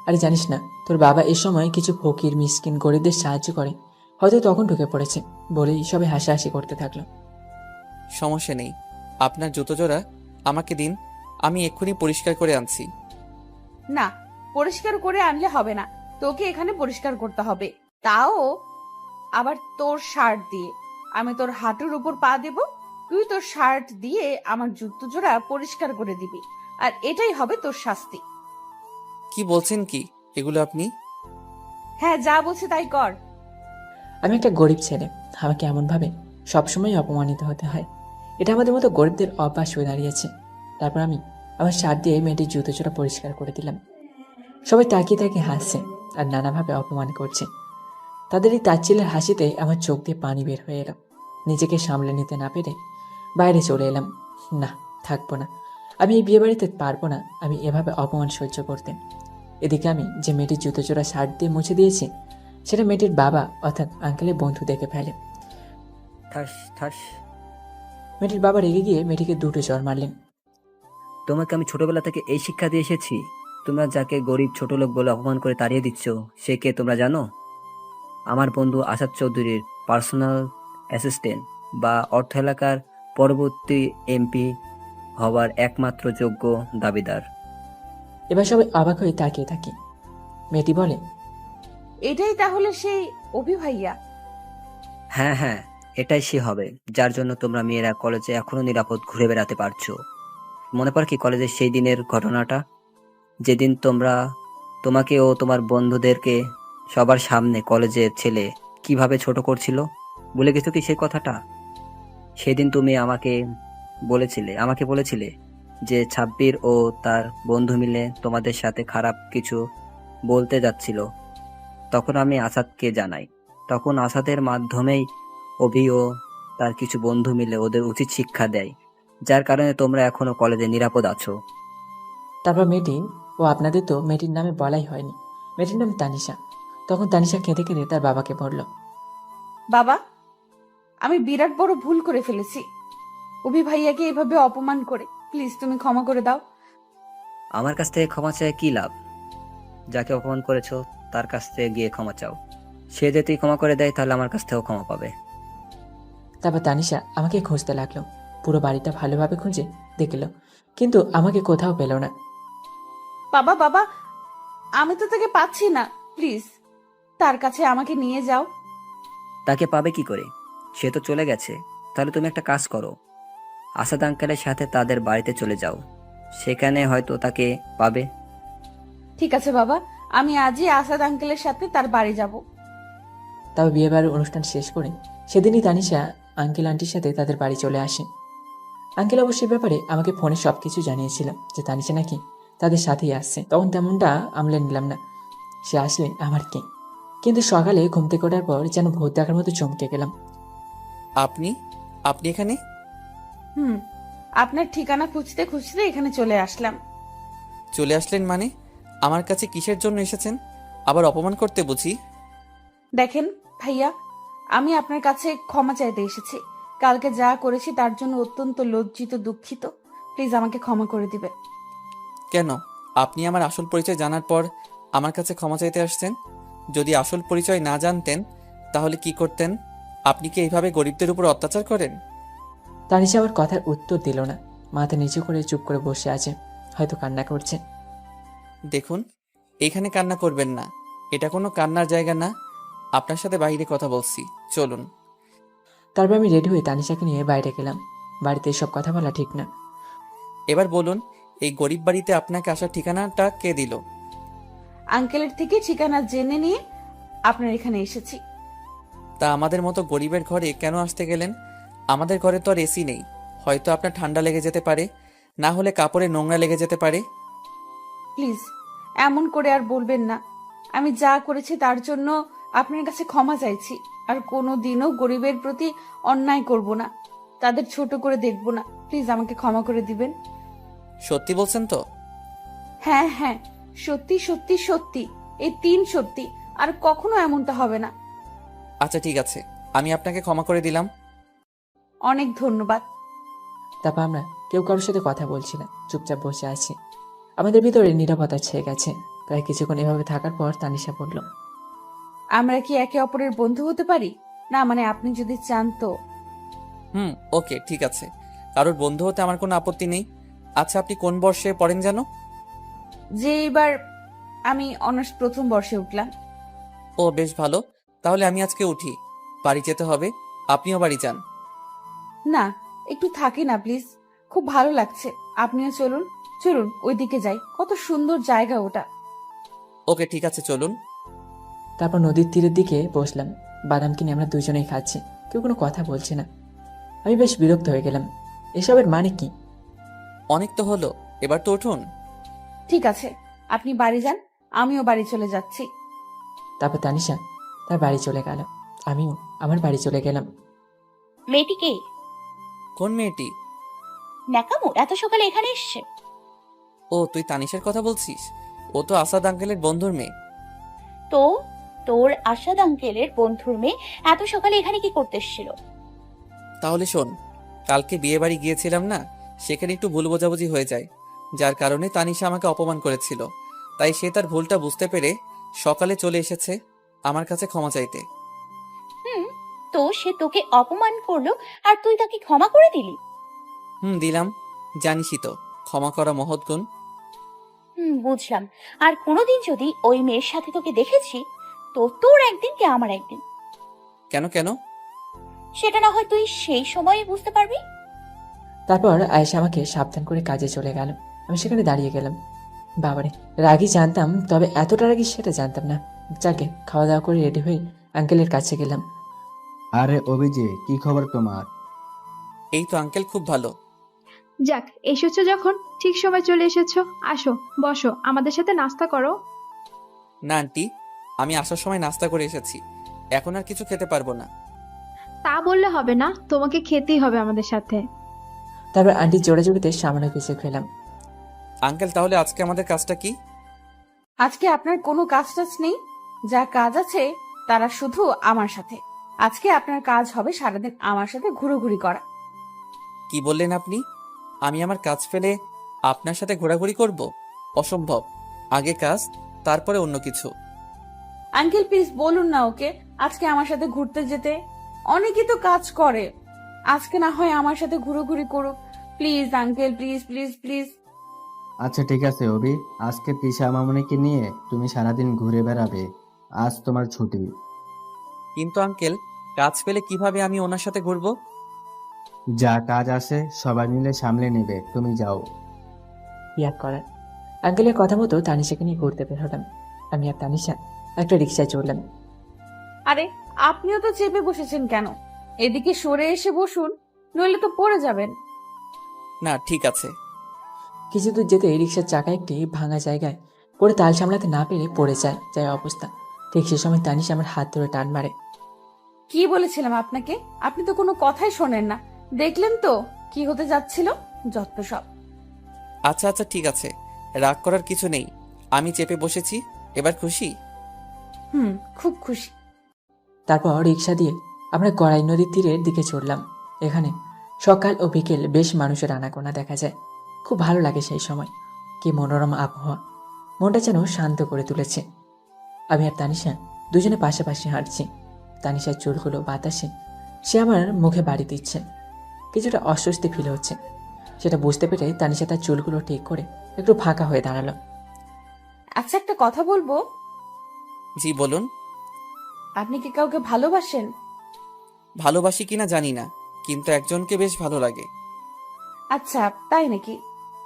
আরে জানিস না, তোর বাবা এ সময় কিছু ফকির মিসকিন গরিবদের সাহায্য করে, হয়তো তখন ঢুকে পড়েছে বলেই সবাই হাসাহাসি করতে থাকলো। সমস্যা নেই, আপনার জুতো জোড়া আমাকে দিন, আমি এক্ষুনি পরিষ্কার করে আনছি। না, পরিষ্কার করে আনলে হবে না, তোকে এখানে পরিষ্কার করতে হবে, তাও আবার তোর শার্ট দিয়ে। আমি তোর হাঁটুর উপর পা দেব, তুই তোর শার্ট দিয়ে আমার জুতো জোড়া পরিষ্কার করে দিবি, আর এটাই হবে তোর শাস্তি। কি বলছেন কি এগুলো আপনি? হ্যাঁ, যা বলছে তাই কর। আমি একটা গরিব ছেলে, আমাকে এমনভাবে সবসময় অপমানিত হতে হয়, এটা আমাদের মতো গরিবদের অভ্যাস হয়ে দাঁড়িয়েছে। তারপর আমি আমার শার্ট দিয়ে মেয়েটির জুতো জোড়া পরিষ্কার করে দিলাম। সবাই তাকিয়ে তাকিয়ে হাসছে আর নানাভাবে অপমান করছে। তাদের এই তাচ্ছিল্যের হাসিতে আমার চোখ দিয়ে পানি বের হয়ে এলো। নিজেকে সামলে নিতে না পেরে বাইরে চলে এলাম। না, থাকবো না, আমি এই বিয়ে বাড়িতে পারবো না আমি এভাবে অপমান সহ্য করতে। এদিকে আমি যে মেয়েটির জুতো জোড়া শার্ট দিয়ে মুছে দিয়েছি, সেটা মেয়েটির বাবা অর্থাৎ আঙ্কেলের বন্ধু দেখে ফেলে। ঠাস ঠাস। মেয়েটির বাবা রেগে গিয়ে মেয়েটিকে দুটো চড় মারলেন। তোমাকে আমি ছোটবেলা থেকে এই শিক্ষা দিয়ে এসেছি, তোমরা যাকে গরিব ছোট লোক বলে অপমান করে তাড়িয়ে দিচ্ছ, সে কে তোমরা জানো? আমার বন্ধু আসাদ চৌধুরীর পার্সোনাল অ্যাসিস্ট্যান্ট বা অর্থ এলাকার পরবর্তী এমপি হওয়ার একমাত্র যোগ্য দাবিদার। এবার সবাই অবাক হয়ে তাকিয়ে থাকি। মেয়েটি বলে, এটাই তাহলে সেই অভি ভাইয়া? হ্যাঁ হ্যাঁ, এটাই সে হবে যার জন্য তোমরা মেয়েরা কলেজে এখনো নিরাপদ ঘুরে বেড়াতে পারছো। মনে পড়ে কি কলেজের সেই দিনের ঘটনাটা, যেদিন তোমাকে ও তোমার বন্ধুদেরকে সবার সামনে কলেজের ছেলে কিভাবে ছোট করছিল? ভুলে গেছো কি সেই কথাটা? সেদিন তুমি আমাকে বলেছিলে যে ছাব্বির ও তার বন্ধু মিলে তোমাদের সাথে খারাপ কিছু বলতে যাচ্ছিল। তখন আমি আসাদকে জানাই, তখন আসাদের মাধ্যমেই অভি ও তার কিছু বন্ধু মিলে ওদের উচিত শিক্ষা দেয়, যার কারণে তোমরা এখনো কলেজে নিরাপদ আছো। তারপর মেয়েটি, ও আপনাদের তো মেয়েটির নামে বলাই হয়নি, মেয়েটির নাম তানিশা। তখন তানিশা কেঁদে কেঁদে তার বাবাকে বলল, বাবা, আমি বিরাট বড় ভুল করে ফেলেছি, অভি ভাইয়াকে এভাবে অপমান করে, প্লিজ তুমি ক্ষমা করে দাও। আমার কাছ থেকে ক্ষমা চাই কি লাভ? যাকে অপমান করেছো তার কাছ থেকে গিয়ে ক্ষমা চাও, সে যদি ক্ষমা করে দেয় তাহলে আমার কাছ থেকেও ক্ষমা পাবে। তারপর তানিশা আমাকে খুঁজতে লাগলো। পুরো বাড়িটা ভালোভাবে খুঁজে দেখল, কিন্তু আমাকে কোথাও পেল না। বাবা বাবা, আমি তো তাকে পাচ্ছি না, প্লিজ তার কাছে আমাকে নিয়ে যাও। তাকে পাবে কি করে? সে তো চলে গেছে। তাহলে তুমি একটা কাজ করো, আসাদ আঙ্কেলের সাথে তাদের বাড়িতে চলে যাও, সেখানে হয়তো তাকে পাবে। ঠিক আছে বাবা, আমি আজই আসাদ আঙ্কেলের সাথে তার বাড়ি যাব। তারপর বিয়ে বাড়ির অনুষ্ঠান শেষ করে সেদিনই তানিশা আঙ্কেল আন্টির সাথে তাদের বাড়ি চলে আসে। আঙ্কেল অবশ্যই ব্যাপারে আমাকে ফোনে সবকিছু জানিয়েছিল যে তানিশা নাকি তাদের সাথেই আসছে। তখন তেমনটা আমলে নিলাম না, সে আসলে আমার কে। কিন্তু সকালে ঘুম থেকে ওঠার পর যেন ভূত দেখার মতো চমকে গেলাম। আপনি আপনি এখানে? আপনার ঠিকানা খুঁজতে খুঁজতে এখানে চলে আসলাম। চলে আসলেন মানে? আমার কাছে কিসের জন্য এসেছেন? আবার অপমান করতে বুঝি? দেখেন ভাইয়া, আমি আপনার কাছে ক্ষমা চাইতে এসেছি। কালকে যা করেছি তার জন্য অত্যন্ত লজ্জিত, দুঃখিত। প্লিজ আমাকে ক্ষমা করে দিবেন। কেন? আপনি আমার আসল পরিচয় জানার পর আমার কাছে ক্ষমা চাইতে আসছেন? যদি আসল পরিচয় না জানতেন তাহলে কি করতেন? আপনি কি এইভাবে গরিবদের উপর অত্যাচার করেন? তানিশা আমার কথার উত্তর দিল না, মাথা নিচু করে চুপ করে বসে আছে, হয়তো কান্না করছে। দেখুন, এখানে কান্না করবেন না, এটা কোনো কান্নার জায়গা না। আপনার সাথে বাইরে কথা বলছি, চলুন। তারপর আমি রেডি হয়ে তানিশাকে নিয়ে বাইরে গেলাম। বাড়িতে এসব কথা বলা ঠিক না। এবার বলুন, এই গরিব বাড়িতে আপনাকে আসার ঠিকানাটা কে দিল? আঙ্কেলের থেকে ঠিকানা জেনে নিয়ে আপনার এখানে এসেছি। তা আমাদের মতো গরিবের ঘরে কেন আসতে গেলেন? আমাদের ঘরে তো আর এসি নেই, হয়তো আপনার ঠান্ডা লেগে যেতে পারে, না হলে কাপড়ে নোংরা লেগে যেতে পারে। প্লিজ এমন করে আর বলবেন না। আমি যা করেছি তার জন্য আপনার কাছে ক্ষমা চাইছি। আর কোনো দিনও গরিবের প্রতি অন্যায় করব না, তাদের ছোট করে দেখব না। প্লিজ আমাকে ক্ষমা করে দিবেন। সত্যি বলছেন তো? হ্যাঁ হ্যাঁ, সত্যি সত্যি সত্যি, এই 3 সত্যি, আর কখনো এমনটা হবে না। আচ্ছা ঠিক আছে, আমি আপনাকে ক্ষমা করে দিলাম। অনেক ধন্যবাদ। তারপর আমরা কেউ কারোর সাথে কথা বলছি না, চুপচাপ বসে আছি। আমাদের ভিতরে নীরবতা ছেয়ে গেছে। প্রায় কিছুক্ষণ এভাবে থাকার পর তানিশা বলল, আমরা কি একে অপরের বন্ধু হতে পারি? না মানে আপনি যদি চান তো। ওকে ঠিক আছে, কারোর বন্ধু হতে আমার কোনো আপত্তি নেই। আচ্ছা, আপনি কোন বর্ষে পড়েন যেন? যে এবার আমি অনার্স প্রথম বর্ষে উঠলাম। ও বেশ ভালো, তাহলে আমি আজকে উঠি, বাড়ি যেতে হবে। আপনিও বাড়ি যান। না, একটু থাকি না প্লিজ, খুব ভালো লাগছে। আপনিও চলুন, চলুন ওইদিকে যাই, কত সুন্দর জায়গা ওটা। ওকে ঠিক আছে, চলুন। তারপর নদীর তীরের দিকে বসলাম। বাদাম কিনে আমরা দুজনেই খাচ্ছি, কেউ কোনো কথা বলছে না। আমি বেশ বিরক্ত হয়ে গেলাম। এসবের মানে কি? অনেক তো হলো, এবার তো উঠুন। ঠিক আছে, আপনি বাড়ি যান, আমিও বাড়ি চলে যাচ্ছি। তারপর তানিশা তার বাড়ি চলে গেল, আমিও আমার বাড়ি চলে গেলাম। মেয়েটি কে? কোন মেয়েটি? ন্যাকামো এত সকালে এখানে এসছে? ও, তুই তানিশের কথা বলছিস? ও তো আসাদ আঙ্কেলের বন্ধুর মেয়ে। তো তোর আশাদ আঙ্কেলের বন্ধুর মেয়ে এত সকালে এখানে কি করতে এসেছিল? তাহলে শোন, কালকে বিয়ে বাড়ি গিয়েছিলাম না, সেখানে একটু ভুল বোঝাবুঝি হয়ে যায়, যার কারণে তানিশা আমাকে অপমান করেছিল। তাই সে তার ভুলটা বুঝতে পেরে সকালে চলে এসেছে আমার কাছে ক্ষমা চাইতে। তো সে তোকে অপমান করলো আর তুই তাকে ক্ষমা করে দিলি? দিলাম, জানিসই তো ক্ষমা করা মহৎ গুণ। বুঝলাম। আর কোনোদিন যদি ওই মেয়ের সাথে তোকে দেখেছি, তো তোর একদিন কি আমার একদিন। কেন কেন? সেটা না হয় তুই সেই সময় বুঝতে পারবি। তারপর আয়েশা আমাকে সাবধান করে কাজে চলে গেল। আমি সেখানে দাঁড়িয়ে গেলাম। বাবারে, রাগী জানতাম, তবে এতটা রাগী সেটা জানতাম না। যাকে খাওয়া দাওয়া করে রেডি হয়ে আঙ্কেলের কাছে গেলাম। আরে অভিজি, কি খবর তোমার? এই তো আঙ্কেল, খুব ভালো। যাক, এসেছো যখন ঠিক সময় চলে এসেছো। আসো, বসো, আমাদের সাথে নাস্তা করো। না আন্টি, আমি আসার সময় নাস্তা করে এসেছি, এখন আর কিছু খেতে পারবো না। তা বললে হবে না, তোমাকে খেতেই হবে আমাদের সাথে। তারপর আন্টি জোরে জোরেতে সামান্য কিছু খেলাম। আঙ্কেল, তাহলে আজকে আমাদের কাজটা কি? আজকে আপনার কোনো কাজ টাজ নেই, যা কাজ আছে তারা শুধু আমার সাথে। আজকে আপনার কাজ হবে সারাদিন আমার সাথে ঘুরোঘুরি করা। কি বললেন আপনি? আমি আমার কাজ ফেলে আপনার সাথে ঘোরাঘুরি করব? অসম্ভব। আগে কাজ, তারপরে অন্য কিছু। আঙ্কেল প্লিজ বলুন না ওকে আজকে আমার সাথে ঘুরতে যেতে। অনেকেই তো কাজ করে, আজকে না হয় আমার সাথে ঘুরোঘুরি করুক। Please uncle, please please please. আচ্ছা ঠিক আছে অভি, আজকে তিশা মামনিকে নিয়ে তুমি সারাদিন ঘুরে বেড়াবে। আজ তোমার ছুটি। কিন্তু আঙ্কেল, কাজ পেলে কিভাবে আমি ওনার সাথে ঘুরবো? যা কাজ আছে সবাই মিলে সামলে নেবে, তুমি যাও। ইয়াদ করার আঙ্কেলের কথা মতো তানিশাকে নিয়ে ঘুরতে বের হলাম। আমি আর তানিশা একটা রিক্সায় চড়লাম। আরে আপনিও তো চেপে বসেছেন কেন? এদিকে সরে এসে বসুন, নইলে তো পড়ে যাবেন। না ঠিক আছে। কিছু দূর যেতে রিক্সার চাকা একটি ভাঙা জায়গায় পড়ে তাল সামলাতে না পেরে পড়ে যায় অবস্থা। ঠিক সে সময় তানিশা আমার হাত ধরে টান মারে। কি বলেছিলাম আপনাকে? আপনি তো কোনো কথাই শোনেন না। দেখলেন তো কি হতে যাচ্ছিল, যত সব। আচ্ছা আচ্ছা ঠিক আছে, রাগ করার কিছু নেই। আমি চেপে বসেছি, এবার খুশি? খুব খুশি। তারপর রিক্সা দিয়ে আমরা গড়াই নদীর তীরের দিকে চড়লাম। এখানে সকাল ও বিকেল বেশ মানুষের আনাগোনা দেখা যায়। খুব ভালো লাগে সেই সময়। কি মনোরম আবহাওয়া, মনটা যেন শান্ত করে তুলেছে। আমি আর তানিশা দুজনে পাশাপাশি হাঁটছি। তানিশার চুলগুলো বাতাসে সে আমার মুখে বাড়ি দিচ্ছে। কিছুটা অস্বস্তি ফিল হচ্ছে, সেটা বুঝতে পেরে তানিশা তার চুলগুলো ঠিক করে একটু ফাঁকা হয়ে দাঁড়ালো। আচ্ছা একটা কথা বলবো। জি বলুন। আপনি কি কাউকে ভালোবাসেন? ভালোবাসি কিনা জানি না, কিন্তু একজনকে বেশ ভালো লাগে। আচ্ছা তাই নাকি?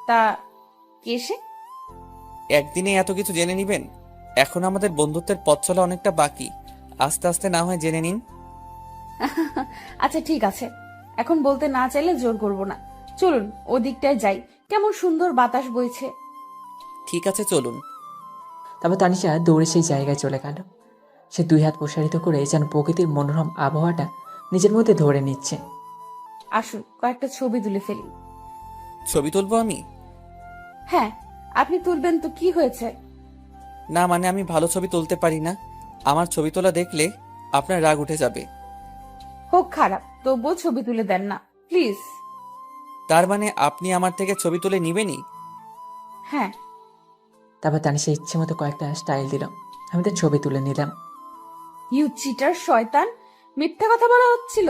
তা কে সে? একদিনে এত কিছু জেনে নিবেন? এখন আমাদের বন্ধুত্বের পথ চলা অনেকটা বাকি, আস্তে আস্তে না হয় জেনে নিন। আচ্ছা ঠিক আছে, এখন বলতে না চাইলে জোর করবো না। চলুন ওদিকটায় যাই, কেমন সুন্দর বাতাস বইছে। ঠিক আছে চলুন। তারপর তানিশা দৌড়ে সেই জায়গায় চলে গেল। সে দুই হাত প্রসারিত করে যেন প্রকৃতির মনোরম আবহাওয়াটা নিজের মধ্যে ধরে নিচ্ছে। আসুন কয়েকটা ছবি তুলে ফেলি। ছবি তুলবো আমি? হ্যাঁ আপনি তুলবেন তো কি হয়েছে? না মানে আমি ভালো ছবি তুলতে পারি না, আমার ছবি তোলা দেখলে আপনার রাগ উঠে যাবে। হোক খারাপ, তবুও ছবি তুলে দেন না প্লিজ। তার মানে আপনি আমার থেকে ছবি তুলে নিবেনই? হ্যাঁ। তারপর তানিশা ইচ্ছে মতো কয়েকটা স্টাইল দিল। আমি তার ছবি তুলে নিলাম। ইউ চিটার শয়তান, মিথ্যা কথা বলা হচ্ছিল।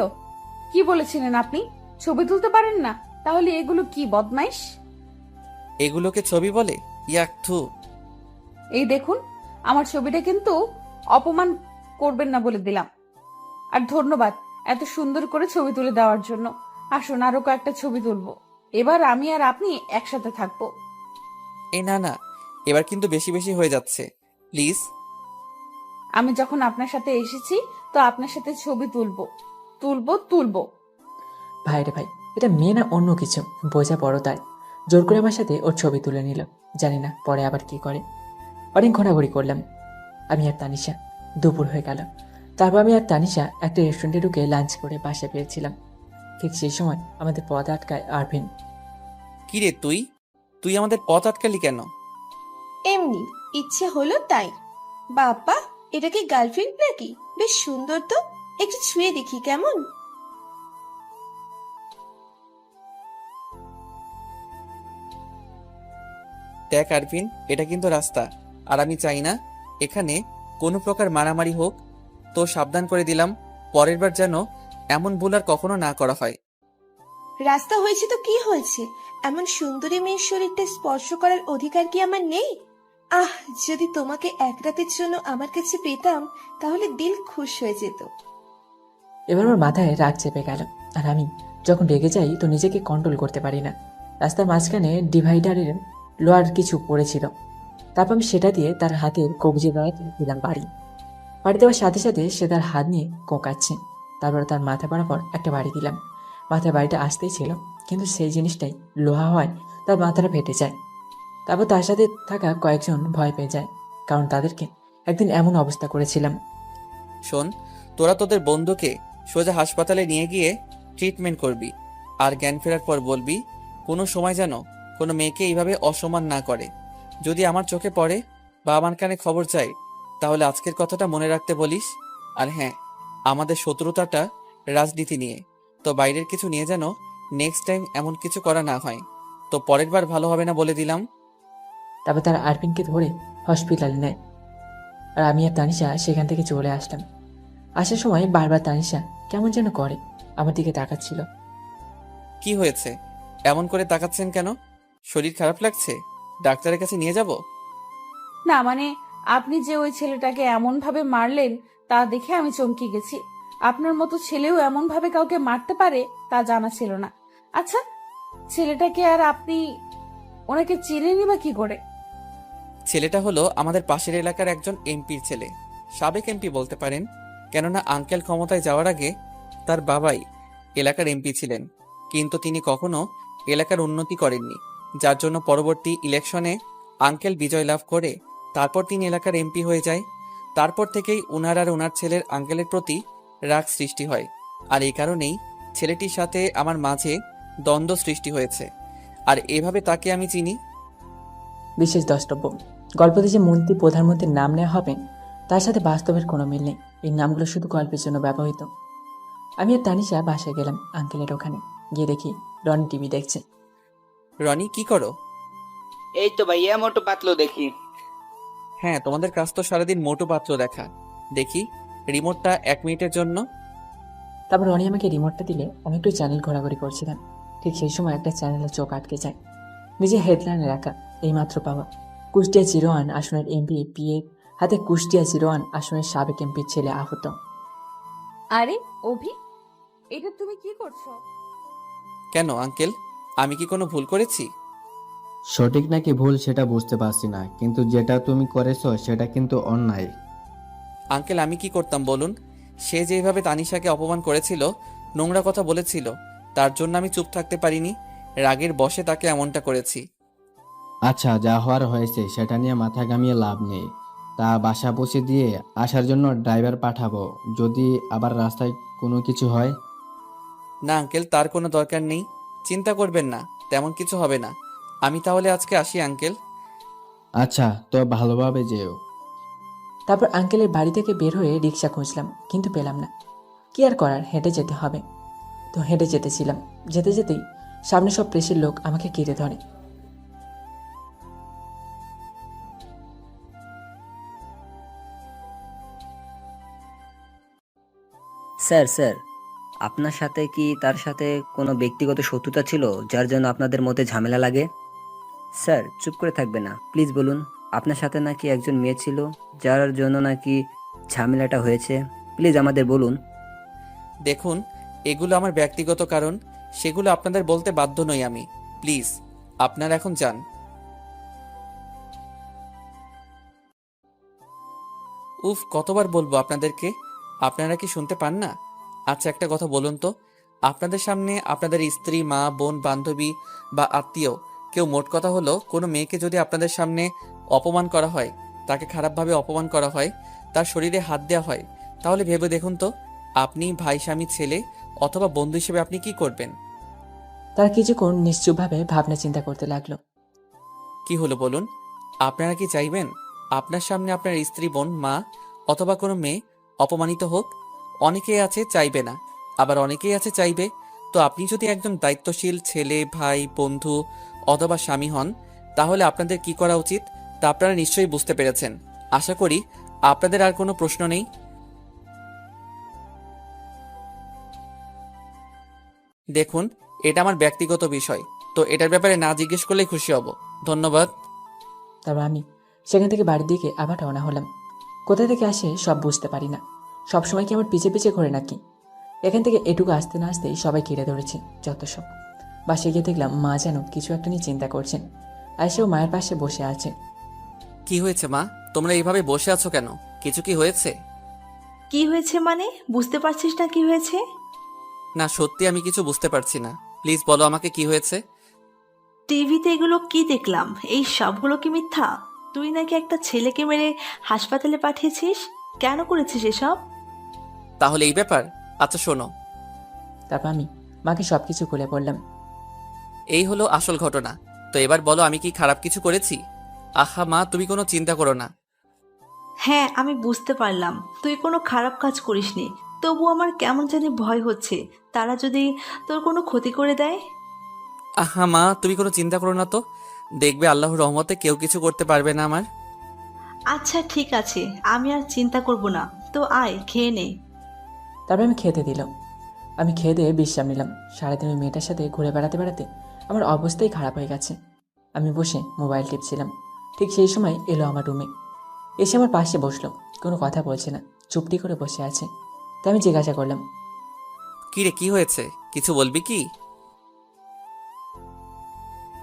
কি বলেছিলেন আপনি? ছবি তুলতে পারেন না? তাহলে এগুলো কি বদমাইশ? এগুলোকে ছবি বলে? ইয়াক থু। এই দেখুন, আমার ছবিটা কিন্তু অপমান করবেন না বলে দিলাম। আর ধন্যবাদ এত সুন্দর করে ছবি তুলে দেওয়ার জন্য। আসুন আরো কয়েকটা ছবি তুলবো। এবার আমি আর আপনি একসাথে থাকবো। এই না না, এবার কিন্তু বেশি বেশি হয়ে যাচ্ছে, প্লিজ। আমি যখন আপনার সাথে এসেছি তো আপনার সাথে ছবি তুলবো তুলবো তুলবো। ভাই রে ভাই, এটা মেয়ে না অন্য কিছু বোঝা বড়, তাই জোর করে আমার সাথে ওর ছবি তুলে নিল। জানি না পরে আবার কি করে। অনেক ঘোরাঘুরি করলাম আমি আর তানিশা। দুপুর হয়ে গেল। তারপর আমি আর তানিশা একটা রেস্টুরেন্টে ঢুকে লাঞ্চ করে বাসায় পেয়েছিলাম। ঠিক সেই সময় আমাদের পথ আটকায় আরভিন। কিরে তুই তুই আমাদের পথ আটকালি কেন? এমনি ইচ্ছে হলো তাই। বাবা, এটা কি গার্লফ্রেন্ড নাকি? বেশ সুন্দর তো, একটু ছুঁয়ে দেখি কেমন। দেখ আরভিন, এটা কিন্তু রাস্তা, আর আমি চাই না এখানে কোনো প্রকার মারামারি হোক। তো সাবধান করে দিলাম, পরের বার যেন এমন ভুল আর কখনো না করা হয়। রাস্তা হয়েছে তো কি হয়েছে? এমন সুন্দরী মেয়ের শরীরটা স্পর্শ করার অধিকার কি আমার নেই? আহ, যদি তোমাকে এক রাতের জন্য আমার কাছে পেতাম তাহলে দিল খুশ হয়ে যেত। এবার আমার মাথায় রাগ চেপে গেল। আর আমি যখন রেগে যাই তো নিজেকে কন্ট্রোল করতে পারি না। রাস্তার মাঝখানে ডিভাইডারের লোহার কিছু পড়েছিল। তারপর আমি সেটা দিয়ে তার হাতের কবজি গায়ে দিলাম বাড়ি দেওয়ার সাথে সাথে সে তার হাত নিয়ে কোঁকাচ্ছে। তারপর তার মাথা বরাবর একটা বাড়ি দিলাম। মাথায় বাড়িটা আসতেই ছিল, কিন্তু সেই জিনিসটাই লোহা হয় তার মাথাটা ফেটে যায়। তারপর তার সাথে থাকা কয়েকজন ভয় পেয়ে যায়, কারণ তাদেরকে একদিন এমন অবস্থা করেছিলাম। শোন, তোরা তোদের বন্ধুকে সোজা হাসপাতালে নিয়ে গিয়ে ট্রিটমেন্ট করবি, আর জ্ঞান ফেরার পর বলবি কোনো সময় যেন কোনো মেয়েকে এইভাবে অসম্মান না করে। যদি আমার চোখে পড়ে বা আমার কানে খবর যায় তাহলে আজকের কথাটা মনে রাখতে বলিস। আর হ্যাঁ, আমাদের শত্রুতাটা রাজনীতি নিয়ে, তো বাইরের কিছু নিয়ে যেন নেক্সট টাইম এমন কিছু করা না হয়। তো পরের বার ভালো হবে না বলে দিলাম। তারপর তারা আরপিনকে ধরে হসপিটালে নেয়। আর আমি আর তানিশা সেখান থেকে চলে আসলাম। আসার সময় বারবার তানিশা কেমন যেন করে আমার দিকে তাকাচ্ছিল। কি হয়েছে, এমন করে তাকাচ্ছেন কেন? শরীর খারাপ লাগছে? ডাক্তারের কাছে নিয়ে যাব? না মানে, আপনি যে ওই ছেলেটাকে এমন ভাবে মারলেন তা দেখে আমি চমকে গেছি। আপনার মতো ছেলেও এমন ভাবে কাউকে মারতে পারে তা জানা ছিল না। আচ্ছা, ছেলেটাকে আর আপনি ওনাকে চিনেনই বা কি করে? ছেলেটা হলো আমাদের পাশের এলাকার একজন এমপির ছেলে, সাবেক এমপি বলতে পারেন, কেননা আঙ্কেল ক্ষমতায় যাওয়ার আগে তার বাবাই এলাকার এমপি ছিলেন, কিন্তু তিনি কখনো এলাকার উন্নতি করেননি, যার জন্য পরবর্তী ইলেকশনে আঙ্কেল বিজয় লাভ করে তারপর তিনি এলাকার এমপি হয়ে যায়। তারপর থেকেই উনার আর উনার ছেলের আঙ্কেলের প্রতি রাগ সৃষ্টি হয়, আর এই কারণেই ছেলেটির সাথে আমার মাঝে দ্বন্দ্ব সৃষ্টি হয়েছে, আর এভাবে তাকে আমি চিনি। বিশেষ দ্রষ্টব্য, গল্পতে যে মন্ত্রী প্রধানমন্ত্রীর নাম নেওয়া হবে তার সাথে বাস্তবের কোনো মিল নেই। এই নামগুলো শুধু গল্পের জন্য ব্যবহৃত। আমি আর তানিশা বাসায় গেলাম আঙ্কেলের ওখানে। গিয়ে দেখি রনি টিভি দেখছে। রনি, কি করো? এই তো ভাইয়া, মোটু পাতলো দেখি। হ্যাঁ, তোমাদের কাজ তো সারাদিন মোটু পাত্র দেখা। দেখি রিমোটটা 1 মিনিটের জন্য। তারপর রনি আমাকে রিমোটটা দিলে আমি একটু চ্যানেল ঘোরাঘুরি করছিলাম। ঠিক সেই সময় একটা চ্যানেলে চোখ আটকে যায়। নিজের হেডলাইনে রাখা এইমাত্র পাওয়া কুষ্টিয়া 01 আসনের এমপি পিএ হাতে কুষ্টিয়া 01 আসনের সাবেক এমপির ছেলে আহত। আরে অভি, এটা তুমি কি করছো? কেন আঙ্কেল, আমি কি কোনো ভুল করেছি? সঠিক নাকি ভুল সেটা বুঝতে পারছি না, কিন্তু যেটা তুমি করেছো সেটা কিন্তু অন্যায়। আঙ্কেল, আমি কি করতাম বলুন? সে যেভাবে তানিশাকে অপমান করেছিল, নোংরা কথা বলেছিল, তার জন্য আমি চুপ থাকতে পারিনি। রাগের বশে তাকে এমনটা করেছি। আচ্ছা, যা হওয়ার হয়েছে সেটা নিয়ে মাথা ঘামিয়ে লাভ নেই। তা বাসা পৌঁছে দিয়ে আসার জন্য ড্রাইভার পাঠাবো যদি আবার রাস্তায় কোনো কিছু হয়। না আঙ্কেল, তার কোনো দরকার নেই, চিন্তা করবেন না, তেমন কিছু হবে না। আমি তাহলে আজকে আসি আঙ্কেল। আচ্ছা, তো ভালোভাবে যেও। তারপর আঙ্কেলের বাড়ি থেকে বের হয়ে রিক্সা খুঁজলাম, কিন্তু পেলাম না। কি আর করার, হেঁটে যেতে হবে। তো হেঁটে যেতেছিলাম, যেতে যেতেই সামনে সব প্রেসের লোক আমাকে ঘিরে ধরে। স্যার স্যার আপনার সাথে কি তার সাথে কোনো ব্যক্তিগত শত্রুতা ছিল যার জন্য আপনাদের মধ্যে ঝামেলা লাগে? স্যার চুপ করে থাকবে না, প্লিজ বলুন। আপনার সাথে নাকি একজন মেয়ে ছিল যার জন্য নাকি ঝামেলাটা হয়েছে? প্লিজ আমাদের বলুন। দেখুন, এগুলো আমার ব্যক্তিগত কারণ, সেগুলো আপনাদের বলতে বাধ্য নই আমি। প্লিজ আপনারা এখন যান। উফ, কতবার বলবো আপনাদেরকে, আপনারা কি শুনতে পান না? আচ্ছা একটা কথা বলুন তো, আপনাদের সামনে আপনাদের স্ত্রী, মা, বোন, বান্ধবী বা আত্মীয় কেউ, মোট কথা হলো কোনো মেয়েকে যদি আপনাদের সামনে অপমান করা হয়, তাকে খারাপভাবে অপমান করা হয়, তার শরীরে হাত দেওয়া হয়, তাহলে ভেবে দেখুন তো আপনি ভাই, স্বামী, ছেলে অথবা বন্ধু হিসেবে আপনি কি করবেন? তারা কিছুক্ষণ নিশ্চুপভাবে ভাবনা চিন্তা করতে লাগলো। কি হলো বলুন, আপনারা কি চাইবেন আপনার সামনে আপনার স্ত্রী, বোন, মা অথবা কোনো মেয়ে অপমানিত হোক? অনেকেই আছে চাইবে না, আবার অনেকেই আছে চাইবে। তো আপনি যদি একজন দায়িত্বশীল ছেলে, ভাই, বন্ধু অথবা স্বামী হন, তাহলে আপনাদের কি করা উচিত তা আপনারা নিশ্চয়ই বুঝতে পেরেছেন। আশা করি আপনাদের আর কোনো প্রশ্ন নেই। দেখুন, এটা আমার ব্যক্তিগত বিষয়, তো এটার ব্যাপারে না জিজ্ঞেস করলেই খুশি হব। ধন্যবাদ। তারপর আমি সেখান থেকে বাড়ির দিকে আবার রওনা হলাম। কোথা থেকে আসে সব বুঝতে পারি না। সবসময় কি আমার পিছে পিছে ঘোরে নাকি? এখান থেকে এটুকু আসতে না আসতেই সবাই ঘিরে ধরেছে, যত সব। বাসে গিয়ে দেখলাম মা যেন কিছু একটা নিয়ে চিন্তা করছেন। আয়েশাও মায়ের পাশে বসে আছে। কি হয়েছে মা, তোমরা এইভাবে বসে আছো কেন? কিছু কি হয়েছে? কি হয়েছে মানে? বুঝতে পারছিস না কি হয়েছে? না, সত্যি আমি কিছু বুঝতে পারছি না। প্লিজ বলো আমাকে কি হয়েছে। টিভিতে এগুলো কি দেখলাম? এই সবগুলো কি মিথ্যা? তুই নাকি একটা ছেলেকে মেরে হাসপাতালে পাঠিয়েছিস, কেন করেছিস এসব? তাহলে এই ব্যাপার? আচ্ছা শোনো। তারপর আমি মাকে সবকিছু খুলে বললাম। এই হলো আসল ঘটনা। তো এবার বলো আমি কি খারাপ কিছু করেছি? আহা মা, তুমি কোনো চিন্তা করো না। হ্যাঁ, আমি বুঝতে পারলাম তুই কোনো খারাপ কাজ করিসনি। তবু আমার কেমন জানি ভয় হচ্ছে, তারা যদি তোর কোনো ক্ষতি করে দেয়। আহা মা, তুমি কোনো চিন্তা করো না তো, দেখবে আল্লাহর রহমতে কেউ কিছু করতে পারবে না আমার। আচ্ছা ঠিক আছে, আমি আর চিন্তা করব না, তো আয় খেয়ে নে। তারপর আমি খেতে দিলাম। আমি খেয়ে দিয়ে বিশ্রাম নিলাম। সারাদিন ওই মেয়েটার সাথে ঘুরে বেড়াতে বেড়াতে আমার অবস্থাই খারাপ হয়ে গেছে। আমি বসে মোবাইল টিপছিলাম। ঠিক সেই সময় এলো আমার রুমে, এসে আমার পাশে বসলো। কোনো কথা বলছে না, চুপটি করে বসে আছে। তাই আমি জিজ্ঞাসা করলাম, কি রে, কি হয়েছে? কিছু বলবি কি?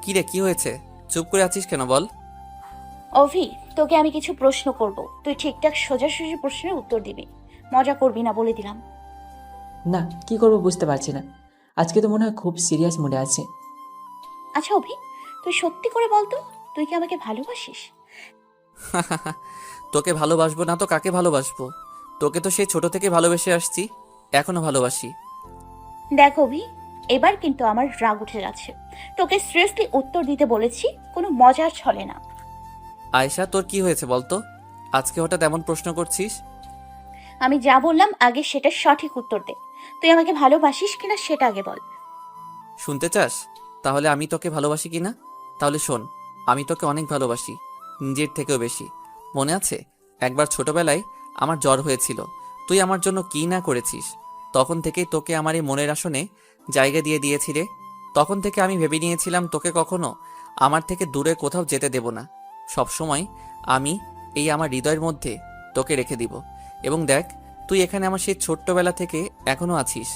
কি রে, কি হয়েছে? চুপ করে আছিস কেন, বল। অভি, তোকে আমি কিছু প্রশ্ন করব, তুই ঠিকঠাক সোজাসুজি প্রশ্নের উত্তর দিবি। মজা করবি না, বলে দিলাম। না কি করবো বুঝতে পারছি না। আজকে তো মনে হয় খুব সিরিয়াস মুডে আছে। আচ্ছা অভি, তুই সত্যি করে বলতো, তুই কি আমাকে ভালোবাসিস? তোকে ভালোবাসবো না তো কাকে ভালোবাসবো? তোকে তো সেই ছোট থেকে ভালোবেসে আসছি, এখনো ভালোবাসি। দেখ অভি, এবার কিন্তু আমার রাগ উঠে যাচ্ছে। তোকে সিরিয়াসলি উত্তর দিতে বলেছি, কোনো মজার ছলে না। আয়েশা, তোর কি হয়েছে বলতো? আজকে হঠাৎ এমন প্রশ্ন করছিস? আমি যা বললাম আগে সেটা সঠিক উত্তর দে। তুই আমাকে ভালোবাসিস কিনা সেটা আগে বল। শুনতে চাস তাহলে আমি তোকে ভালোবাসি কিনা? তাহলে শোন, আমি তোকে অনেক ভালোবাসি, নিজের থেকেও বেশি। মনে আছে একবার ছোটবেলায় আমার জ্বর হয়েছিল, তুই আমার জন্য কি না করেছিস। তখন থেকেই তোকে আমার এই মনের আসনে জায়গা দিয়ে দিয়েছি রে। তখন থেকে আমি ভেবে নিয়েছিলাম তোকে কখনো আমার থেকে দূরে কোথাও যেতে দেব না। সবসময় আমি এই আমার হৃদয়ের মধ্যে তোকে রেখে দিব। এবং দেখ, তুই এখানে আমার সেই ছোট্টবেলা থেকে এখনো আছিস।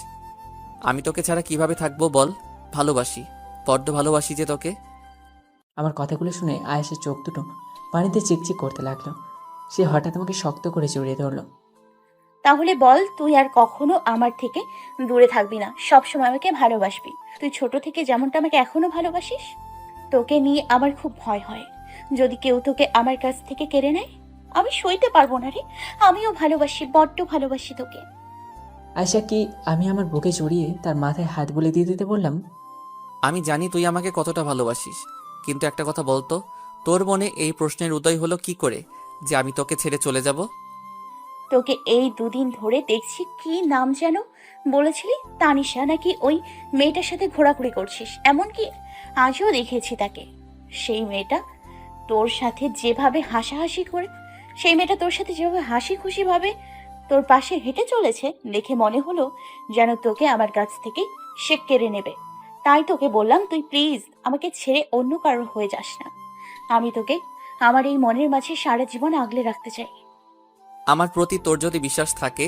আমি তোকে ছাড়া কিভাবে থাকবো বল? ভালোবাসি, বড্ড ভালোবাসি যে তোকে। আমার কথাগুলো শুনে আয়েশের চোখ দুটো পানিতে চিকচিক করতে লাগলো। সে হঠাৎ আমাকে শক্ত করে জড়িয়ে ধরলো। তাহলে বল, তুই আর কখনো আমার থেকে দূরে থাকবি না, সবসময় আমাকে ভালোবাসবি। তুই ছোট থেকে যেমনটা আমাকে এখনো ভালোবাসিস। তোকে নিয়ে আমার খুব ভয় হয়, যদি কেউ তোকে আমার কাছ থেকে কেড়ে নেয়। আমি সইতে পারবো না রে, আমিও ভালোবাসি, বড্ড ভালোবাসি তোকে। আয়েশা কি আমি আমার বুকে জড়িয়ে তার মাথায় হাত বুলিয়ে দিয়ে দিতে বললাম। আমি জানি তুই আমাকে কতটা ভালোবাসিস, কিন্তু একটা কথা বলতো, তোর মনে এই প্রশ্নের উদয় হলো কি করে যে আমি তোকে ছেড়ে চলে যাব? তোকে এই দুদিন ধরে দেখছি, কি নাম যেন বলেছিলি, তানিশা নাকি ওই মেয়েটার সাথে ঘোরাঘুরি করছিস। এমনকি আজও দেখেছি তাকে। সেই মেয়েটা তোর সাথে যেভাবে হাসাহাসি করে, সেই মেয়েটা তোর সাথে যেভাবে হাসি খুশি ভাবে তোর পাশে হেঁটে চলেছে দেখে মনে হলো যেন তোকে আমার কাছ থেকে সে কেড়ে নেবে। তাই তোকে বললাম, তুই প্লিজ আমাকে ছেড়ে অন্য কারোর হয়ে যাস না। আমি তোকে আমার এই মনের মাঝে সারা জীবন আগলে রাখতে চাই। আমার প্রতি তোর যদি বিশ্বাস থাকে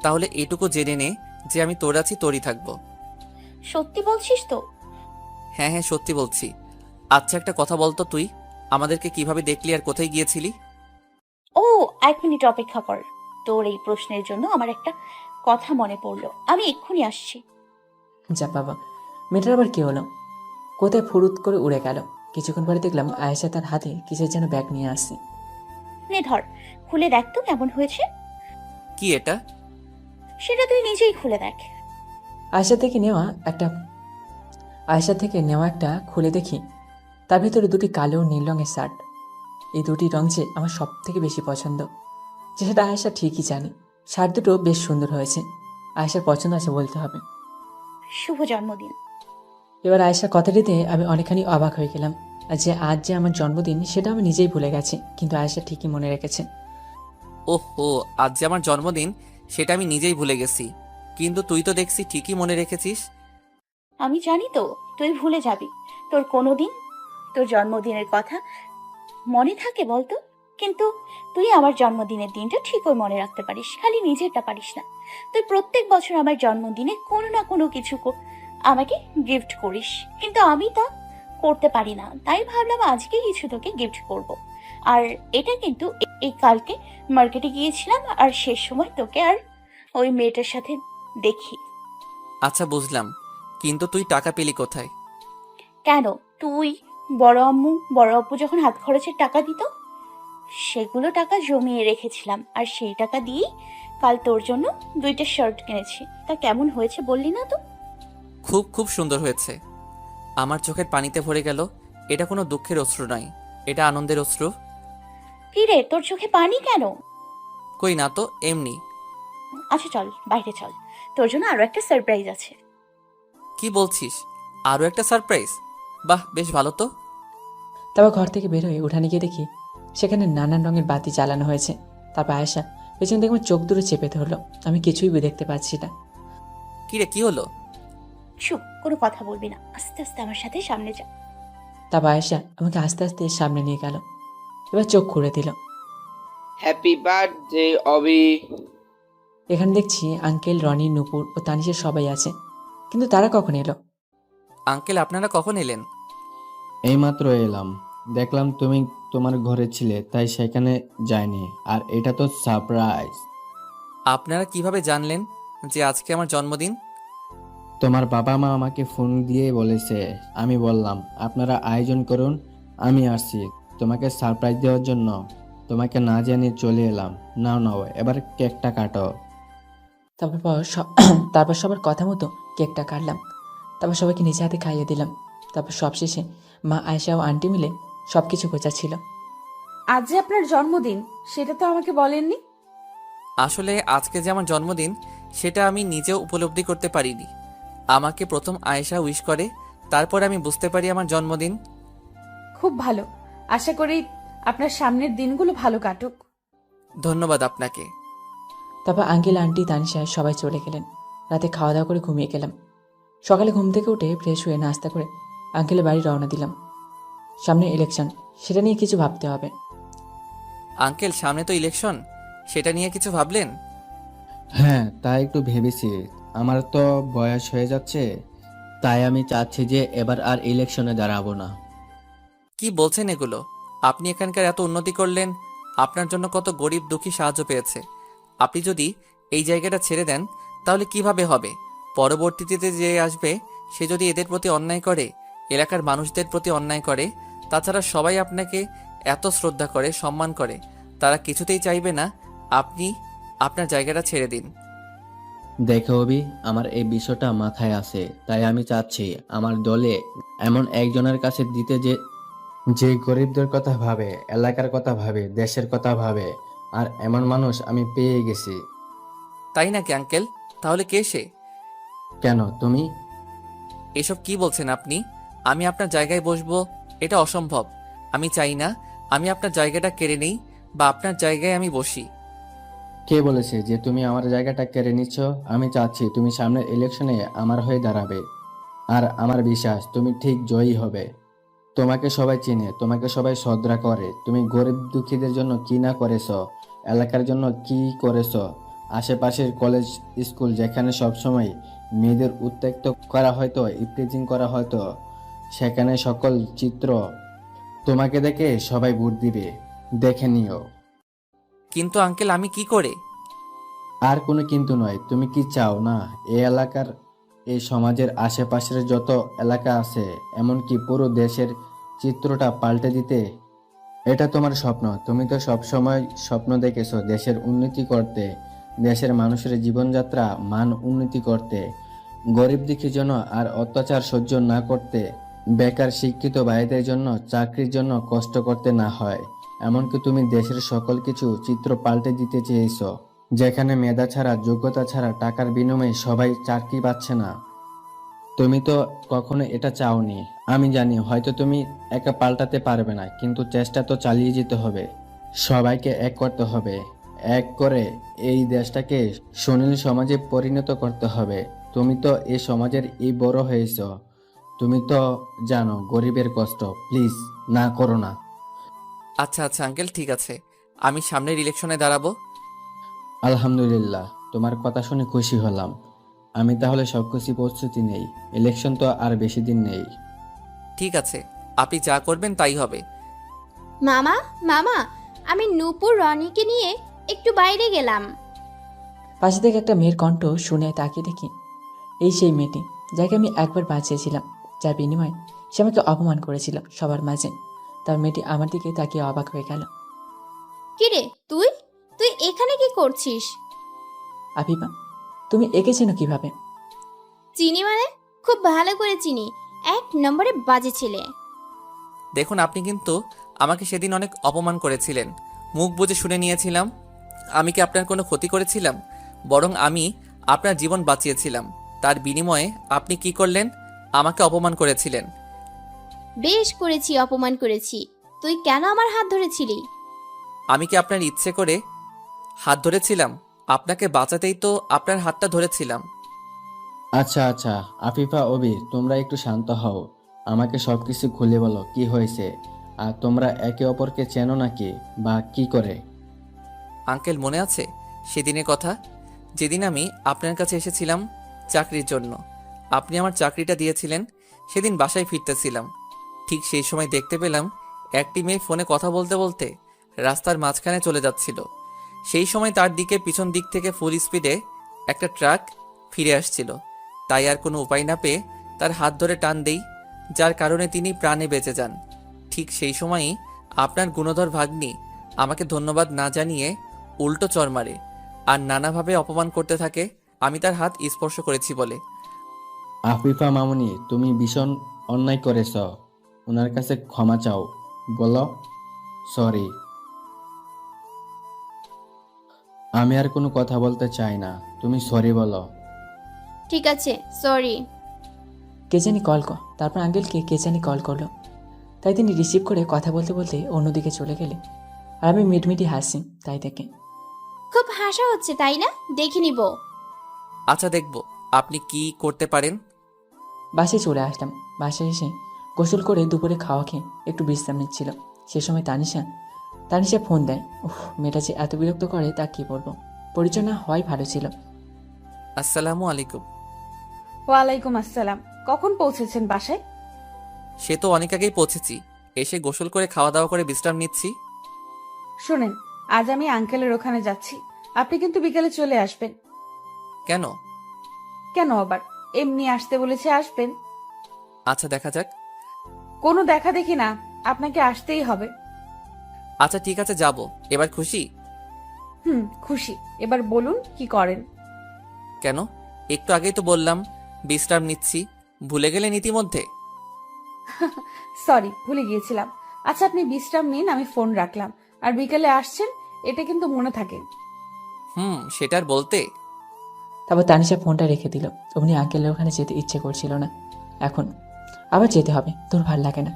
তাহলে এটুকু জেনে নে যে আমি তোর আছি, তোরই থাকবো। সত্যি বলছিস তো? হ্যাঁ হ্যাঁ, সত্যি বলছি। আচ্ছা, একটা কথা বলতো, তুই আমাদেরকে কিভাবে দেখলি আর কোথায় গিয়েছিলি? ও, 1 মিনিট অপেক্ষা কর। তোর এই প্রশ্নের জন্য আমার একটা কথা মনে পড়লো, আমি এক্ষুনি আসছি। যা বাবা, মেয়েটার আবার কি হলো? কোথায় ফুরুত করে উড়ে গেল। কিছুক্ষণ পরে দেখলাম আয়েশা তার হাতে কিসের যেন ব্যাগ নিয়ে আসছে। নে ধর, খুলে দেখ তো কেমন হয়েছে। কি এটা? সেটা তুই নিজেই খুলে দেখ। আয়েশা থেকে নেওয়া একটা খুলে দেখি, তার ভিতরে দুটি কালো ও নীল রঙের শার্ট। এই দুটি রং যে আমার সব থেকে বেশি পছন্দ, যেটা আয়েশা ঠিকই জানে। শার্ট দুটো বেশ সুন্দর হয়েছে, আয়েশার পছন্দ আছে বলতে হবে। শুভ জন্মদিন। এবার আয়েশার কথাটিতে আমি অনেকখানি অবাক হয়ে গেলাম। যে আজ যে আমার জন্মদিন সেটা আমি নিজেই ভুলে গেছি, কিন্তু আয়েশা ঠিকই মনে রেখেছে। ওহো, আজ যে আমার জন্মদিন সেটা আমি নিজেই ভুলে গেছি, কিন্তু তুই তো দেখছি ঠিকই মনে রেখেছিস। আমি জানি তো তুই ভুলে যাবি। তোর কোনোদিন তোর জন্মদিনের কথা মনে থাকে বলতো? কিন্তু তুই আমার জন্মদিনের দিনটা ঠিকই মনে রাখতে পারিস, খালি নিজেরটা পারিস না। তুই প্রত্যেক বছর আমার জন্মদিনে কোনো না কোনো কিছু আমাকে গিফট করিস, কিন্তু আমি তা করতে পারি না। তাই ভাবলাম আজকে কিছু তোকে গিফট করব। আর এটা কিন্তু এই কালকে মার্কেটে গিয়েছিলাম আর শেষ সময় তোকে আর ওই মেয়েটার সাথে দেখি। আচ্ছা বুঝলাম, কিন্তু তুই টাকা পেলি কোথায়? কেন? তুই বড় আম্মু বড় আব্বু যখন হাত খরচের টাকা দিত, সেগুলো টাকা জমিয়ে রেখেছিলাম, আর সেই টাকা দিয়েই কাল তোর জন্য 2টা শার্ট কিনেছি। তা কেমন হয়েছে বললি না তো? খুব খুব সুন্দর হয়েছে। আমার চোখের পানিতে ভরে গেল। এটা কোনো দুঃখের অশ্রু নয়, এটা আনন্দের অশ্রু। কি রে, তোর চোখে পানি কেন? কই না তো, এমনি। আচ্ছা চল, বাইরে চল, তোর জন্য আরো একটা সারপ্রাইজ আছে। কি বলছিস? আরও একটা সারপ্রাইজ? বাহ, বেশ ভালো তো। তারপর ঘর থেকে বের হয়ে উঠানে গিয়ে দেখি সেখানে নানান রঙের বাতি জ্বালানো হয়েছে। তারপর আয়েশা পেছন থেকে আমার চোখ দুটো চেপে ধরলো। আমি কিছুই দেখতে পাচ্ছি না। কি রে, কি হলো? চুপ, কোনো কথা বলবি না, আস্তে আস্তে আমার সাথে সামনে যা। তারপর আয়েশা আমাকে আস্তে আস্তে সামনে নিয়ে গেল। এবার চোখ খুলে দিল। হ্যাপি বার্থডে অবি। এখানে দেখছি আঙ্কেল, রনি, নুপুর ও তানিশের সবাই আছে, কিন্তু তারা কখন এলো? আঙ্কেল, আপনারা কখন এলেন? এইমাত্র এলাম, দেখলাম তুমি তোমার ঘরে ছিলে, তাই সেখানে যাইনি। আর এটা তো সারপ্রাইজ। আপনারা কিভাবে জানলেন যে আজকে আমার জন্মদিন? তোমার বাবা মা আমাকে ফোন দিয়ে বলেছে। আমি বললাম আপনারা আয়োজন করুন, আমি আসছি তোমাকে সারপ্রাইজ দেওয়ার জন্য। তোমাকে না জানিয়ে চলে এলাম। নাও নাও, এবার কেকটা কাটো। তারপর সবার কথা মতো কেকটা কাটলাম। তারপর সবাইকে নিজে হাতে খাইয়ে দিলাম। তারপর সবশেষে মা, আয়েশা ও আন্টি মিলে সব কিছু গোছাচ্ছিল। আজ যে আপনার জন্মদিন সেটা তো আমাকে বলেননি। আসলে আজকে যে আমার জন্মদিন সেটা আমি নিজেও উপলব্ধি করতে পারিনি। আমাকে প্রথম আয়েশা উইশ করে, তারপর আমি বুঝতে পারি আমার জন্মদিন। খুব ভালো, আশা করি আপনার সামনের দিনগুলো ভালো কাটুক। ধন্যবাদ আপনাকে। তারপর আঙ্কেল, আন্টি, তানিশা সবাই চলে গেলেন। রাতে খাওয়া দাওয়া করে ঘুমিয়ে গেলাম। সকালে ঘুম থেকে উঠে ফ্রেশ হয়ে নাস্তা করে আঙ্কেলের বাড়ি রওনা দিলাম। সামনে ইলেকশন, সেটা নিয়ে কিছু ভাবতে হবে। আঙ্কেল, সামনে তো ইলেকশন, সেটা নিয়ে কিছু ভাবলেন? হ্যাঁ, তাই একটু ভেবেছি। আমার তো বয়স হয়ে যাচ্ছে, তাই আমি চাচ্ছি যে এবার আর ইলেকশনে দাঁড়াবো না। কি বলছেন এগুলো? আপনি এখানকার এত উন্নতি করলেন, আপনার জন্য কত গরিব দুঃখী সাহায্য পেয়েছে। আপনি যদি এই জায়গাটা ছেড়ে দেন তাহলে কিভাবে হবে? পরবর্তীতে যে আসবে সে যদি এদের প্রতি অন্যায় করে, এলাকার মানুষদের প্রতি অন্যায় করে, তাছাড়া সবাই আপনাকে এত শ্রদ্ধা করে, সম্মান করে, তারা কিছুতেই চাইবে না আপনি আপনার জায়গাটা ছেড়ে দিন। দেখো অবি, আমার এই বিষয়টা মাথায় আছে, তাই আমি চাচ্ছি আমার দলে এমন একজনের কাছে দিতে যে গরিবদের কথা ভাবে, এলাকার কথা ভাবে, দেশের কথা ভাবে। আর এমন মানুষ আমি পেয়ে গেছি। তাই নাকি আঙ্কেল? তাহলে কে সে? কেন, তুমি? এসব কি বলছেন আপনি? আমি আপনার জায়গায় বসবো এটা অসম্ভব। আমি চাই না আমি আপনার জায়গাটা কেড়ে নেই বা আপনার জায়গায় আমি বসি। কে বলেছে যে তুমি আমার জায়গাটা কেড়ে নিচ্ছ? আমি চাচ্ছি তুমি সামনের ইলেকশনে আমার হয়ে দাঁড়াবে, আর আমার বিশ্বাস তুমি ঠিক জয়ী হবে। তোমাকে সবাই চিনে, তোমাকে সবাই শ্রদ্ধা করে। তুমি গরিব দুঃখীদের জন্য কি না করেছো, এলাকার জন্য কি করেছো। আশেপাশের কলেজ স্কুল যেখানে সবসময় মেয়েদের উত্ত্যক্ত করা হয়তো, ইফটিজিং করা হয়তো, সেখানে সকল চিত্র তোমাকে দেখে সবাই ভোট দিবে, দেখে নিও। কিন্তু আঙ্কেল আমি কি করে? আর কোনো কিন্তু নয়। তুমি কি চাও না এই এলাকার, এই সমাজের আশেপাশের যত এলাকা আছে, এমনকি পুরো দেশের চিত্রটা পাল্টে দিতে? এটা তোমার স্বপ্ন। তুমি তো সবসময় স্বপ্ন দেখেছো দেশের উন্নতি করতে, দেশের মানুষের জীবনযাত্রা মান উন্নতি করতে, গরিব দুঃখীর জন্য আর অত্যাচার সহ্য না করতে, বেকার শিক্ষিত ভাইদের জন্য চাকরির জন্য কষ্ট করতে না হয়। এমনকি তুমি দেশের সকল কিছু চিত্র পাল্টে দিতে চেয়েছো, যেখানে মেধা ছাড়া, যোগ্যতা ছাড়া টাকার বিনিময়ে সবাই চাকরি পাচ্ছে না। তুমি তো কখনো এটা চাওনি। আমি জানি হয়তো তুমি একা পাল্টাতে পারবে না, কিন্তু চেষ্টা তো চালিয়ে যেতে হবে। সবাইকে এক করতে হবে, এক করে এই দেশটাকে সুনীল সমাজে পরিণত করতে হবে। তুমি তো এই সমাজের এই বড় হয়েছ, তুমি তো জানো গরিবের কষ্ট। প্লিজ না করো না। আচ্ছা আচ্ছা আঙ্কেল, ঠিক আছে, আমি সামনের ইলেকশনে দাঁড়াবো। আলহামদুলিল্লাহ, তোমার কথা শুনে খুশি হলাম। আমি তাহলে সবকিছু প্রস্তুতি নেই। ইলেকশন তো আর বেশি দিন নেই। ঠিক আছে, আপনি যা করবেন তাই হবে। মামা মামা, আমি নূপুর রনিকে নিয়ে একটু বাইরে গেলাম। পাশে থেকে একটা মেয়ের কণ্ঠ শুনে তাকিয়ে দেখি এই সেই মেয়েটি যাকে আমি একবার বাঁচিয়েছিলাম, যার বিনিময়ে সে আমাকে অপমান করেছিল সবার মাঝে। তার মেয়েটি আমার দিকে তাকিয়ে অবাক হয়ে গেল। কিরে তুই তুই এখানে কি করছিস? আফিফা, তুমি এঁকে চেনো কিভাবে? চিনি মানে খুব ভালো করে চিনি, 1 নম্বরে বাজে ছেলে। দেখুন, আপনি কিন্তু আমাকে সেদিন অনেক অপমান করেছিলেন, মুখ বুজে শুনে নিয়েছিলাম। আমি কি আপনার কোনো ক্ষতি করেছিলাম? বরং আমি আপনার জীবন বাঁচিয়েছিলাম। তার বিনিময়ে আপনি কি করলেন? আমাকে অপমান করেছিলেন। বেশ করেছি, অপমান করেছি। তুই কেন আমার হাত ধরেছিলি? আমি কি আপনার ইচ্ছে করে হাত ধরেছিলাম? আপনাকে বাঁচাতেই তো আপনার হাতটা ধরেছিলাম। আচ্ছা আচ্ছা, আফিফা, অবি, তোমরা একটু শান্ত হও। আমাকে সবকিছু খুলে বলো কি হয়েছে। আর তোমরা একে অপরকে চেনো নাকি, বা কি করে? আঙ্কেল, মনে আছে সেদিনের কথা, যেদিন আমি আপনার কাছে এসেছিলাম চাকরির জন্য? আপনি আমার চাকরিটা দিয়েছিলেন। সেদিন বাসায় ফিরতেছিলাম, ঠিক সেই সময় দেখতে পেলাম একটি মেয়ে ফোনে কথা বলতে বলতে রাস্তার মাঝখানে চলে যাচ্ছিল। সেই সময় তার দিকে পিছন দিক থেকে ফুল স্পিডে একটা ট্রাক ফিরে আসছিল। তাই আর কোনো উপায় না পেয়ে তার হাত ধরে টান দেই, যার কারণে তিনি প্রাণে বেঁচে যান। ঠিক সেই সময়ই আপনার গুণধর ভাগ্নি আমাকে ধন্যবাদ না জানিয়ে উল্টো চর মারে আর নানাভাবে অপমান করতে থাকে আমি তার হাত স্পর্শ করেছি বলে। আফিফা মামুনি, তুমি ভীষণ অন্যায় করেছ। ওনার কাছে ক্ষমা চাও, বলো সরি। আমি আর কোনো কথা বলতে চাই না, তুমি সরি বলো। ঠিক আছে, সরি। কে জানি কল কর, তারপর আঙ্কেলকে কে জানি কল করলো। তাই তিনি রিসিভ করে কথা বলতে বলতে অন্যদিকে চলে গেলে, আর আমি মিটমিটি হাসি তাই দেখে। খুব হাসা হচ্ছে তাই না? দেখে নিব। আচ্ছা, দেখব আপনি কি করতে পারেন। বাসে চলে আসলাম। বাসায় এসে গোসল করে দুপুরে খাওয়া খেয়ে একটু বিশ্রাম নিচ্ছিল। সে সময় তানিশা ফোন দেয়। মেয়েটা যে এত বিরক্ত করে তা কি বলবো। পরিচয় না হয় ভালো ছিল। আসসালামু আলাইকুম। ওয়ালাইকুম আসসালাম। কখন পৌঁছেছেন বাসায়? সে তো অনেক আগেই পৌঁছেছি, এসে গোসল করে খাওয়া দাওয়া করে বিশ্রাম নিচ্ছি। শোনেন, আজ আমি আঙ্কেলের ওখানে যাচ্ছি, আপনি কিন্তু বিকেলে চলে আসবেন। কেন? কেন আবার, এমনি আসতে বলেছে, আসবেন। আচ্ছা, দেখা যাক। কোনো দেখা দেখি না, আপনাকে আসতেই হবে। আচ্ছা ঠিক আছে, যাব। এবার খুশি? খুশি। এবার বলুন কি করেন। কেন, একটু আগেই তো বললাম বিশ্রাম নিচ্ছি, ভুলে গেলেন ইতিমধ্যে? সরি, ভুলে গিয়েছিলাম। আচ্ছা আপনি বিশ্রাম নিন, আমি ফোন রাখলাম। আর বিকেলে আসছেন, এটা কিন্তু মনে থাকে। সেটার বলতে। তারপর তানিশা ফোনটা রেখে দিল। অমনি আঙ্কেলের ওখানে যেতে ইচ্ছে করছিল না। এখন আবার যেতে হবে, তোর ভাল লাগে না।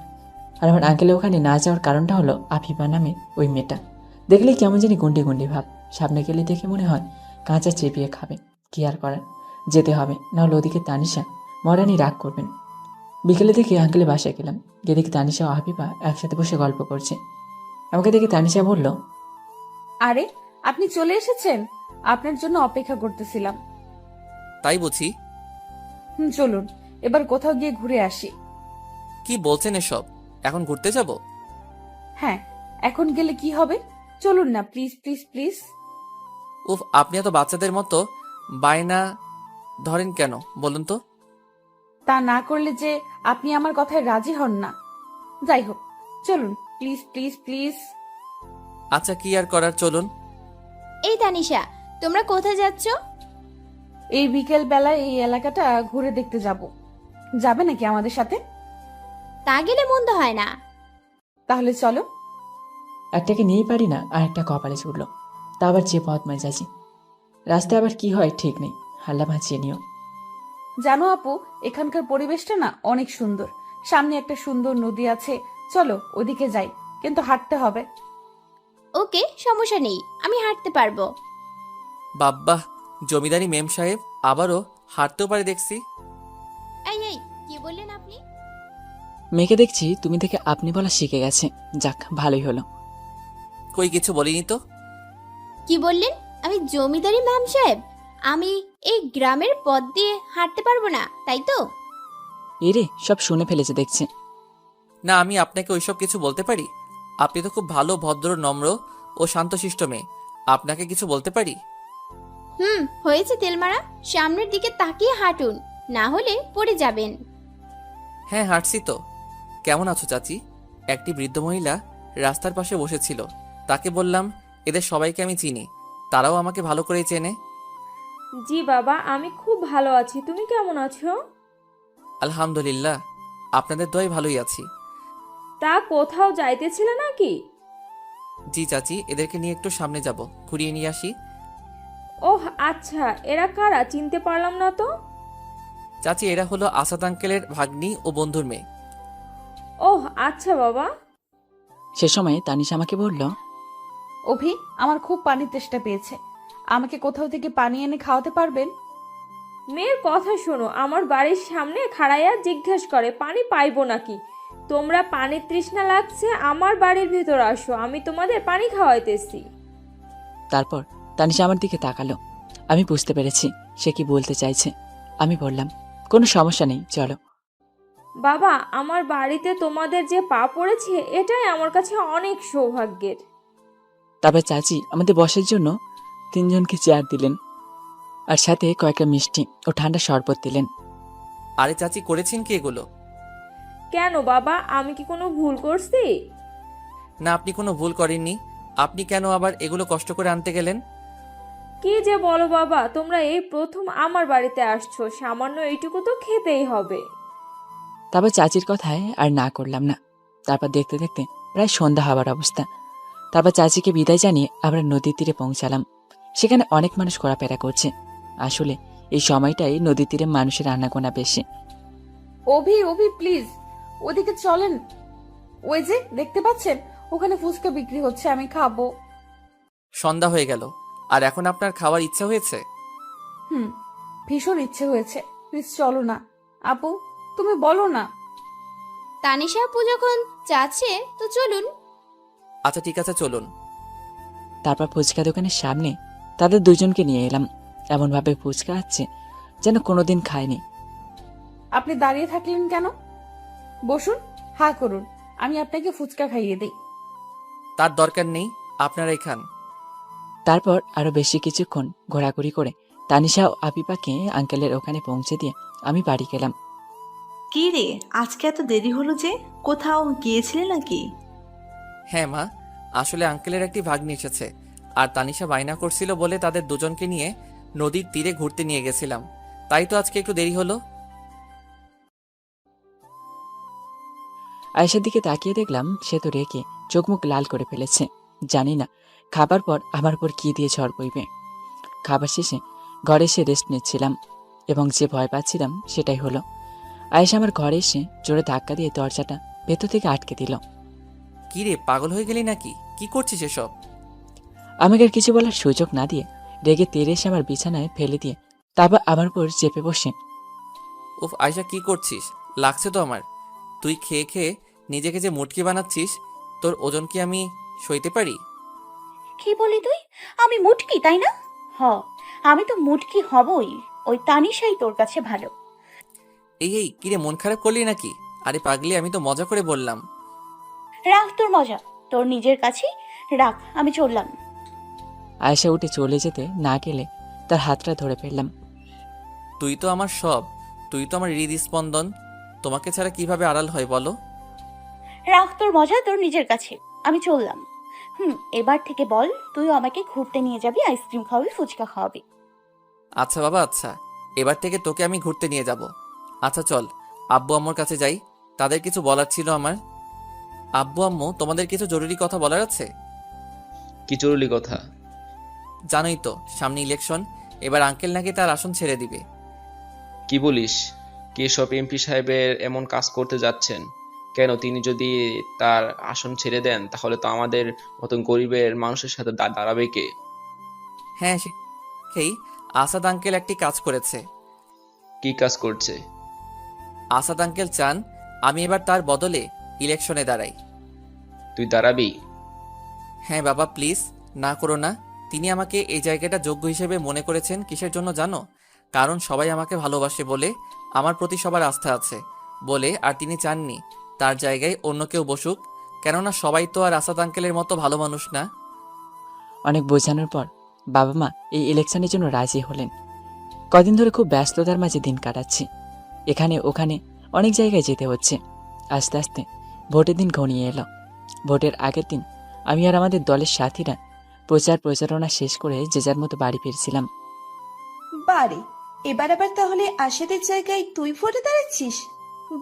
আর আমার আঙ্কেলের ওখানে না যাওয়ার কারণটা হলো আফিফা নামে ওই মেয়েটা। দেখলেই কেমন জানি গুন্ডি গুন্ডি ভাব। সামনে গেলে দেখে মনে হয় কাঁচা চেপিয়ে খাবে। কি আর করার, যেতে হবে, নাহলে ওদিকে তানিশা মরানি রাগ করবেন। বিকেলে দেখি আঙ্কেলের বাসায় গেলাম। গিয়ে দেখি তানিশা ও হাবিবা একসাথে বসে গল্প করছে। আমাকে দেখে তানিশা বলল, আরে আপনি চলে এসেছেন, আপনার জন্য অপেক্ষা করতেছিলাম। তাই বুঝি? চলুন এবার কোথাও গিয়ে ঘুরে আসি। কি বলছেন এসব? এখন ঘুরতে যাব? হ্যাঁ, এখন গেলে কি হবে? চলুন না প্লিজ প্লিজ প্লিজ। উফ, আপনি এত বাচ্চাদের মতো বায়না ধরেন কেন বলুন তো? তা না করলে যে আপনি আমার কথায় রাজি হন না। যাই হোক, চলুন প্লিজ প্লিজ প্লিজ। আচ্ছা, কি আর করার, চলুন। এই তানিশা, তোমরা কোথায় যাচ্ছ? এই বিকেল বেলায় এই এলাকাটা ঘুরে দেখতে যাব। যাবে নাকি আমাদের সাথে? তা গেলে মন্দ হয় না। তাহলে চলো। একটাকে নিয়েই পারি না, আর একটা কপালে ছুটল। তা আবার যে পথ মেজাজি। রাস্তায় আবার কি হয় ঠিক নেই, হাল্লা বাঁচিয়ে নিও। জানো আপু, এখানকার পরিবেশটা না অনেক সুন্দর। সামনে একটা সুন্দর নদী আছে, চলো ওদিকে যাই, কিন্তু হাঁটতে হবে। ওকে, সমস্যা নেই, আমি হাঁটতে পারবো। বাব্বা, জমিদারি মেম সাহেব আবারও হাঁটতেও পারে দেখছি। এই এই, কি বললেন আপনি? মেয়েকে দেখছি তুমি থেকে আপনি বলা শিখে গেছে। যাক, ভালোই হলো। কই কিছু বলিনি তো। কি বললেন? আমি জমিদারি ম্যাম সাহেব? আমি এই গ্রামের পথ দিয়ে হাঁটতে পারবো না, তাই তো? এরে, সব শুনে ফেলেছে দেখছি। না, আমি আপনাকে ওইসব কিছু বলতে পারি? আপনি তো খুব ভালো, ভদ্র, নম্র ও শান্তশিষ্ট মেয়ে। আপনাকে কিছু বলতে পারি? হয়েছে তেলমারা, সামনের দিকে তাকিয়ে হাঁটুন, না হলে পড়ে যাবেন। হ্যাঁ, হাঁটছি তো। কেমন আছো চাচি? একটি বৃদ্ধ মহিলা রাস্তার পাশে বসেছিল। তাকে বললাম, এদের সবাইকে আমি চিনি, তারাও আমাকে ভালো করেই চেনে। জি বাবা, আমি খুব ভালো আছি। তুমি কেমন আছো? আলহামদুলিল্লাহ, আপনাদের দয়ায় ভালোই আছি। তা কোথাও যাইতেছিলে নাকি? জি চাচি, এদেরকে নিয়ে একটু সামনে যাব, ঘুরিয়ে নিয়ে আসি। ওহ আচ্ছা, এরা কারা? চিনতে পারলাম না তো। চাচি, এরা হলো আসাদ আঙ্কেলের ভাগ্নি ও বন্ধুর মেয়ে। ওহ আচ্ছা বাবা। সে সময় তানিশা আমাকে বলল, অভি, আমার খুব পানির তেষ্টা পেয়েছে, আমাকে কোথাও থেকে পানি এনে খাওয়াতে পারবেন? মেয়ের কথা শোনো, আমার বাড়ির সামনে খাড়াইয়া জিজ্ঞেস করে পানি পাইবো নাকি। তোমরা পানির তৃষ্ণা লাগছে, আমার বাড়ির ভেতর আসো, আমি তোমাদের পানি খাওয়াইতেছি। তারপর তানিশা আমার দিকে তাকালো। আমি বুঝতে পেরেছি সে কি বলতে চাইছে। আমি বললাম, কোনো সমস্যা নেই, চলো। বাবা, আমার বাড়িতে তোমাদের যে পা পড়েছে, এটাই আমার কাছে অনেক সৌভাগ্যের। তারপর চাচি আমাদের বসার জন্য 3 জনকে চেয়ার দিলেন, আর সাথে কয়েকটা মিষ্টি ও ঠান্ডা শরবত দিলেন। আরে চাচি, করেছেন কি এগুলো? কেন বাবা, আমি কি কোনো ভুল করছি? না, আপনি কোনো ভুল করেননি। আপনি কেন আবার এগুলো কষ্ট করে আনতে গেলেন? কি যে বলো বাবা, তোমরা এই প্রথম আমার বাড়িতে আসছো, সামান্য এইটুকু তো খেতেই হবে। তারপর চাচির কথায় আর না করলাম না। তারপর দেখতে দেখতে প্রায় সন্ধ্যা হওয়ার অবস্থা। তারপর চাচিকে বিদায় জানিয়ে আমরা নদীর তীরে পৌঁছালাম। সেখানে অনেক মানুষ ঘোরাফেরা করছে। আসলে এই সময়টাই নদীর তীরে মানুষের আনাগোনা বেশি। অভি অভি প্লিজ, ওদিকে চলেন। ওই যে দেখতে পাচ্ছেন, ওখানে ফুচকা বিক্রি হচ্ছে, আমি খাবো। সন্ধ্যা হয়ে গেল, আর এখন আপনার খাওয়ার ইচ্ছা হয়েছে? ভীষণ ইচ্ছে হয়েছে। প্লিজ চলো না। আপু, তুমি বলো না। তানিশা আপু যখন চাচ্ছে তো চলুন। আচ্ছা ঠিক আছে, চলুন। তারপর ফুচকা দোকানের সামনে তাদের 2 জনকে নিয়ে এলাম। এমনভাবে ফুচকা আছে যেন কোনোদিন খায়নি। আপনি দাঁড়িয়ে থাকলেন কেন? বসুন, হা করুন, আমি আপনাকে ফুচকা খাইয়ে দিই। তার দরকার নেই, আপনারাই খান। তারপর আরো বেশি কিছুক্ষণ ঘোরাঘুরি করে তানিশা ও আপিপাকে আঙ্কেলের ওখানে পৌঁছে দিয়ে আমি বাড়ি গেলাম। কি রে, আজকে এত দেরি হলো যে? কোথাও গিয়েছিলে নাকি? হ্যাঁ মা, আসলে আঙ্কেলের একটি ভাগ্নি এসেছে, আর তানিশা বায়না করছিল বলে তাদের 2 জনকে নিয়ে নদীর তীরে ঘুরতে নিয়ে গেছিলাম, তাই তো আজকে একটু দেরি হলো। আয়েশার দিকে তাকিয়ে দেখলাম সে তো রেগে চোখ মুখ লাল করে ফেলেছে। জানি না খাবার পর আমার পর কি দিয়ে ঝড় বইবে। খাবার শেষে ঘরে এসে রেস্ট নিচ্ছিলাম, এবং যে ভয় পাচ্ছিলাম সেটাই হলো। আয়েশা আমার ঘরে এসে জোরে ধাক্কা দিয়ে দরজাটা ভেতর থেকে আটকে দিল। কি রে, পাগল হয়ে গেলি নাকি? কি করছিস এসব? আমাকে আর কিছু বলার সুযোগ না দিয়ে রেগে তেড়ে এসে আমার বিছানায় ফেলে দিয়ে তারপর আমার উপর চেপে বসে উফ আয়শা কি করছিস? লাগছে তো আমার। তুই খেয়ে খেয়ে নিজেকে যে মুটকি বানাচ্ছিস, তোর ওজন কি আমি সইতে পারি? কি বলি তুই? আমি মুটকি, তাই না? হ, আমি তো মুটকি হবই। ওই তানিশাই তোর কাছে ভালো। এই কিরে, মন খারাপ করলি নাকি? আরে পাগলি, আমি তো মজা করে বললাম। রাখ তোর মজা, তোর নিজের কাছেই রাখ, আমি চললাম। আয়েশা উঠে চলে যেতে না গেলে তার হাতটা ধরে ফেললাম। তুই তো আমার সব, তুই তো আমার হৃদস্পন্দন। তোমাকে ছাড়া কিভাবে আড়াল হয় বলো? রাখ তোর মজা তোর নিজের কাছে, আমি চললাম। এবার থেকে বল, তুইও আমাকে ঘুরতে নিয়ে যাবি, আইসক্রিম খাওয়াবি, ফুচকা খাওয়াবি। আচ্ছা বাবা, আচ্ছা, এবার থেকে তোকে আমি ঘুরতে নিয়ে যাব। আচ্ছা চল, আব্বু আম্মুর কাছে যাই, তাদের কিছু বলার ছিল আমার। আব্বু আম্মু, তোমাদের কিছু জরুরি কথা বলার আছে। কি জরুরি কথা? জানোই তো সামনে ইলেকশন, এবার আঙ্কেল নাকি তার আসন ছেড়ে দিবে। কি বলিস? কেশব এমপি সাহেবের এমন কাজ করতে যাচ্ছেন কেন? তিনি যদি তার আসন ছেড়ে দেন তাহলে তো আমাদের মতন গরিবের মানুষের সাথে দাঁড়াবে কে? হ্যাঁ, সেই আসাদ আঙ্কেল একটি কাজ করেছে। কি কাজ করছে? আসাদ আঙ্কেল চান আমি এবার তার বদলে ইলেকশনে দাঁড়াই। তুই দাঁড়াবি? হ্যাঁ বাবা, প্লিজ না করো না। তিনি আমাকে এই জায়গাটা যোগ্য হিসেবে মনে করেছেন কিসের জন্য জানো? কারণ সবাই আমাকে ভালোবাসে বলে, আমার প্রতি সবার আস্থা আছে বলে, আর তিনি চাননি তার জায়গায় অন্য কেউ বসুক। কেননা সবাই তো আর আসাদ আঙ্কেলের মতো ভালো মানুষ না। অনেক বোঝানোর পর বাবা মা এই ইলেকশনের জন্য রাজি হলেন। কদিন ধরে খুব ব্যস্ততার মাঝে দিন কাটাচ্ছি। এখানে ওখানে অনেক জায়গায় যেতে হচ্ছে। আস্তে আস্তে ভোটের দিন ঘনিয়ে এলো। ভোটের আগের দিন আমি আর আমাদের দলের সাথীরা প্রচারণা শেষ করে যে যার মতো বাড়ি ফিরছিলাম। বারে, এবার আবার তাহলে আশাদের জায়গায় তুই ভোটে দাঁড়াচ্ছিস?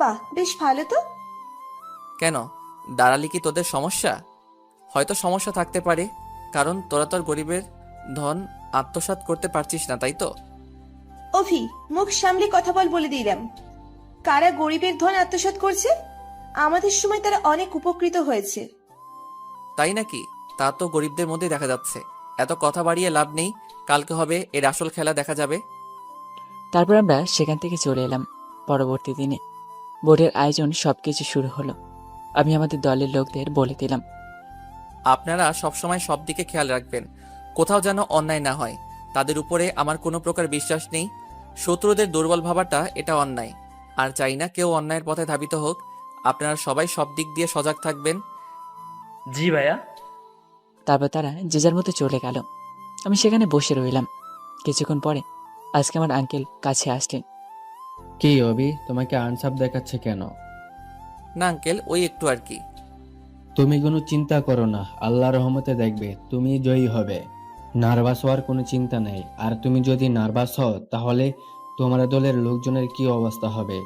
বাহ, বেশ ভালো তো। কেন, দাঁড়ালি কি তোদের সমস্যা? হয়তো সমস্যা থাকতে পারে, কারণ তোরা তোর গরিবের ধন আত্মসাৎ করতে পারছিস না, তাই তো? অভি, মুখ সামলে কথা বলে দিলাম। কারা গরিবের ধন আত্মসাৎ করছে? আমাদের সময় তারা অনেক উপকৃত হয়েছে। তাই নাকি? তা তো গরিবদের মধ্যে দেখা যাচ্ছে। এত কথা বাড়িয়ে লাভ নেই, কালকে হবে এর আসল খেলা, দেখা যাবে। তারপর আমরা সেখান থেকে চলে এলাম। পরবর্তী দিনে ভোটের আয়োজন সবকিছু শুরু হলো। আমি আমাদের দলের লোকদের বলে দিলাম, আপনারা সবসময় সব দিকে খেয়াল রাখবেন, কোথাও যেন অন্যায় না হয়। তাদের উপরে আমার কোনো প্রকার বিশ্বাস নেই। শত্রুদের দুর্বল ভাবাটা এটা অন্যায়, আর চাই না কেউ অন্যায়ের পথে ধাবিত হোক। আপনারা সবাই সব দিক দিয়ে সজাগ থাকবেন। জি ভাইয়া। তারপর তারা যে যার মতো চলে গেল। আমি সেখানে বসে রইলাম। কিছুক্ষণ পরে আজকে আমার আঙ্কেল কাছে আসলেন। কি অবি, তোমাকে আনসাপ দেখাচ্ছে কেন? না আঙ্কেল, ওই একটু আর কি। তুমি কোনো চিন্তা করো না, আল্লাহ রহমতে দেখবে তুমি জয়ী হবে। নার্ভাস হওয়ার কোনো চিন্তা নেই। আর তুমি যদি নার্ভাস হও তাহলে তোমার দলের লোকজনের কি অবস্থা হবে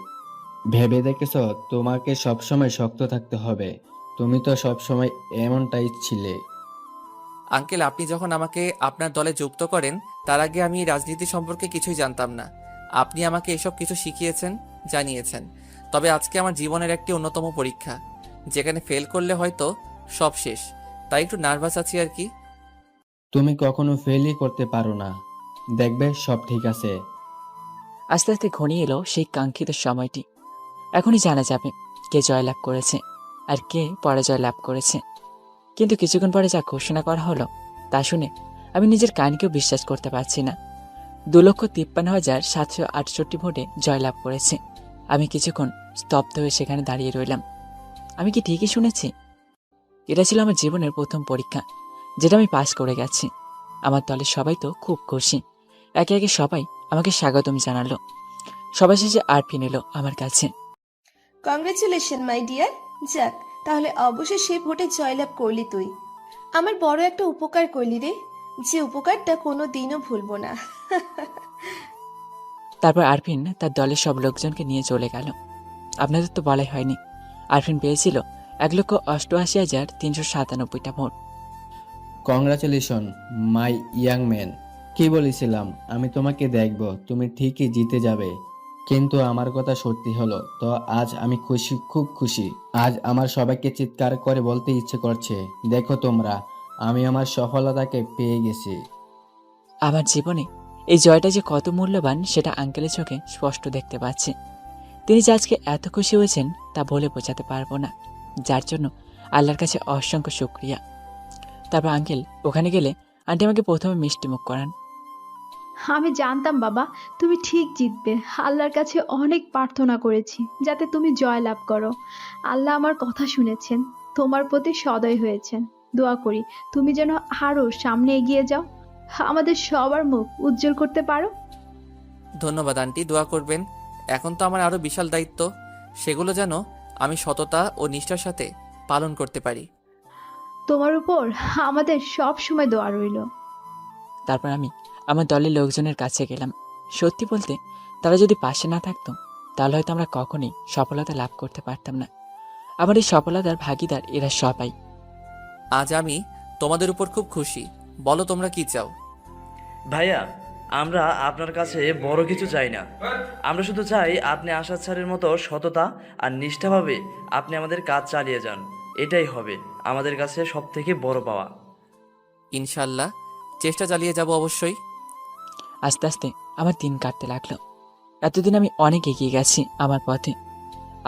ভেবে দেখেছ? তোমাকে সবসময় শক্ত থাকতে হবে। তুমি তো সবসময় এমনটাই ছিলে। আঙ্কেল, আপনি যখন আমাকে আপনার দলে যুক্ত করেন, তার আগে আমি রাজনীতি সম্পর্কে কিছুই জানতাম না। আপনি আমাকে এসব কিছু শিখিয়েছেন, জানিয়েছেন। তবে আজকে আমার জীবনের একটি অন্যতম পরীক্ষা, যেখানে ফেল করলে হয়তো সব শেষ। তাই একটু নার্ভাস আছি আর কি। তুমি কখনো ফেলই করতে পারো না, দেখবে সব ঠিক আছে। আস্তে আস্তে ঘনিয়ে এলো সেই কাঙ্ক্ষিত সময়টি। এখনই জানা যাবে কে জয়লাভ করেছে আর কে পরাজয় লাভ করেছে। কিন্তু কিছুক্ষণ পরে যা ঘোষণা করা হলো তা শুনে আমি নিজের কানকেও বিশ্বাস করতে পারছি না। 2,53,768 ভোটে জয়লাভ করেছে। আমি কিছুক্ষণ স্তব্ধ হয়ে সেখানে দাঁড়িয়ে রইলাম। আমি কি ঠিকই শুনেছি? এটা ছিল আমার জীবনের প্রথম পরীক্ষা, যেটা আমি পাস করে গেছি। আমার দলের সবাই তো খুব খুশি। একে একে সবাই আমাকে স্বাগতম জানালো। সবাই শেষে আরফিন এলো আমার কাছে। Congratulation my dear. যাক, তাহলে অবশ্যই ভোটে জয়লাভ করলি তুই। আমার বড় একটা উপকার করলি রে, যে উপকারটা কোনো দিনও ভুলবো না। তারপর আরফিন তার দলের সব লোকজনকে নিয়ে চলে গেল। আপনাদের তো বলাই হয়নি, আরফিন পেয়েছিল 1,88,397টা ভোট। কংগ্রাচুলেশন মাই ইয়াং ম্যান। কি বলেছিলাম আমি তোমাকে দেখব, তুমি ঠিকই জিতে যাবে। কিন্তু আমার কথা সত্যি হলো তো আজ আমি খুশি, খুব খুশি। আজ আমার সবাইকে চিৎকার করে বলতে ইচ্ছে করছে, দেখো তোমরা, আমি আমার সফলতাকে পেয়ে গেছি। আমার জীবনে এই জয়টা যে কত মূল্যবান সেটা আঙ্কেলের চোখে স্পষ্ট দেখতে পাচ্ছি। তিনি যে আজকে এত খুশি হয়েছেন তা বলে বোঝাতে পারবো না, যার জন্য আল্লাহর কাছে অসংখ্য শুক্রিয়া। তারপর আঙ্কেল ওখানে গেলে আন্টি আমাকে প্রথমে মিষ্টি মুখ করান। আমি জানতাম বাবা তুমি ঠিক জিতবে। আল্লাহর কাছে অনেক প্রার্থনা করেছি যাতে তুমি জয় লাভ করো। আল্লাহ আমার কথা শুনেছেন, তোমার প্রতি সদয় হয়েছেন। দোয়া করি তুমি যেন আরো সামনে এগিয়ে যাও, আমাদের সবার মুখ উজ্জ্বল করতে পারো। ধন্যবাদ আন্টি, দোয়া করবেন। এখন তো আমার আরো বিশাল দায়িত্ব, সেগুলো যেন আমি সততা ও নিষ্ঠার সাথে পালন করতে পারি। তোমার উপর আমাদের সব সময় দোয়া রইল। তারপর আমি আমার দলের লোকজনের কাছে গেলাম। সত্যি বলতে তারা যদি পাশে না থাকতো তাহলে হয়তো আমরা কখনোই সফলতা লাভ করতে পারতাম না। আমার এই সফলতার ভাগিদার এরা সবাই। আজ আমি তোমাদের উপর খুব খুশি। বলো তোমরা কি চাও? ভাইয়া, আমরা আপনার কাছে বড় কিছু চাই না। আমরা শুধু চাই আপনি আশাদ স্যারের মতো সততা আর নিষ্ঠাভাবে আপনি আমাদের কাজ চালিয়ে যান। এটাই হবে আমাদের কাছে সব থেকে বড় পাওয়া। ইনশাল্লাহ চেষ্টা চালিয়ে যাব অবশ্যই। আস্তে আস্তে আমার দিন কাটতে লাগলো। এতদিন আমি অনেক এগিয়ে গেছি আমার পথে।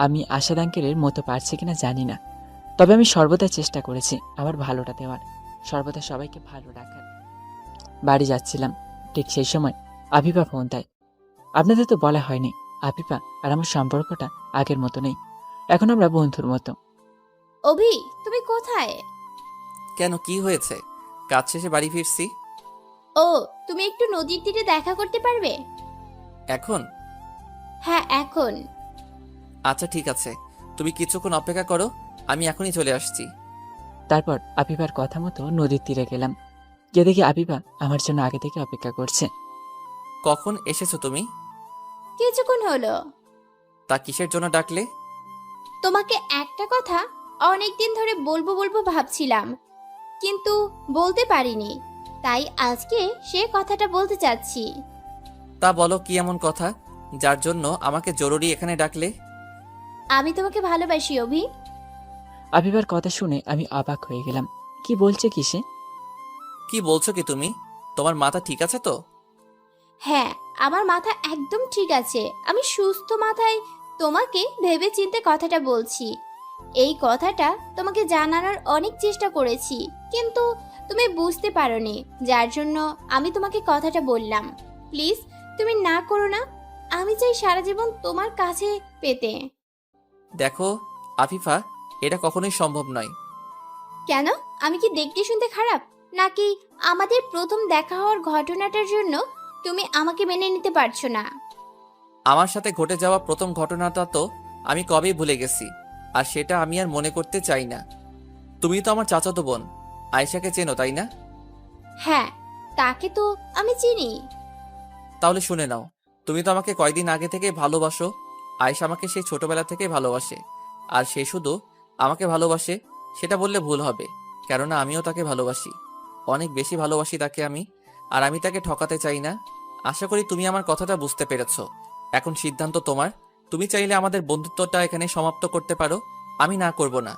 আমি আশাদ আঙ্কেলের মতো পারছি কিনা জানি না, তবে আমি সর্বদা চেষ্টা করেছি আমার ভালোটা দেওয়ার, সর্বদা সবাইকে ভালো রাখার। বাড়ি যাচ্ছিলাম, ঠিক সেই সময় আফিফা ফোন দেয়। আপনাদের তো বলা হয়নি, আফিফা আর আমার সম্পর্কটা আগের মতো নেই, এখন আমরা বন্ধুর মতো। অভি, তুমি কোথায়? কেন, কি হয়েছে? কাজ শেষে বাড়ি ফিরছি। ও, তুমি একটু নদীর তীরে দেখা করতে পারবে? এখন? হ্যাঁ এখন। আচ্ছা ঠিক আছে, তুমি কিছুক্ষণ অপেক্ষা করো, আমি এখনই চলে আসছি। তারপর আফিফার কথা মতো নদীর তীরে গেলাম। গিয়ে দেখি আফিফা আমার জন্য আগে থেকে অপেক্ষা করছে। কখন এসেছো তুমি? কিছুক্ষণ হলো। তা কিসের জন্য ডাকলে? তোমাকে একটা কথা অনেকদিন ধরে বলবো বলবো ভাবছিলাম, কিন্তু বলতে পারিনি, তাই আজকে সে কথাটা বলতে চাচ্ছি। তা বলো, কি এমন কথা যার জন্য আমাকে জরুরি এখানে ডাকলে? আমি তোমাকে ভালোবাসি অভি। আফিফার কথা শুনে আমি অবাক হয়ে গেলাম। কি বলছে কি সে? কি বলছো কি তুমি? তোমার মাথা ঠিক আছে তো? হ্যাঁ, আমার মাথা একদম ঠিক আছে। আমি সুস্থ মাথায় তোমাকে ভেবে চিন্তে কথাটা বলছি। এই কথাটা তোমাকে জানানোর অনেক চেষ্টা করেছি, কিন্তু তুমি বুঝতে পারোনি, যার জন্য আমি তোমাকে কথাটা বললাম। প্লিজ তুমি না করো না, আমি চাই সারা জীবন তোমার কাছে পেতে। দেখো আফিফা, এটা কখনোই সম্ভব নয়। কেন? আমি কি দেখতে শুনতে খারাপ, নাকি আমাদের প্রথম দেখা হওয়ার ঘটনাটার জন্য তুমি আমাকে মেনে নিতে পারছো না? আমার সাথে ঘটে যাওয়া প্রথম ঘটনাটা তো আমি কবেই ভুলে গেছি, আর সেটা আমি আর মনে করতে চাই না। তুমি তো আমার চাচাতো বোন আয়েশাকে চেনো, তাই না? হ্যাঁ, তাকে তো আমি চিনি। তাহলে শুনে নাও, তুমি তো আমাকে কয়দিন আগে থেকে ভালোবাসো। আয়েশা আমাকে সেই ছোটবেলা থেকে ভালোবাসে, আর সে শুধু আমাকে ভালোবাসে সেটা বললে ভুল হবে, কেননা আমিও তাকে ভালোবাসি, অনেক বেশি ভালোবাসি তাকে আমি, আর আমি তাকে ঠকাতে চাই না। আশা করি তুমি আমার কথাটা বুঝতে পেরেছো। এখন সিদ্ধান্ত তোমার, তুমি চাইলে আমাদের বন্ধুত্বটা এখানে সমাপ্ত করতে পারো, আমি না করব না।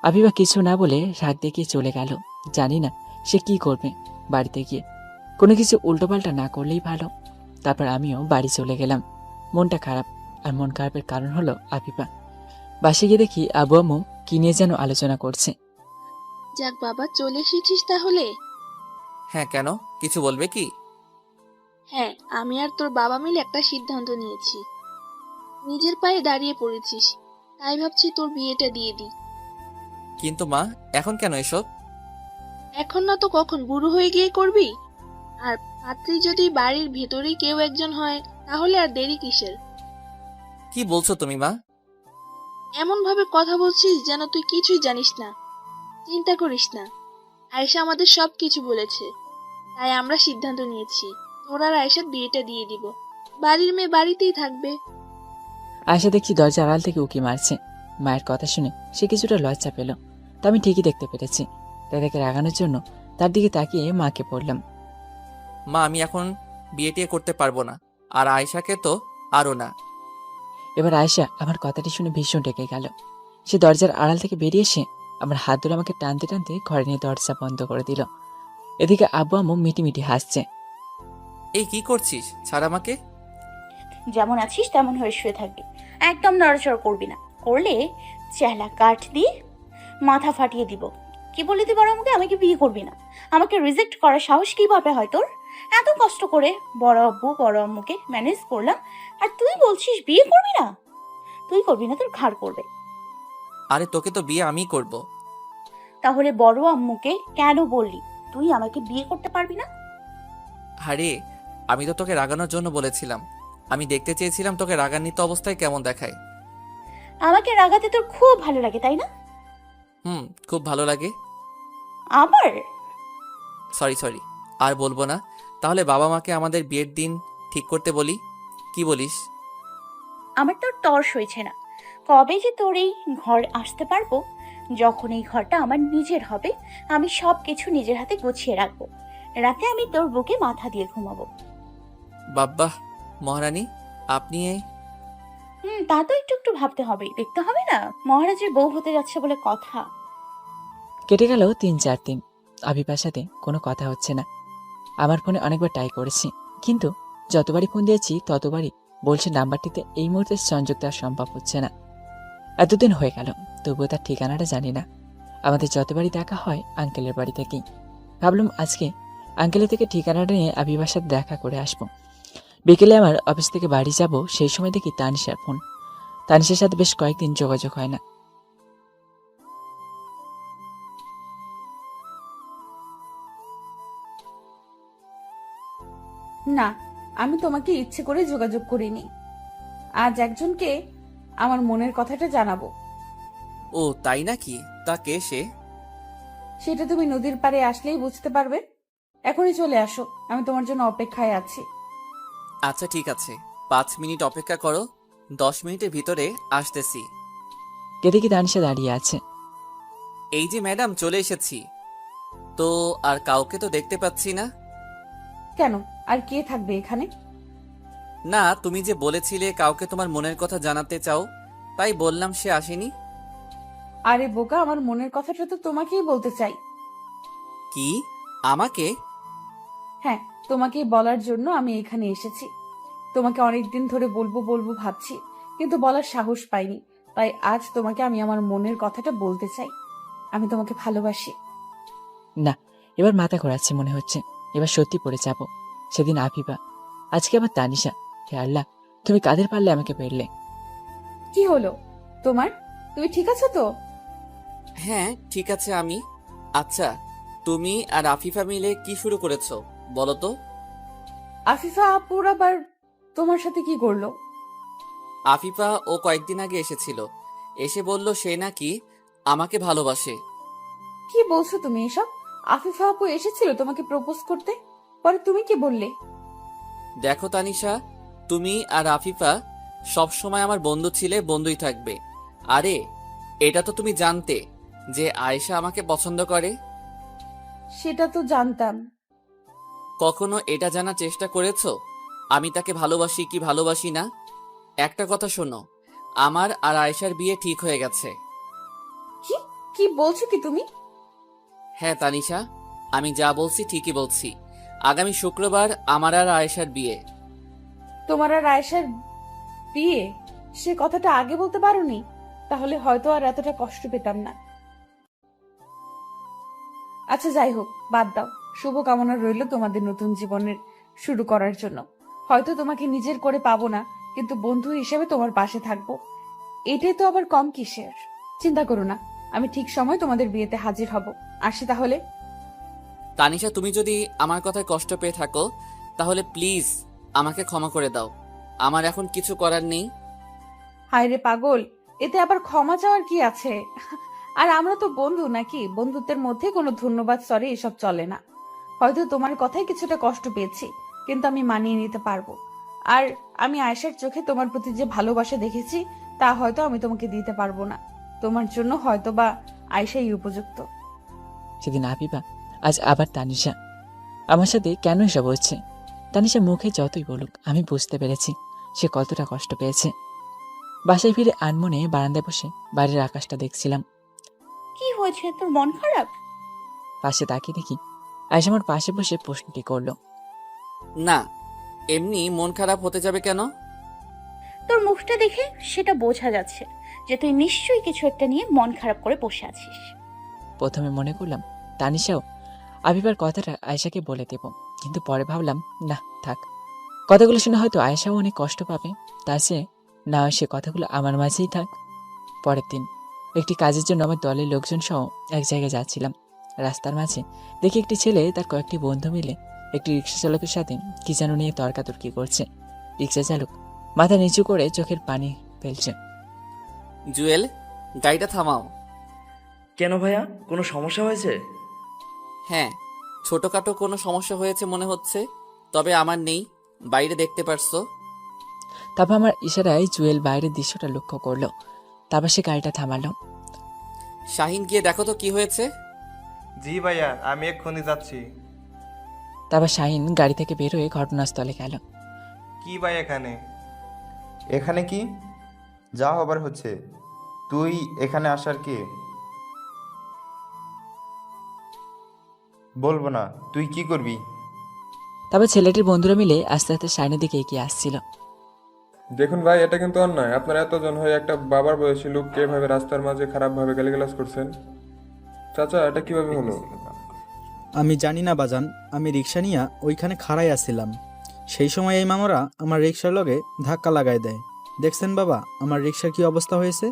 আফিফা কিছু না বলে রাগ দেখিয়ে চলে গেল। জানি না সে কি করবে বাড়িতে গিয়ে, কোনো কিছু উল্টোপাল্টা না করলেই ভালো। তারপর আমিও বাড়ি চলে গেলাম। মনটা খারাপ, আর মন খারাপের কারণ হলো আফিফা। বাসে গিয়ে দেখি আবু আম্মু কি নিয়ে যেন আলোচনা করছে। যাক বাবা, চলে এসেছিস তাহলে? হ্যাঁ, কেন, কিছু বলবে কি? হ্যাঁ, আমি আর তোর বাবা মিলে একটা সিদ্ধান্ত নিয়েছি। নিজের পায়ে দাঁড়িয়ে পড়েছিস, তাই ভাবছি তোর বিয়েটা দিয়ে দিই। কিন্তু মা, এখন কেন এসব? এখন না তো কখন, বুড়ো হয়ে গিয়ে করবি? আর পাত্রী যদি বাড়ির ভেতরেই কেউ একজন হয়, তাহলে আর দেরি কিসের? কি বলছো তুমি মা? এমন ভাবে কথা বলছিস যেন তুই কিছুই জানিস না। চিন্তা করিস না, আয়েশা আমাদের সব কিছু বলেছে, তাই আমরা সিদ্ধান্ত নিয়েছি তোর আর আয়েশার বিয়েটা দিয়ে দিব। বাড়ির মেয়ে বাড়িতেই থাকবে। আয়শা দেখছি দরজার আড়াল থেকে উকি মারছে। মায়ের কথা শুনে সে কিছুটা লজ্জা পেল, তা আমি ঠিকই দেখতে পেরেছি। তাই তাকে রাগানোর জন্য তার দিকে তাকিয়ে মাকে পড়লাম। মা, আমি এখন বিয়ে টিয়ে করতে পারবো না, আর আয়েশাকে তো আরও না। এবার আয়শা আমার কথাটি শুনে ভীষণ রেগে গেল। সে দরজার আড়াল থেকে বেরিয়ে এসে আমার হাত ধরে আমাকে টানতে টানতে ঘরে নিয়ে দরজা বন্ধ করে দিল। এদিকে আব্বু আম্মু মিটিমিটি হাসছে। এই কি করছিস? ছাড় আমাকে। যেমন আছিস তেমন হয়ে শুয়ে থাকবি, একদম নড়াচড়া করবি না, করলে চেলা কাঠ দিয়ে মাথা ফাটিয়ে দিব। কি বলে দি বড় আমাকে, আমাকে বিয়ে করবি না? আমাকে রিজেক্ট করার সাহস কিভাবে হয় তোর? এত কষ্ট করে বড় আব্বু বড় আম্মুকে ম্যানেজ করলাম, আর তুই বলছিস বিয়ে করবি না? তুই করবি না, তোর ঘাড় করবে। আরে তোকে তো বিয়ে আমিই করব। তাহলে বড় আম্মুকে কেন বললি তুই আমাকে বিয়ে করতে পারবি না? আরে আমি তো তোকে রাগানোর জন্য বলেছিলাম। আমি দেখতে চেয়েছিলাম তোকে রাগান্বিত অবস্থায় কেমন দেখায়। আমাকে রাগাতে তোর খুব ভালো লাগে তাই না? খুব ভালো লাগে। আবার সরি আর বলবো না। তাহলে বাবা মাকে আমাদের বিয়ের দিন ঠিক করতে বলি, কি বলিস? আমার তোর তর্স হয়েছে না। কবে যে তোর এই ঘর আসতে পারবো, যখন এই ঘরটা আমার নিজের হবে, আমি সব কিছু নিজের হাতে গুছিয়ে রাখবো। রাতে আমি তোর বুকে মাথা দিয়ে ঘুমাবো। বাব্বা মহারানী, আপনি তা তো একটু একটু ভাবতে হবে, দেখতে হবে না মহারাজের বউ হতে যাচ্ছে বলে কথা। কেটে গেল 3-4 দিন। আবিবার সাথে কোনো কথা হচ্ছে না। আমার ফোনে অনেকবার ট্রাই করেছি, কিন্তু যতবারই ফোন দিয়েছি ততবারই বলছে নাম্বারটিতে এই মুহূর্তে সংযোগ দেওয়া সম্ভব হচ্ছে না। এতদিন হয়ে গেল, তবুও তার ঠিকানাটা জানি না। আমাদের যতবারই দেখা হয় আঙ্কেলের বাড়ি থেকেই। ভাবলাম আজকে আঙ্কেলের থেকে ঠিকানাটা নিয়ে আবিবার সাথে দেখা করে আসবো। বিকেলে আমার অফিস থেকে বাড়ি যাব, সেই সময় দেখি তানিশার ফোন। তানিশার সাথে বেশ কয়েকদিন যোগাযোগ হয় না। না, আমি তোমাকে ইচ্ছে করে যোগাযোগ করিনি। আজ একজনকে আমার মনের কথাটা জানাবো। ও তাই নাকি? তা কে সে? সেটা তুমি নদীর পাড়ে আসলেই বুঝতে পারবে। এখনই চলে আসো, আমি তোমার জন্য অপেক্ষায় আছি। আচ্ছা ঠিক আছে, 5 মিনিট অপেক্ষা করো, 10 মিনিটের ভিতরে আসতেছি। কে দেখি তানিশা দাঁড়িয়ে আছে। এই যে ম্যাডাম, চলে এসেছি। তো আর কাউকে তো দেখতে পাচ্ছি না। কেন, আর কে থাকবে এখানে? না, তুমি যে বলেছিলে কাউকে তোমার মনের কথা জানাতে চাও, তাই বললাম সে আসেনি। আরে বোকা, আমার মনের কথাটা তো তোমাকেই বলতে চাই। কি? আমাকে? হ্যাঁ, তোমাকেই বলার জন্য আমি এখানে এসেছি। তোমাকে অনেকদিন ধরে বলবো বলবো ভাবছি, কিন্তু বলার সাহস পাইনি। তাই আজ তোমাকে আমি আমার মনের কথাটা বলতে চাই। আমি তোমাকে ভালোবাসি। না, এবার মাথা ঘোরাচ্ছে মনে হচ্ছে। এবার সত্যি পড়ে যাব। সেদিন আফিফা, আজকে আবার তানিশা। হে আল্লাহ, তুমি কাদের পারলে আমাকে পেরলে। কি হলো তোমার? তুমি ঠিক আছো তো? হ্যাঁ ঠিক আছে আমি। আচ্ছা, তুমি আর আফিফা মিলে কি শুরু করেছো বলো তো? আফিফা আপুর আবার তোমার সাথে কি করলো? আফিফা ও কয়েকদিন আগে এসেছিল, এসে বলল সে নাকি আমাকে ভালোবাসে। কি বলছো তুমি এসব? আফিফা আপু এসেছিল তোমাকে প্রপোজ করতে, পরে তুমি কি বললে? দেখো তানিশা, তুমি আর আফিফা সব সময় আমার বন্ধু ছিলে, বন্ধুই থাকবে। আরে এটা তো তুমি জানতে যে আয়েশা আমাকে পছন্দ করে। সেটা তো জানতাম। কখনো এটা জানার চেষ্টা করেছো আমি তাকে ভালোবাসি কি ভালোবাসি না? একটা কথা শোনো, আমার আর আয়েশার বিয়ে ঠিক হয়ে গেছে। কি কি বলছো কি তুমি? হ্যাঁ তানিশা, আমি যা বলছি ঠিকই বলছি। আগামী শুক্রবার আমার আর আয়েশার বিয়ে। তোমার আর আয়েশার বিয়ে? সে কথাটা আগে বলতে পারোনি, তাহলে হয়তো আর এতটা কষ্ট পেতাম না। আচ্ছা যাই হোক, বাদ দাও। শুভকামনা রইল তোমাদের নতুন জীবনের শুরু করার জন্য। হয়তো তোমাকে নিজের করে পাবো না, কিন্তু বন্ধু হিসেবে তোমার পাশে থাকবো। এটাই তো আবার কম কিসের। চিন্তা করো না, আমি ঠিক সময় তোমাদের বিয়েতে হাজির হব। আসি তাহলে। তানিশা, তুমি যদি আমার কথায় কষ্ট পেয়ে থাকো তাহলে প্লিজ আমাকে ক্ষমা করে দাও। আমার এখন কিছু করার নেই। হায় রে পাগল, এতে আবার ক্ষমা চাওয়ার কি আছে? আর আমরা তো বন্ধু নাকি? বন্ধুত্বের মধ্যে কোনো ধন্যবাদ সরি এসব চলে না। হয়তো তোমার কথায় কিছুটা কষ্ট পেয়েছি, কিন্তু আমি মানিয়ে নিতে পারবো। আর আমি আয়েশার চোখে তোমার প্রতি যে ভালোবাসা দেখেছি তা হয়তো আমি তোমাকে দিতে পারবো না। তোমার জন্য হয়তো বা আয়েশাই উপযুক্ত। সেদিন আফিফা, আজ আবার তানিশা। আমার সাথে কেন এসব হচ্ছে? তানিশা মুখে যতই বলুক, আমি বুঝতে পেরেছি সে কতটা কষ্ট পেয়েছে। বাসায় ফিরে আনমনে বারান্দায় বসে বাইরের আকাশটা দেখছিলাম। কি কি হয়েছে, তোর মন খারাপ? পাশে তাকিয়ে দেখি আয়েশা আমার পাশে বসে প্রশ্নটি করলো। না, এমনি মন খারাপ হতে যাবে কেন? তোর মুখটা দেখে সেটা বোঝা যাচ্ছে যে তুই নিশ্চয়ই কিছু একটা নিয়ে মন খারাপ করে বসে আছিস। প্রথমে মনে করলাম তানিশাও আবিবার কথাটা আয়েশাকে বলে দেব, কিন্তু পরে ভাবলাম না থাক, কথাগুলো শুনে হয়তো আয়েশাও অনেক কষ্ট পাবে, তার চেয়ে না হয় সে কথাগুলো আমার মাঝেই থাক। পরের দিন একটি কাজের জন্য আমার দলের লোকজন সহ এক জায়গায় যাচ্ছিলাম। রাস্তার মাঝে দেখি একটি ছেলে তার কয়েকটি বন্ধু মিলে একটি রিক্সা চালকের সাথে কি যেন নিয়ে তর্কাতর্কি করছে। রিক্সা চালক মাথা নিচু করে চোখের পানি ফেলছে। জুয়েল, গাড়িটা থামাও। কেন ভাইয়া, কোনো সমস্যা হয়েছে? হ্যাঁ, ছোটখাটো কোনো সমস্যা হয়েছে মনে হচ্ছে, তবে আমার নেই, বাইরে দেখতে পারছো। তারপর আমার ইশারায় জুয়েল বাইরের দৃশ্যটা লক্ষ্য করলো। তারপর সে গাড়িটা থামালো। শাহিন, গিয়ে দেখো তো কি হয়েছে। জি ভাইয়া, আমি এক্ষুনি যাচ্ছি। তারপর শাহিন গাড়ি থেকে বের হয়ে ঘটনাস্থলে গেল। কি ভাই এখানে? এখানে কি যা হবার হচ্ছে? তুই এখানে আসার কি? বলবো না, তুই কি করবি? তারপর ছেলেটির বন্ধুরা মিলে আস্তে আস্তে শাহিনের দিকে এগিয়ে আসছিল। দেখুন ভাই, এটা কিন্তু অন্যায়। আপনারা এতজন হয়ে একটা বাবার বয়সী লোককে এভাবে রাস্তার মাঝে খারাপভাবে গালিগালাজ করছেন। চাচা, এটা কিভাবে হলো? আমি জানি না বাজান, আমি রিক্সা নিয়ে ওইখানে খাড়াই আসছিলাম, সেই সময় এই মামারা আমার রিক্সার লগে ধাক্কা লাগাই দেয়। দেখছেন বাবা আমার রিক্সার কি অবস্থা হয়েছে?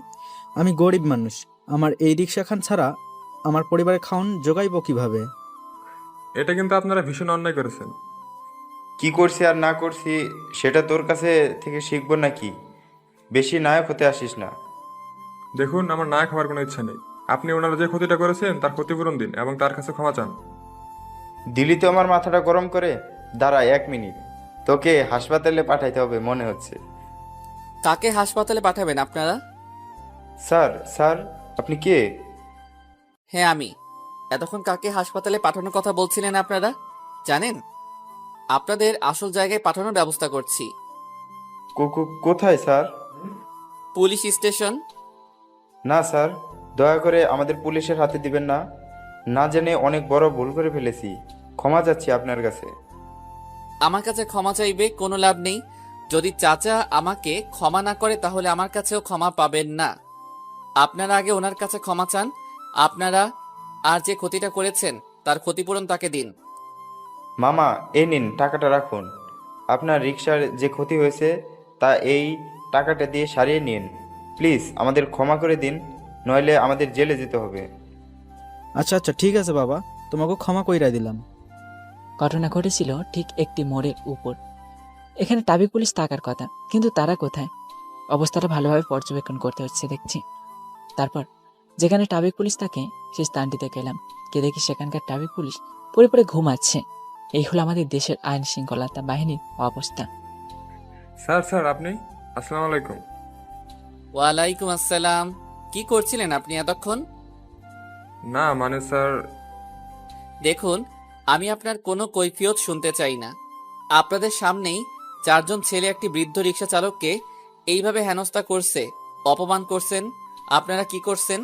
আমি গরিব মানুষ, আমার এই রিক্সা খান ছাড়া আমার পরিবারের খাওন জোগাইব কিভাবে? এটা কিন্তু আপনারা ভীষণ অন্যায় করেছেন। কি করছি আর না করছি সেটা তোর কাছে থেকে শিখবো নাকি? বেশি নায়ক হতে আসিস না। দেখুন, আমার না খাওয়ার কোনো ইচ্ছা নেই। আপনি ওনারা যে ক্ষতিটা করেছেন তার ক্ষতিপূরণ দিন এবং তার কাছে ক্ষমা চান। দিলি তো আমার মাথাটা গরম করে। দাঁড়া 1 মিনিট, তোকে হাসপাতালে পাঠাইতে হবে মনে হচ্ছে। কাকে হাসপাতালে পাঠাবেন আপনারা? স্যার আপনি কে? হ্যাঁ, আমি। এতক্ষণ কাকে হাসপাতালে পাঠানোর কথা বলছিলেন আপনারা? জানেন, আপনাদের আসল জায়গায় পাঠানোর ব্যবস্থা করছি। কোথায় স্যার? Police station. না স্যার, দয়া করে আমাদের পুলিশের হাতে দিবেন না। না জেনে অনেক বড় ভুল করে ফেলেছি, ক্ষমা চাচ্ছি আপনার কাছে। আমার কাছে ক্ষমা চাইবে কোনো লাভ নেই। যদি চাচা আমাকে ক্ষমা না করে তাহলে আমার কাছেও ক্ষমা পাবেন না। আপনারা আগে ওনার কাছে ক্ষমা চান। আপনারা আর যে ক্ষতিটা করেছেন তার ক্ষতিপূরণ তাকে দিন। মামা, এই নিন টাকাটা রাখুন। আপনার রিক্সার যে ক্ষতি হয়েছে তা এই টাকাটা দিয়ে সারিয়ে নিন। প্লিজ আমাদের ক্ষমা করে দিন, নইলে আমাদের জেলে যেতে হবে। আচ্ছা আচ্ছা ঠিক আছে বাবা, তোমাকে ক্ষমা কইরা দিলাম। ঘটনা ঘটেছিল ঠিক একটি মোড়ের উপর। এখানে ট্রাফিক পুলিশ থাকার কথা, কিন্তু তারা কোথায়? অবস্থাটা ভালোভাবে পর্যবেক্ষণ করতে হচ্ছে দেখছি। তারপর যেখানে ট্রাফিক পুলিশ থাকে সেই স্থানটিতে গেলাম। গিয়ে দেখি সেখানকার ট্রাফিক পুলিশ পড়ে পড়ে ঘুমাচ্ছে। এই হলো আমাদের দেশের আইন শৃঙ্খলতা বাহিনীর অবস্থা। স্যার আপনি? আসসালামু আলাইকুম। ওয়ালাইকুম আসসালাম। কি করছিলেন আপনি এতক্ষণ? না মানে স্যার, দেখুন, আমি আপনার কোনো কৈফিয়ত শুনতে চাই না। আপনাদের সামনেই 4 জন ছেলে একটি বৃদ্ধ রিক্সা চালককে এইভাবে হেনস্থা করছে, অপমান করছেন। আপনারা কি করছেন?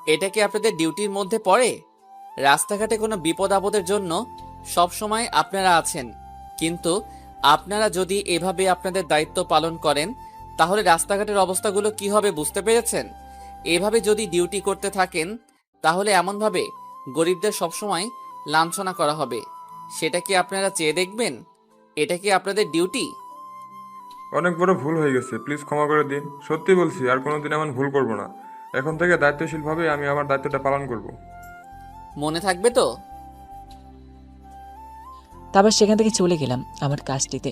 এটা কি আপনাদের ডিউটির মধ্যে পড়ে? রাস্তাঘাটে কোনো বিপদ আপদের জন্য সব সময় আপনারা আছেন, কিন্তু আপনারা যদি এভাবে আপনাদের দায়িত্ব পালন করেন তাহলে রাস্তাঘাটের অবস্থাগুলো কি হবে বুঝতে পেরেছেন? এভাবে যদি ডিউটি করতে থাকেন তাহলে এমনভাবে গরিবদের সবসময় লাঞ্ছনা করা হবে। সেটা কি আপনারা চেয়ে দেখবেন? এটা কি আপনাদের ডিউটি? অনেক বড় ভুল হয়ে গেছে, প্লিজ ক্ষমা করে দিন। সত্যি বলছি, আর কোনোদিন এমন ভুল করব না। এখন থেকে দায়িত্বশীলভাবে আমি আমার দায়িত্বটা পালন করব। মনে থাকবে তো? তারপর সেখান থেকে চলে গেলাম আমার কাজটিতে।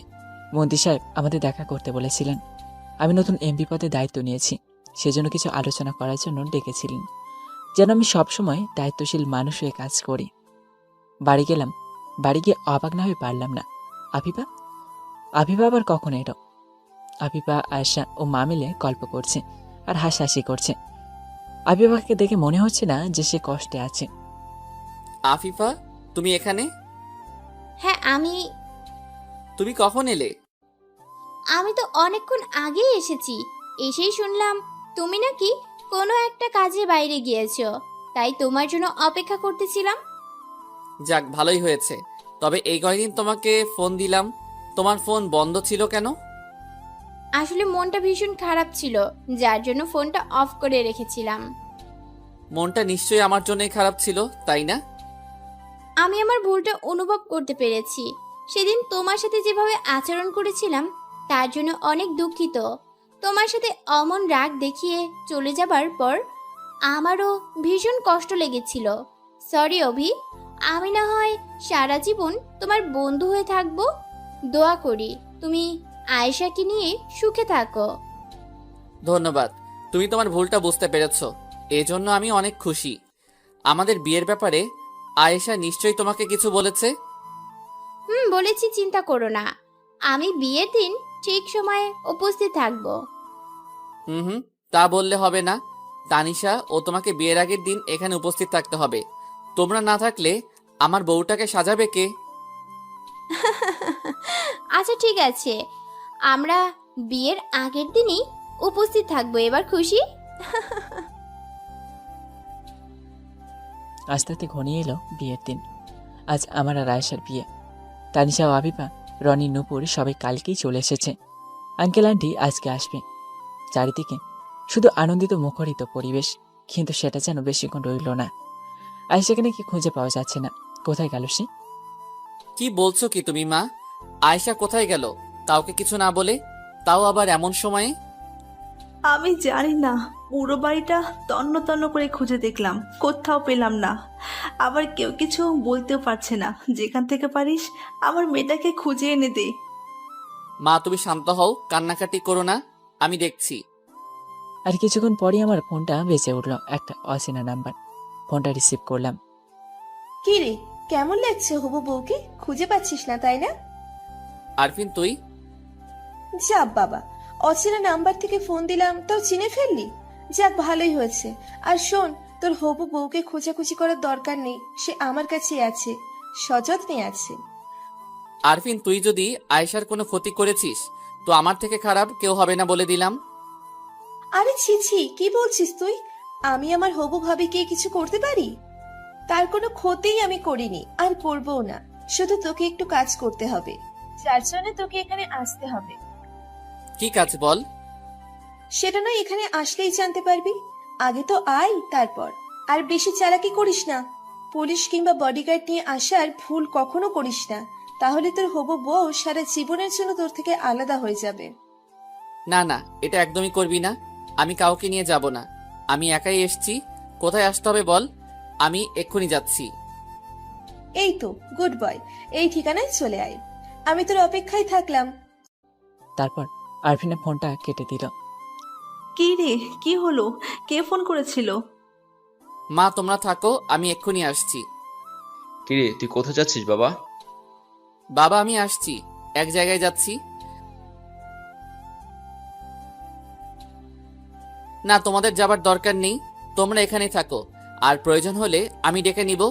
মন্ত্রী সাহেব আমাদের দেখা করতে বলেছিলেন। আমি নতুন এমপি পদে দায়িত্ব নিয়েছি, সেজন্য কিছু আলোচনা করার জন্য ডেকেছিলেন, যেন আমি সবসময় দায়িত্বশীল মানুষ হয়ে কাজ করি। বাড়ি গেলাম। বাড়ি গিয়ে অবাক না হয়ে পারলাম না। আফিফা আবার কখন এলো? আফিফা, আয়েশা ও মা মিলে গল্প করছে আর হাসাহাসি করছে। আফিফাকে দেখে মনে হচ্ছে না যে সে কষ্টে আছে। আফিফা, তুমি এখানে? হ্যাঁ তুমি কখন এলে? আমি তো অনেকক্ষণ আগেই এসেছি। এসেই শুনলাম তুমি নাকি কোনো একটা কাজে বাইরে গিয়েছো, তাই তোমার জন্য অপেক্ষা করতেছিলাম। যাক, ভালোই হয়েছে। তবে এই কয়দিন তোমাকে ফোন দিলাম, তোমার ফোন বন্ধ ছিল কেন? আসলে মনটা ভীষণ খারাপ ছিল, যার জন্য ফোনটা অফ করে রেখেছিলাম। মনটা নিশ্চয়ই আমার জন্যই খারাপ ছিল, তাই না? আমি আমার ভুলটা অনুভব করতে পেরেছি। সেদিন তোমার সাথে যেভাবে আচরণ করেছিলাম তার জন্য অনেক দুঃখিত। তোমার সাথে অমন রাগ দেখিয়ে চলে যাবার পর আমারও ভীষণ কষ্ট লেগেছিল। সরি অভি, আমি না হয় সারা জীবন তোমার বন্ধু হয়ে থাকবো। দোয়া করি তুমি আয়েশাকে নিয়ে সুখে থাকো। ধন্যবাদ, তুমি তোমার ভুলটা বুঝতে পেরেছো, এজন্য আমি অনেক খুশি। আমাদের বিয়ের ব্যাপারে আয়েশা নিশ্চয়ই তোমাকে কিছু বলেছে? বলেছি, চিন্তা করো না, আমি বিয়ের দিন ঠিক সময়ে উপস্থিত থাকবো। হুম, তা বললে হবে না। তানিশা ও তোমাকে বিয়ের আগের দিন এখানে উপস্থিত থাকতে হবে। তোমরা না থাকলে আমার বউটাকে সাজাবে কে? আচ্ছা ঠিক আছে, আমরা বিয়ের আগের দিনই উপস্থিত থাকবো। এবার খুশি? আস্তে আস্তে ঘনিয়ে এলো বিয়ের দিন। আজ আমার আর আয়েশার বিয়ে। তানিশা ও আবিবা, রনি, নূপুর সবাই কালকেই চলে এসেছে। আঙ্কেল আন্টি আজকে আসবে। চারিদিকে শুধু আনন্দিত মুখরিত পরিবেশ, কিন্তু সেটা যেন বেশিক্ষণ রইল না। আয়েশাকে নাকি খুঁজে পাওয়া যাচ্ছে না। কোথায় গেল সে? কি বলছো কি তুমি মা? আয়েশা কোথায় গেল কাউকে কিছু না বলে, তাও আবার এমন সময়ে? আমি জানি না, পুরো বাড়িটা তন্ন তন্ন করে খুঁজে দেখলাম, কোথাও পেলাম না। আবার কেউ কিছু বলতেও পারছে না। যেখান থেকে পারিস আমার মেয়েটাকে খুঁজে এনে দে। মা তুমি শান্ত হও, কান্নাকাটি করো না, আমি দেখছি। আর কিছুক্ষণ পরই আমার ফোনটা বেজে উঠল। একটা অচেনা নাম্বার। ফোনটা রিসিভ করলাম। কি রে, কেমন লাগছে হবু বউকে? খুঁজে পাচ্ছিস না তাই না? আরফিন তুই? যা বাবা, অচেনা নাম্বার থেকে ফোন দিলাম তাও চিনে ফেললি। যাক, ভালোই হয়েছে। আর শোন, তোর হবু বউকে খোঁজাখুঁজি করার দরকার নেই, সে আমার কাছে আছে, সযত্নে আছে। আরফিন তুই যদি আয়েশার কোনো ক্ষতি করেছিস তো আমার থেকে খারাপ কেউ হবে না বলে দিলাম। আরে ছি ছি, কি বলছিস তুই? আমি আমার হবু ভাবিকে কিছু করতে পারি? তার কোনো ক্ষতিই আমি করিনি, আর করবও না। শুধু তোকে একটু কাজ করতে হবে, যার জন্য তোকে এখানে আসতে হবে। কি কাজ বল? সেটা নয় এখানে আসলেই জানতে পারবি। আগে তো আয়, তারপর। আর বেশি চালাকি করিস না। পুলিশ কিংবা বডিগার্ড নিয়ে আসার ভুল কখনো করিস না, তাহলে তোর হবু বউ সারা জীবনের জন্য তোর থেকে আলাদা হয়ে যাবে। না না, এটা একদমই করবি না। আমি কাউকে নিয়ে যাব না, আমি একাই এসছি। কোথায় আসতে হবে বল, আমি এক্ষুনি যাচ্ছি। এই তো গুড বয়, এই ঠিকানায় চলে আয়, আমি তোর অপেক্ষায় থাকলাম। তারপর আরফিনের ফোনটা কেটে দিল। কি রে, কি হলো? কে ফোন করেছিল? মা তোমরা থাকো, আমি এক্ষুনি আসছি। কিরে, তুই কোথায় যাচ্ছিস বাবা? বাবা আমি আসছি, এক জায়গায় যাচ্ছি। না, তোমাদের যাবার দরকার নেই, তোমরা এখানেই থাকো, আর প্রয়োজন হলে আমি ডেকে নিব।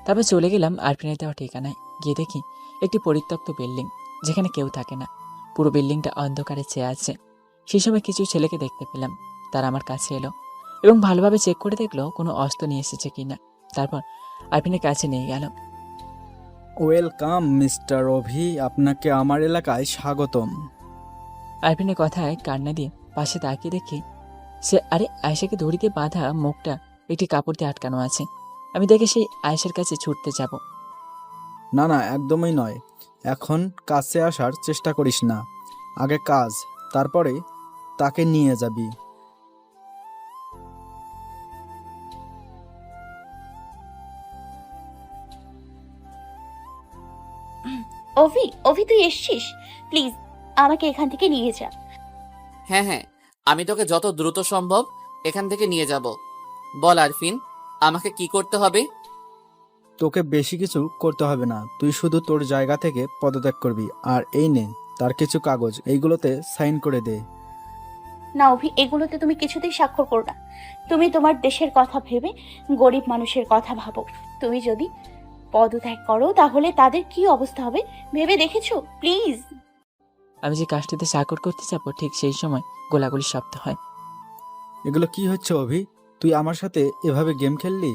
তারপর চলে গেলাম আরফিনের দেওয়া ঠিকানায়। গিয়ে দেখি একটি পরিত্যক্ত বিল্ডিং, যেখানে কেউ থাকে না। পুরো বিল্ডিংটা অন্ধকারে চেয়ে আছে। সেই সময় কিছু ছেলেকে দেখতে পেলাম। তারা আমার কাছে এলো এবং ভালোভাবে চেক করে দেখলো কোনো অস্ত্র নিয়ে এসেছে কিনা। তারপর আরফিনের কাছে নিয়ে গেল। ওয়েলকাম মিস্টার অভি, আপনাকে আমার এলাকায় স্বাগতম। আরফিনের কথায় কান্না দিয়ে পাশে তাকিয়ে দেখি সে আয়েশাকে দড়িতে বাঁধা মুখটা একটি কাপড় দিয়ে আটকানো আছে। আমি দেখে সেই আয়েশার কাছে ছুটতে যাব। না না, একদমই নয়। এখন কাছে আসার চেষ্টা করিস না। আগে কাজ, তারপরে তাকে নিয়ে যাবি। অভি, অভি তুই এসছিস? প্লিজ আমাকে এখান থেকে নিয়ে যা। হ্যাঁ হ্যাঁ, আমি তোকে যত দ্রুত সম্ভব এখান থেকে নিয়ে যাব। বল আরফিন, আমাকে কি করতে হবে? তোকে বেশি কিছু করতে হবে না, তুই শুধু তোর জায়গা থেকে পদত্যাগ করবি। আর এই নে তার কিছু কাগজ, এইগুলোতে সাইন করে দে। না অভি, এগুলোতে তুমি কিছুতেই স্বাক্ষর করো না। তুমি তোমার দেশের কথা ভেবে গরিব মানুষের কথা ভাবো। তুমি যদি পদত্যাগ করো তাহলে তাদের কি অবস্থা হবে ভেবে দেখেছো? প্লিজ। আমি যে কাজটিতে স্বাক্ষর করতে যাব ঠিক সেই সময় গোলাগুলি শব্দ হয়। এগুলো কি হচ্ছে অভি? তুই আমার সাথে এভাবে গেম খেললি?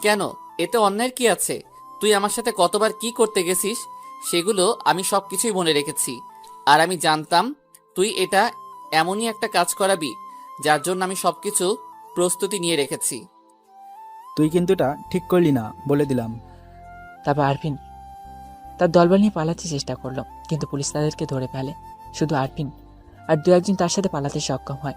কেন, এতে অন্যায়ের কি আছে? তুই আমার সাথে কতবার কি করতে গেছিস সেগুলো আমি সবকিছুই মনে রেখেছি। আর আমি জানতাম তুই এটা এমনই একটা কাজ করাবি যার জন্য আমি সবকিছু প্রস্তুতি নিয়ে রেখেছি। তুই কিন্তু এটা ঠিক করলি না, বলে দিলাম। তারপর আরফিন তার দলবল নিয়ে পালাতে চেষ্টা করলো, কিন্তু পুলিশ তাদেরকে ধরে ফেলে। শুধু আরফিন আর দু একজন তার সাথে পালাতে সক্ষম হয়।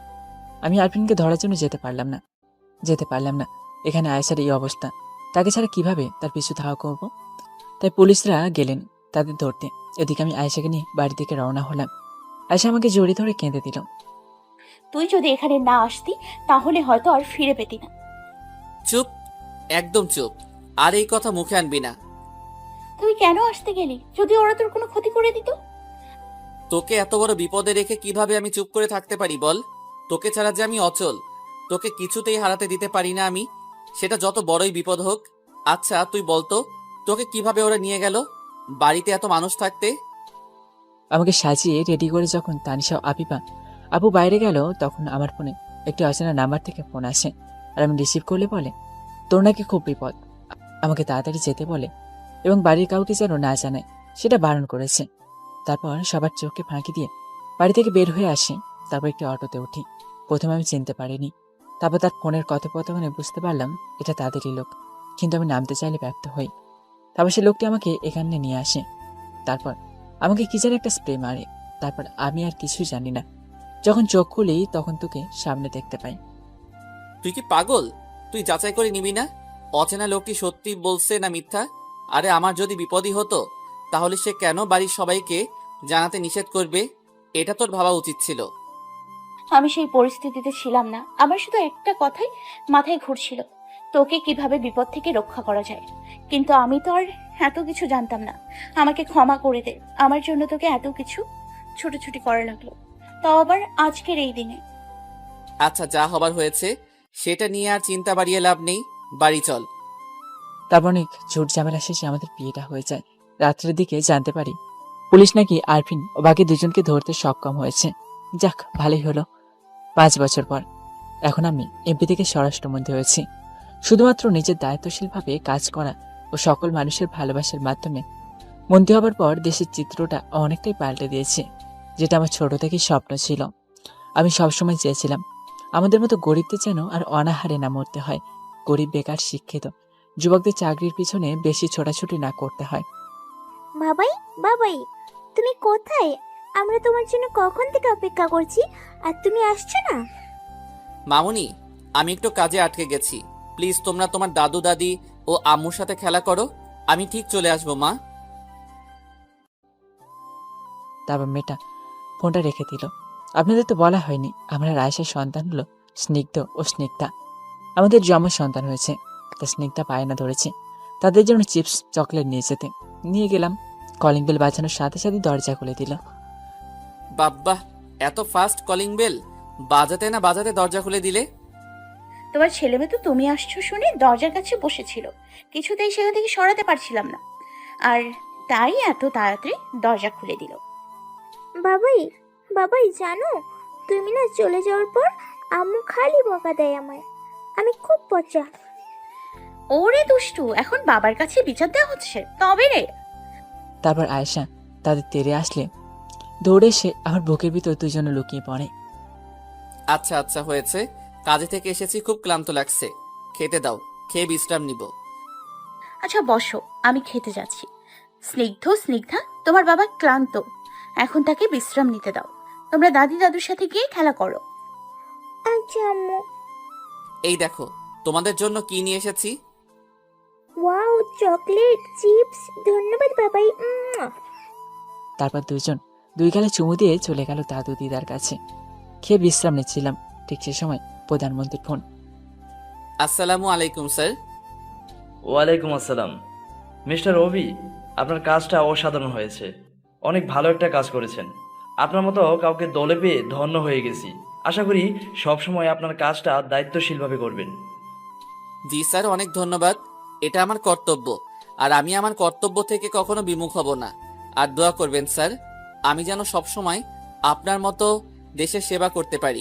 আমি আরফিনকে ধরার জন্য যেতে পারলাম না। এখানে আয়েশার এই অবস্থা, তাকে ছাড়া কিভাবে তার পিছু ধাওয়া করব? তাই পুলিশরা গেলেন তাদের ধরতে। এদিকে আমি আয়েশাকে নিয়ে বাড়ি থেকে রওনা হলাম। আয়েশা আমাকে জড়িয়ে ধরে কেঁদে দিল। তুই যদি এখানে না আসতি তাহলে হয়তো আর ফিরে পেতি না। চুপ, একদম চুপ, আর এই কথা মুখে আনবি না। তুই কেন আসতে গেলি যদি ওরা তোর কোনো ক্ষতি করে দিত? তোকে এত বড় বিপদে রেখে কিভাবে আমি চুপ করে থাকতে পারি বল? তোকে ছাড়া যে আমি অচল, তোকে কিছুতেই হারাতে দিতে পারি না আমি, সেটা যত বড়ই বিপদ হোক। আচ্ছা তুই বলতো, তোকে কিভাবে ওরা নিয়ে গেল বাড়িতে এত মানুষ থাকতে? আমাকে সাজিয়ে রেডি করে যখন তানিশা ও আপু বাইরে গেল, তখন আমার ফোনে একটি অচেনা নাম্বার থেকে ফোন আসে। আর আমি রিসিভ করলে বলে, তোর নাকি খুব বিপদ, আমাকে তাড়াতাড়ি যেতে বলে এবং বাড়ির কাউকে যেন না জানায় সেটা বারণ করেছে। তারপর সবার চোখকে ফাঁকি দিয়ে বাড়ি থেকে বের হয়ে আসি। তারপর একটি অটোতে উঠি। প্রথমে আমি চিনতে পারিনি, তারপর তার ফোনের কথোপকথনে বুঝতে পারলাম এটা তাদেরই লোক, কিন্তু আমি নামতে চাইলে ব্যর্থ হই। তারপর সে লোকটি আমাকে এখানে নিয়ে আসে। তারপর আমাকে কি যেন একটা স্প্রে মারে। তারপর আমি আর কিছু জানি না। যখন চোখ খুলি তখন তোকে সামনে দেখতে পাই। তুই কি পাগল? তুই যাচাই করে নিবি না অচেনা লোকটি সত্যি বলছে না মিথ্যা? আরে আমার যদি বিপদই হতো তাহলে সে কেন বাড়ির সবাইকে জানাতে নিষেধ করবে? এটা তোর ভাবা উচিত ছিল। আমি সেই পরিস্থিতিতে ছিলাম না। আমার শুধু একটা কথাই মাথায় ঘুরছিল, তোকে কিভাবে বিপদ থেকে রক্ষা করা যায়। কিন্তু আমি তো আর এত কিছু জানতাম না। আমাকে ক্ষমা করে দে, আমার জন্য তোকে এত কিছু ছুটোছুটি করা লাগলো, তাও আবার আজকের এই দিনে। আচ্ছা যা হবার হয়েছে সেটা নিয়ে আর চিন্তা বাড়িয়ে লাভ নেই, বাড়ি চল। তারপর অনেক ঝুট ঝামেলা শেষে আমাদের বিয়েটা হয়ে যায়। রাত্রের দিকে জানতে পারি পুলিশ নাকি আরফিন ও বাকি দুজনকে ধরতে সক্ষম হয়েছে। যাক, ভালোই হলো। 5 বছর পর এখন আমি এমপি থেকে স্বরাষ্ট্রমন্ত্রী হয়েছি। শুধুমাত্র নিজের দায়িত্বশীলভাবে কাজ করা ও সকল মানুষের ভালোবাসার মাধ্যমে মন্ত্রী হবার পর দেশের চিত্রটা অনেকটাই পাল্টে দিয়েছে, যেটা আমার ছোট থেকেই স্বপ্ন ছিল। আমি সবসময় চেয়েছিলাম আমাদের মতো গরিবদের যেন আর অনাহারে না মরতে হয়। গরিব, বেকার, শিক্ষিত যুবকদের চাকরির পিছনে বেশি ছোটাছুটি না করতে হয়। বাবাই, বাবাই, তুমি কোথায়? আমরা তোমার জন্য কখন থেকে অপেক্ষা করছি, আর তুমি আসছো না। মামুনি, আমি একটু কাজে আটকে গেছি, প্লিজ তোমরা তোমার দাদু দাদি ও আম্মুর সাথে খেলা করো, আমি ঠিক চলে আসবো মা। তারপর মেয়েটা ফোনটা রেখে দিল। আপনাদের তো বলা হয়নি আমরা রায়সার সন্তান হলো স্নিগ্ধ ও স্নিগ্ধা। আমাদের যমজ সন্তান হয়েছে। তা স্নিগ্ধা পায়না ধরেছে তাদের জন্য চিপস চকলেট নিয়ে যেতে। নিয়ে গেলাম। কলিং বেল বাজানোর সাথে সাথে দরজা খুলে দিল। বাব্বা, এত ফাস্ট কলিং বেল! বাজাতে না বাজাতে দরজা খুলে দিলে। তোমার ছেলে মেয়ে তো তুমি আসছো শুনে দরজার কাছে বসেছিল, কিছুতেই সেখান থেকে সরাতে পারছিলাম না, আর তাই এত তাড়াতাড়ি দরজা খুলে দিল। বাবাই, বাবাই, জানো তুমি না চলে যাওয়ার পর আম্মু খালি বকা দেয় আমায়। আমি খুব পচা। ওরে দুষ্টু, এখন বাবার কাছে বিচার দেওয়া হচ্ছে তবে রে। তারপর আয়েশা তাদের তেড়ে আসলে দৌড়ে এসে আমার বুকের ভিতর দুজনে লুকিয়ে পড়ে। আচ্ছা আচ্ছা হয়েছে, কাজে থেকে এসেছি, খুব ক্লান্ত লাগছে, খেতে দাও, খেয়ে বিশ্রাম নিব। আচ্ছা বসো, আমি খেতে যাচ্ছি। স্নিগ্ধা, তোমার বাবা ক্লান্ত, এখন তাকে বিশ্রাম নিতে দাও। তোমরা দাদি দাদুর সাথে গিয়ে খেলা করো। আচ্ছা আম্মু। এই দেখো তোমাদের জন্য কি নিয়ে এসেছি। ওয়াও, চকলেট, চিপস, ধন্যবাদ বাবাই। তারপর দুজন দুই গালে চুমু দিয়ে চলে গেল দাদু দিদার কাছে। খেয়ে বিশ্রাম নিচ্ছিলাম, ঠিক সে সময় প্রধানমন্ত্রীর ফোন। আসসালামু আলাইকুম স্যার। ওয়ালাইকুম আসসালাম। মিস্টার রবি, আপনার কাজটা অসাধারণ হয়েছে, অনেক ভালো একটা কাজ করেছেন। আপনার মতো কাউকে দলে পেয়ে ধন্য হয়ে গেছি। আশা করি সবসময় আপনার কাজটা দায়িত্বশীলভাবে করবেন। জি স্যার, অনেক ধন্যবাদ, এটা আমার কর্তব্য, আর আমি আমার কর্তব্য থেকে কখনো বিমুখ হব না। আর দোয়া করবেন স্যার, আমি যেন সবসময় আপনার মতো দেশের সেবা করতে পারি।